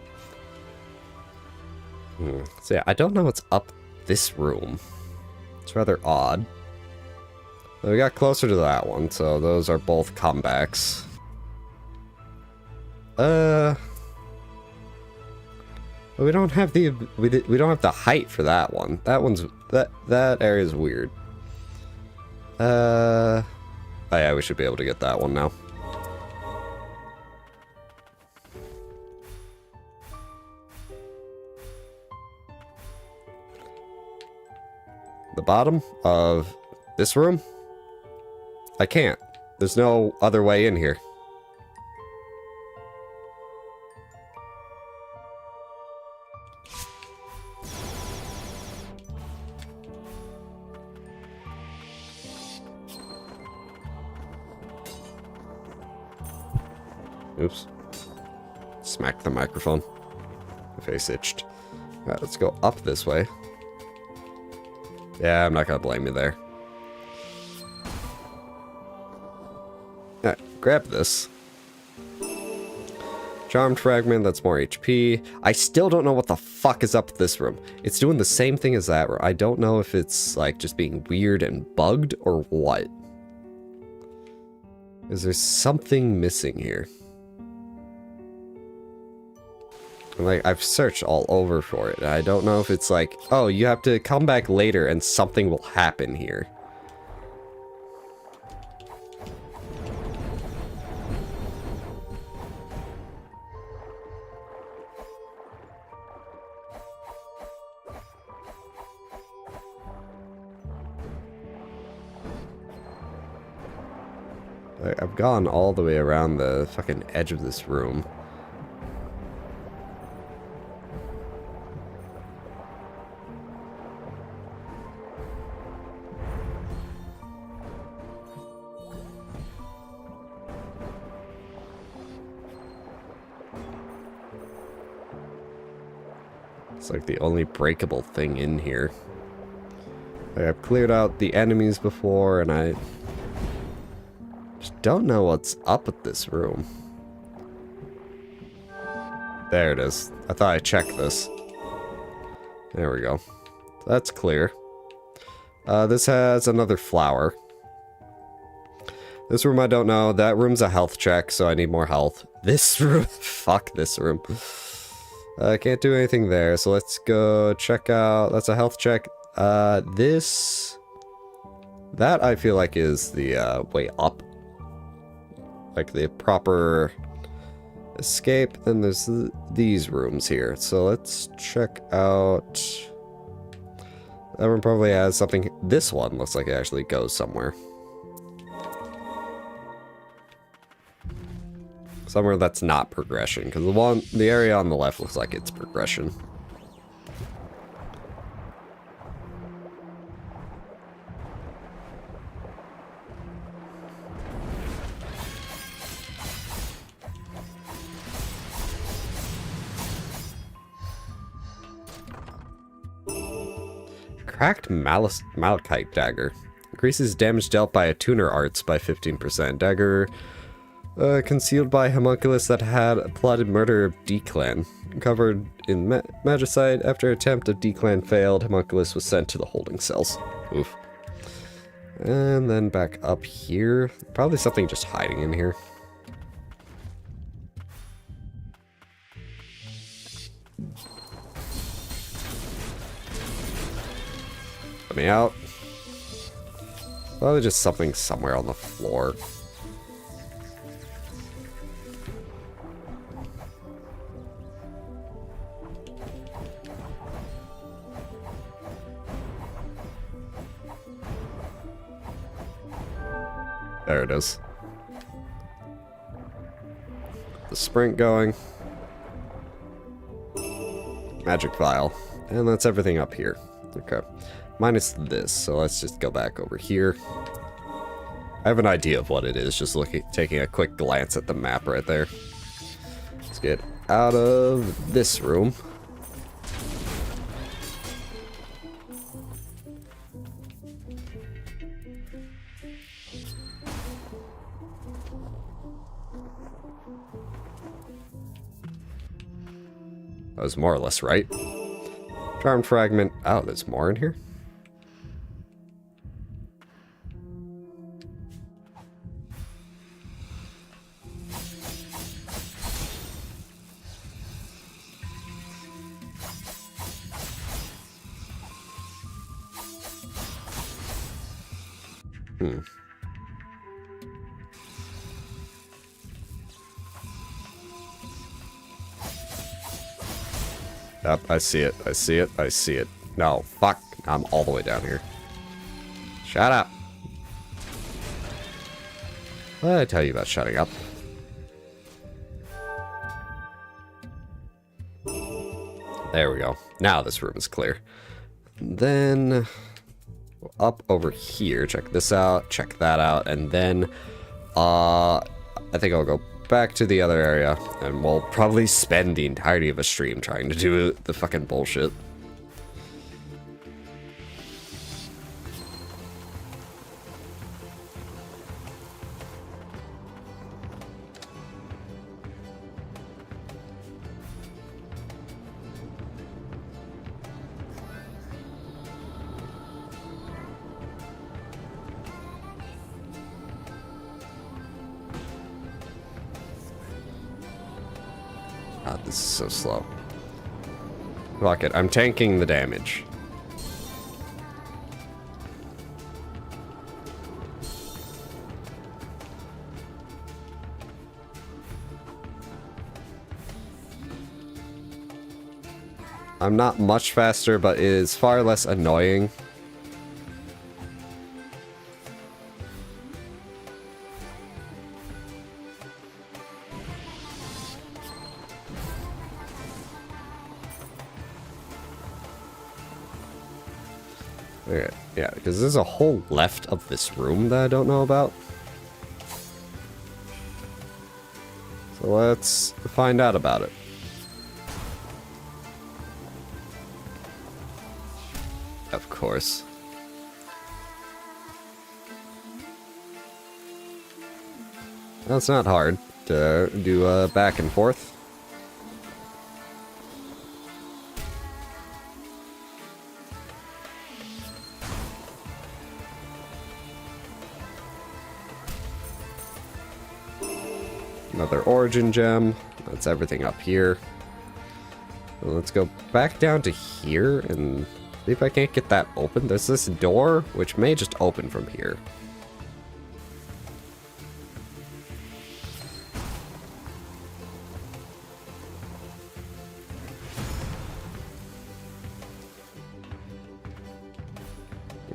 Speaker 3: So yeah, I don't know what's up this room. It's rather odd. We got closer to that one, so those are both comebacks. We don't have the we don't have the height for that one. That area is weird. Oh yeah, we should be able to get that one now. The bottom of this room? I can't. There's no other way in here. Oops. Smacked the microphone. My face itched. Alright, let's go up this way. Yeah, I'm not gonna blame you there. Alright, grab this. Charmed fragment, that's more HP. I still don't know what the fuck is up with this room. It's doing the same thing as that room. I don't know if it's like just being weird and bugged or what. Is there something missing here? Like, I've searched all over for it. I don't know if it's like, oh, you have to come back later and something will happen here. I've gone all the way around the fucking edge of this room. It's like the only breakable thing in here. Like, I've cleared out the enemies before, and I just don't know what's up with this room. There it is. I thought I checked this. There we go. That's clear. This has another flower. This room I don't know. That room's a health check, so I need more health. This room... Fuck this room. I can't do anything there, so let's go check out... That's a health check. This... That I feel like is the way up. Like the proper escape. Then there's these rooms here. So let's check out... That one probably has something... This one looks like it actually goes somewhere. Somewhere that's not progression, because the area on the left looks like it's progression. Cracked malachite dagger. Increases damage dealt by a tuner arts by 15%. Dagger concealed by homunculus that had plotted murder of D-Clan. Covered in magicite. After attempt of D-Clan failed, homunculus was sent to the holding cells. Oof. And then back up here. Probably something just hiding in here. Let me out. Probably just something somewhere on the floor. There it is. The sprint going. Magic vial. And that's everything up here. Okay. Minus this, so let's just go back over here. I have an idea of what it is, just taking a quick glance at the map right there. Let's get out of this room. That was more or less right. Charmed fragment. Oh, there's more in here? Yep, I see it. I see it. I see it. No, fuck. I'm all the way down here. Shut up. What did I tell you about shutting up? There we go. Now this room is clear. Then up over here, check this out, check that out, and then I think I'll go back to the other area, and we'll probably spend the entirety of a stream trying to do the fucking bullshit. God, this is so slow. Fuck it, I'm tanking the damage. I'm not much faster, but it is far less annoying. Okay, yeah, because there's a whole left of this room that I don't know about. So let's find out about it. Of course. Well, it's not hard to do back and forth. Another origin gem. That's everything up here. So let's go back down to here and see if I can't get that open. There's this door, which may just open from here.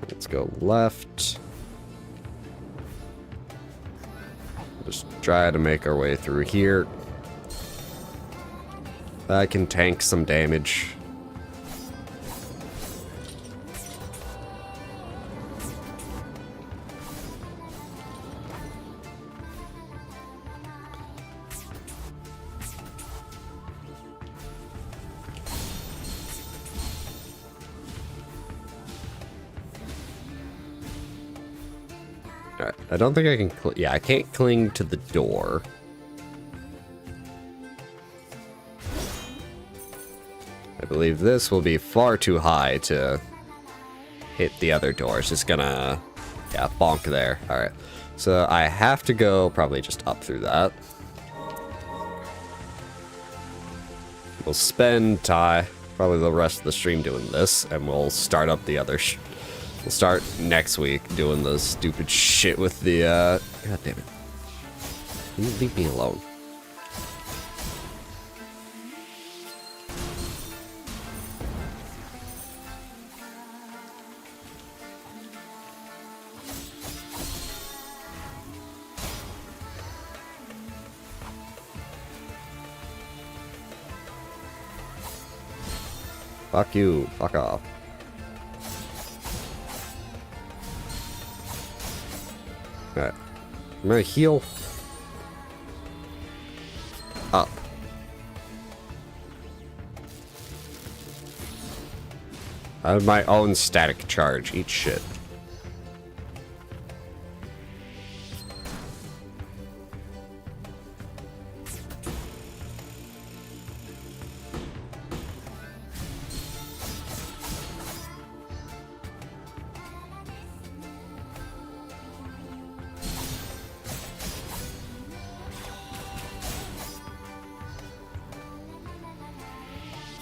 Speaker 3: Let's go left. Just try to make our way through here. I can tank some damage. Alright, I don't think I can... yeah, I can't cling to the door. I believe this will be far too high to hit the other door. It's just gonna... yeah, bonk there. Alright, so I have to go probably just up through that. We'll spend probably the rest of the stream doing this, and we'll start up the other... we'll start next week doing the stupid shit with the, God damn it. You leave me alone. Fuck you. Fuck off. Alright. I'm gonna heal up. I have my own static charge. Eat shit.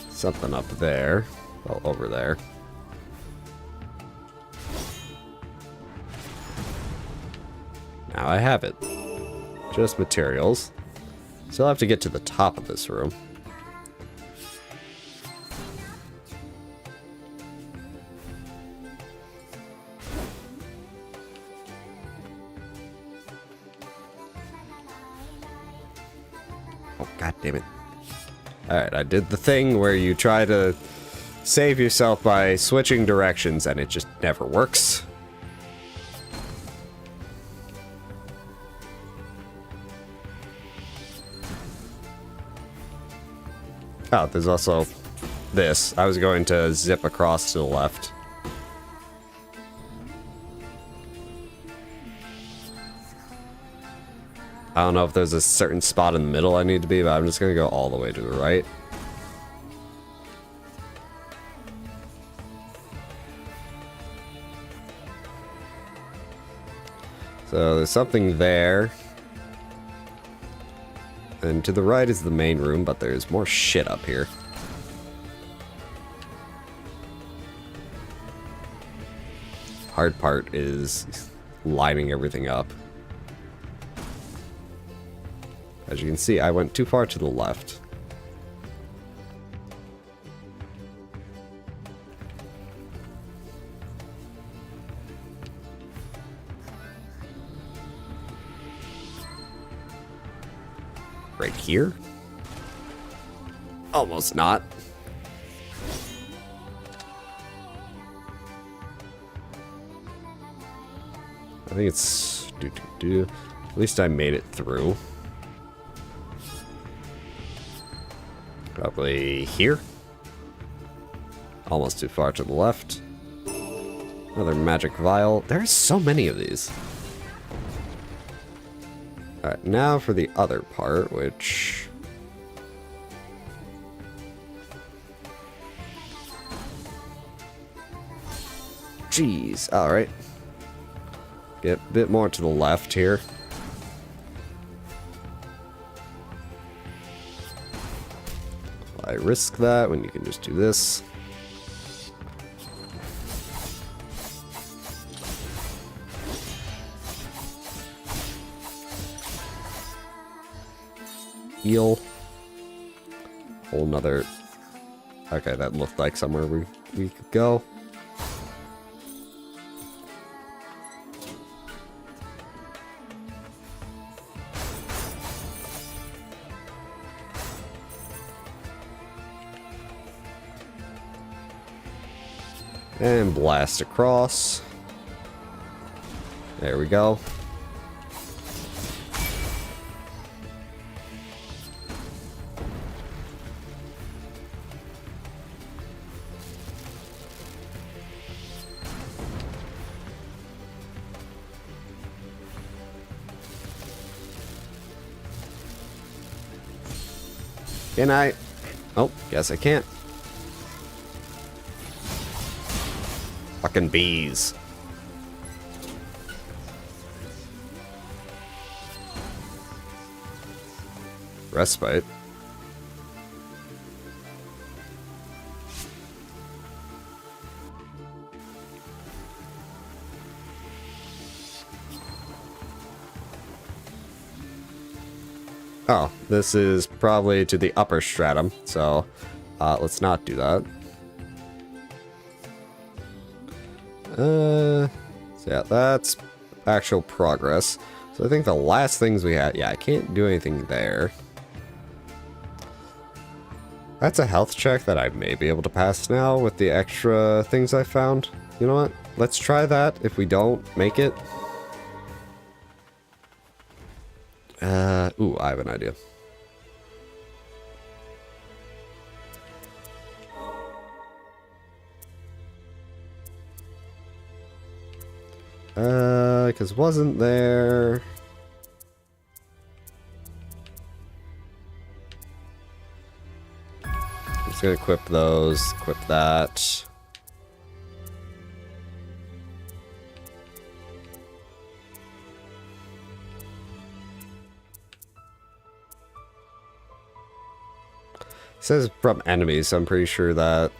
Speaker 3: Something up there. Well, over there. Now I have it. Just materials. Still have to get to the top of this room. Oh, god damn it. Alright, I did the thing where you try to save yourself by switching directions and it just never works. Oh, there's also this. I was going to zip across to the left. I don't know if there's a certain spot in the middle I need to be, but I'm just going to go all the way to the right. So there's something there. And to the right is the main room, but there's more shit up here. Hard part is lining everything up. As you can see, I went too far to the left. Right here? Almost not. I think it's... At least I made it through. Probably here. Almost too far to the left. Another magic vial. There's so many of these. Alright, now for the other part, which... Jeez, alright. Get a bit more to the left here. I risk that when you can just do this. Heal. Whole nother... Okay, that looked like somewhere we could go. And blast across. There we go. Can I? Oh, guess I can't. Fucking bees. Respite. Oh, this is probably to the upper stratum, so let's not do that. So yeah, that's actual progress. So I think the last things we had... Yeah, I can't do anything there. That's a health check that I may be able to pass now with the extra things I found. You know what? Let's try that if we don't make it. Ooh, I have an idea. Because wasn't there... I'm just gonna equip those, equip that. It says from enemies, so I'm pretty sure that...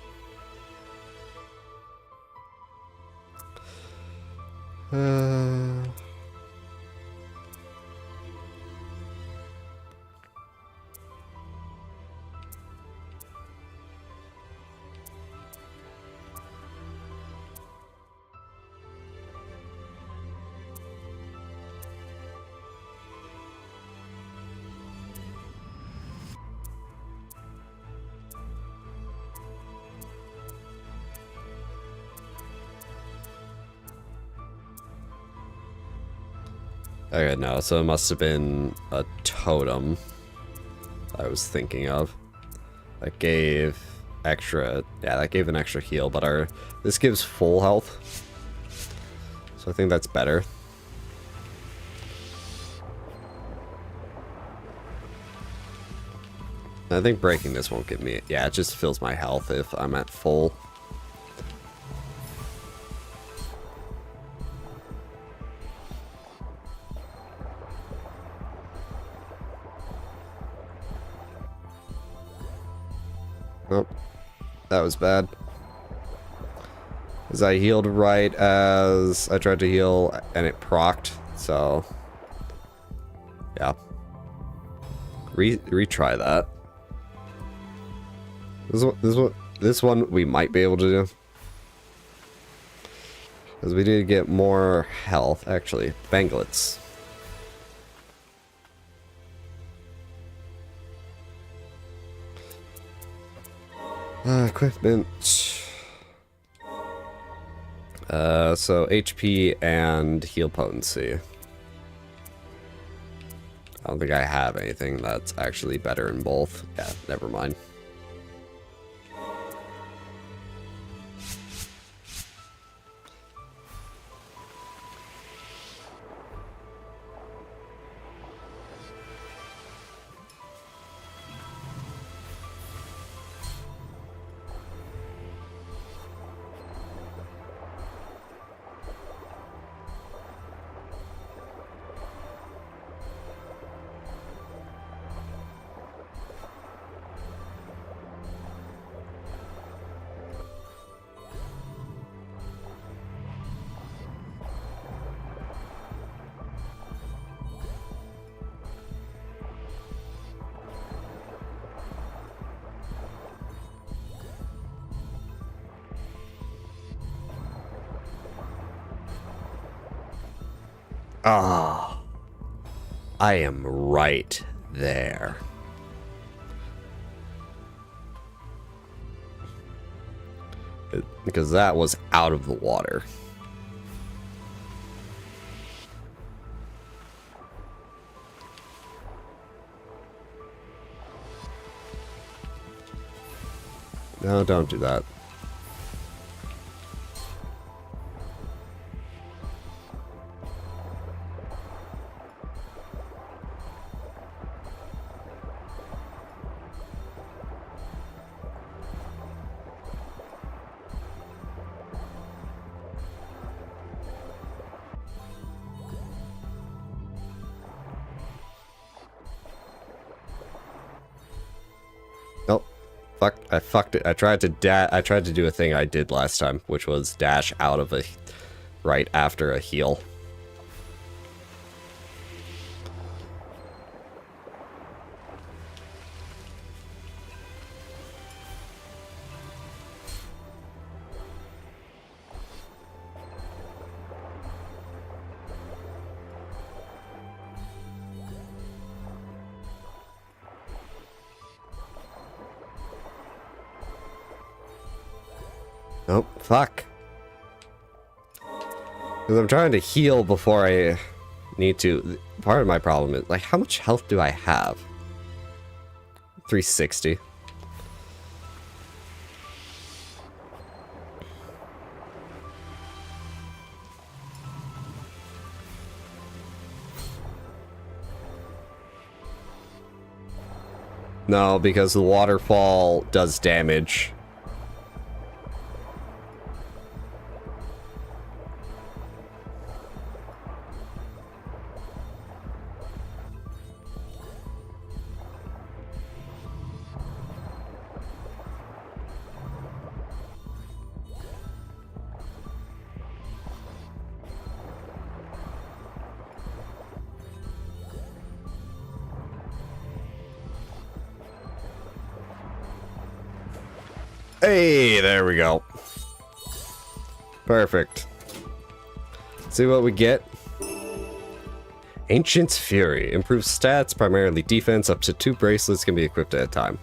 Speaker 3: Okay, no, so it must have been a totem I was thinking of. That gave extra, yeah, that gave an extra heal, but this gives full health. So I think that's better. I think breaking this won't give me, yeah, it just fills my health if I'm at full. Oh, that was bad. Because I healed right as I tried to heal and it procced, so yeah. Retry that. This one we might be able to do. Because we did get more health, actually. Banglets. Equipment. So HP and heal potency. I don't think I have anything that's actually better in both. Yeah, never mind. Ah, I am right there. Because that was out of the water. No, don't do that. Nope. Fuck, I fucked it. I tried to do a thing I did last time, which was dash out of a right after a heal. Nope, fuck. Because I'm trying to heal before I need to. Part of my problem is, like, how much health do I have? 360. No, because the waterfall does damage. Hey, there we go. Perfect. See what we get? Ancient's Fury. Improves stats, primarily defense. Up to 2 bracelets can be equipped at a time.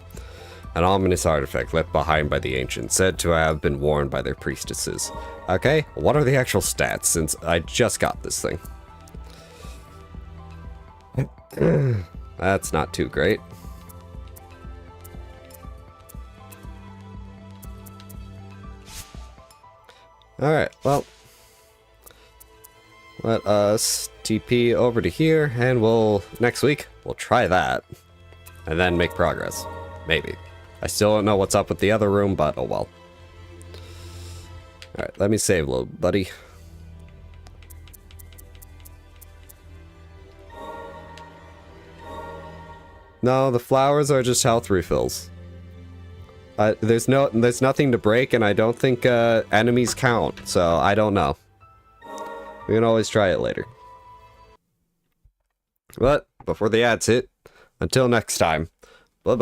Speaker 3: An ominous artifact left behind by the ancients, said to have been worn by their priestesses. Okay, what are the actual stats, since I just got this thing? That's not too great. Alright, well. Let us TP over to here, and next week, we'll try that. And then make progress. Maybe. I still don't know what's up with the other room, but oh well. Alright, let me save load, buddy. No, the flowers are just health refills. There's nothing to break, and I don't think enemies count, so I don't know. We can always try it later. But before the ads hit, until next time, bye bye.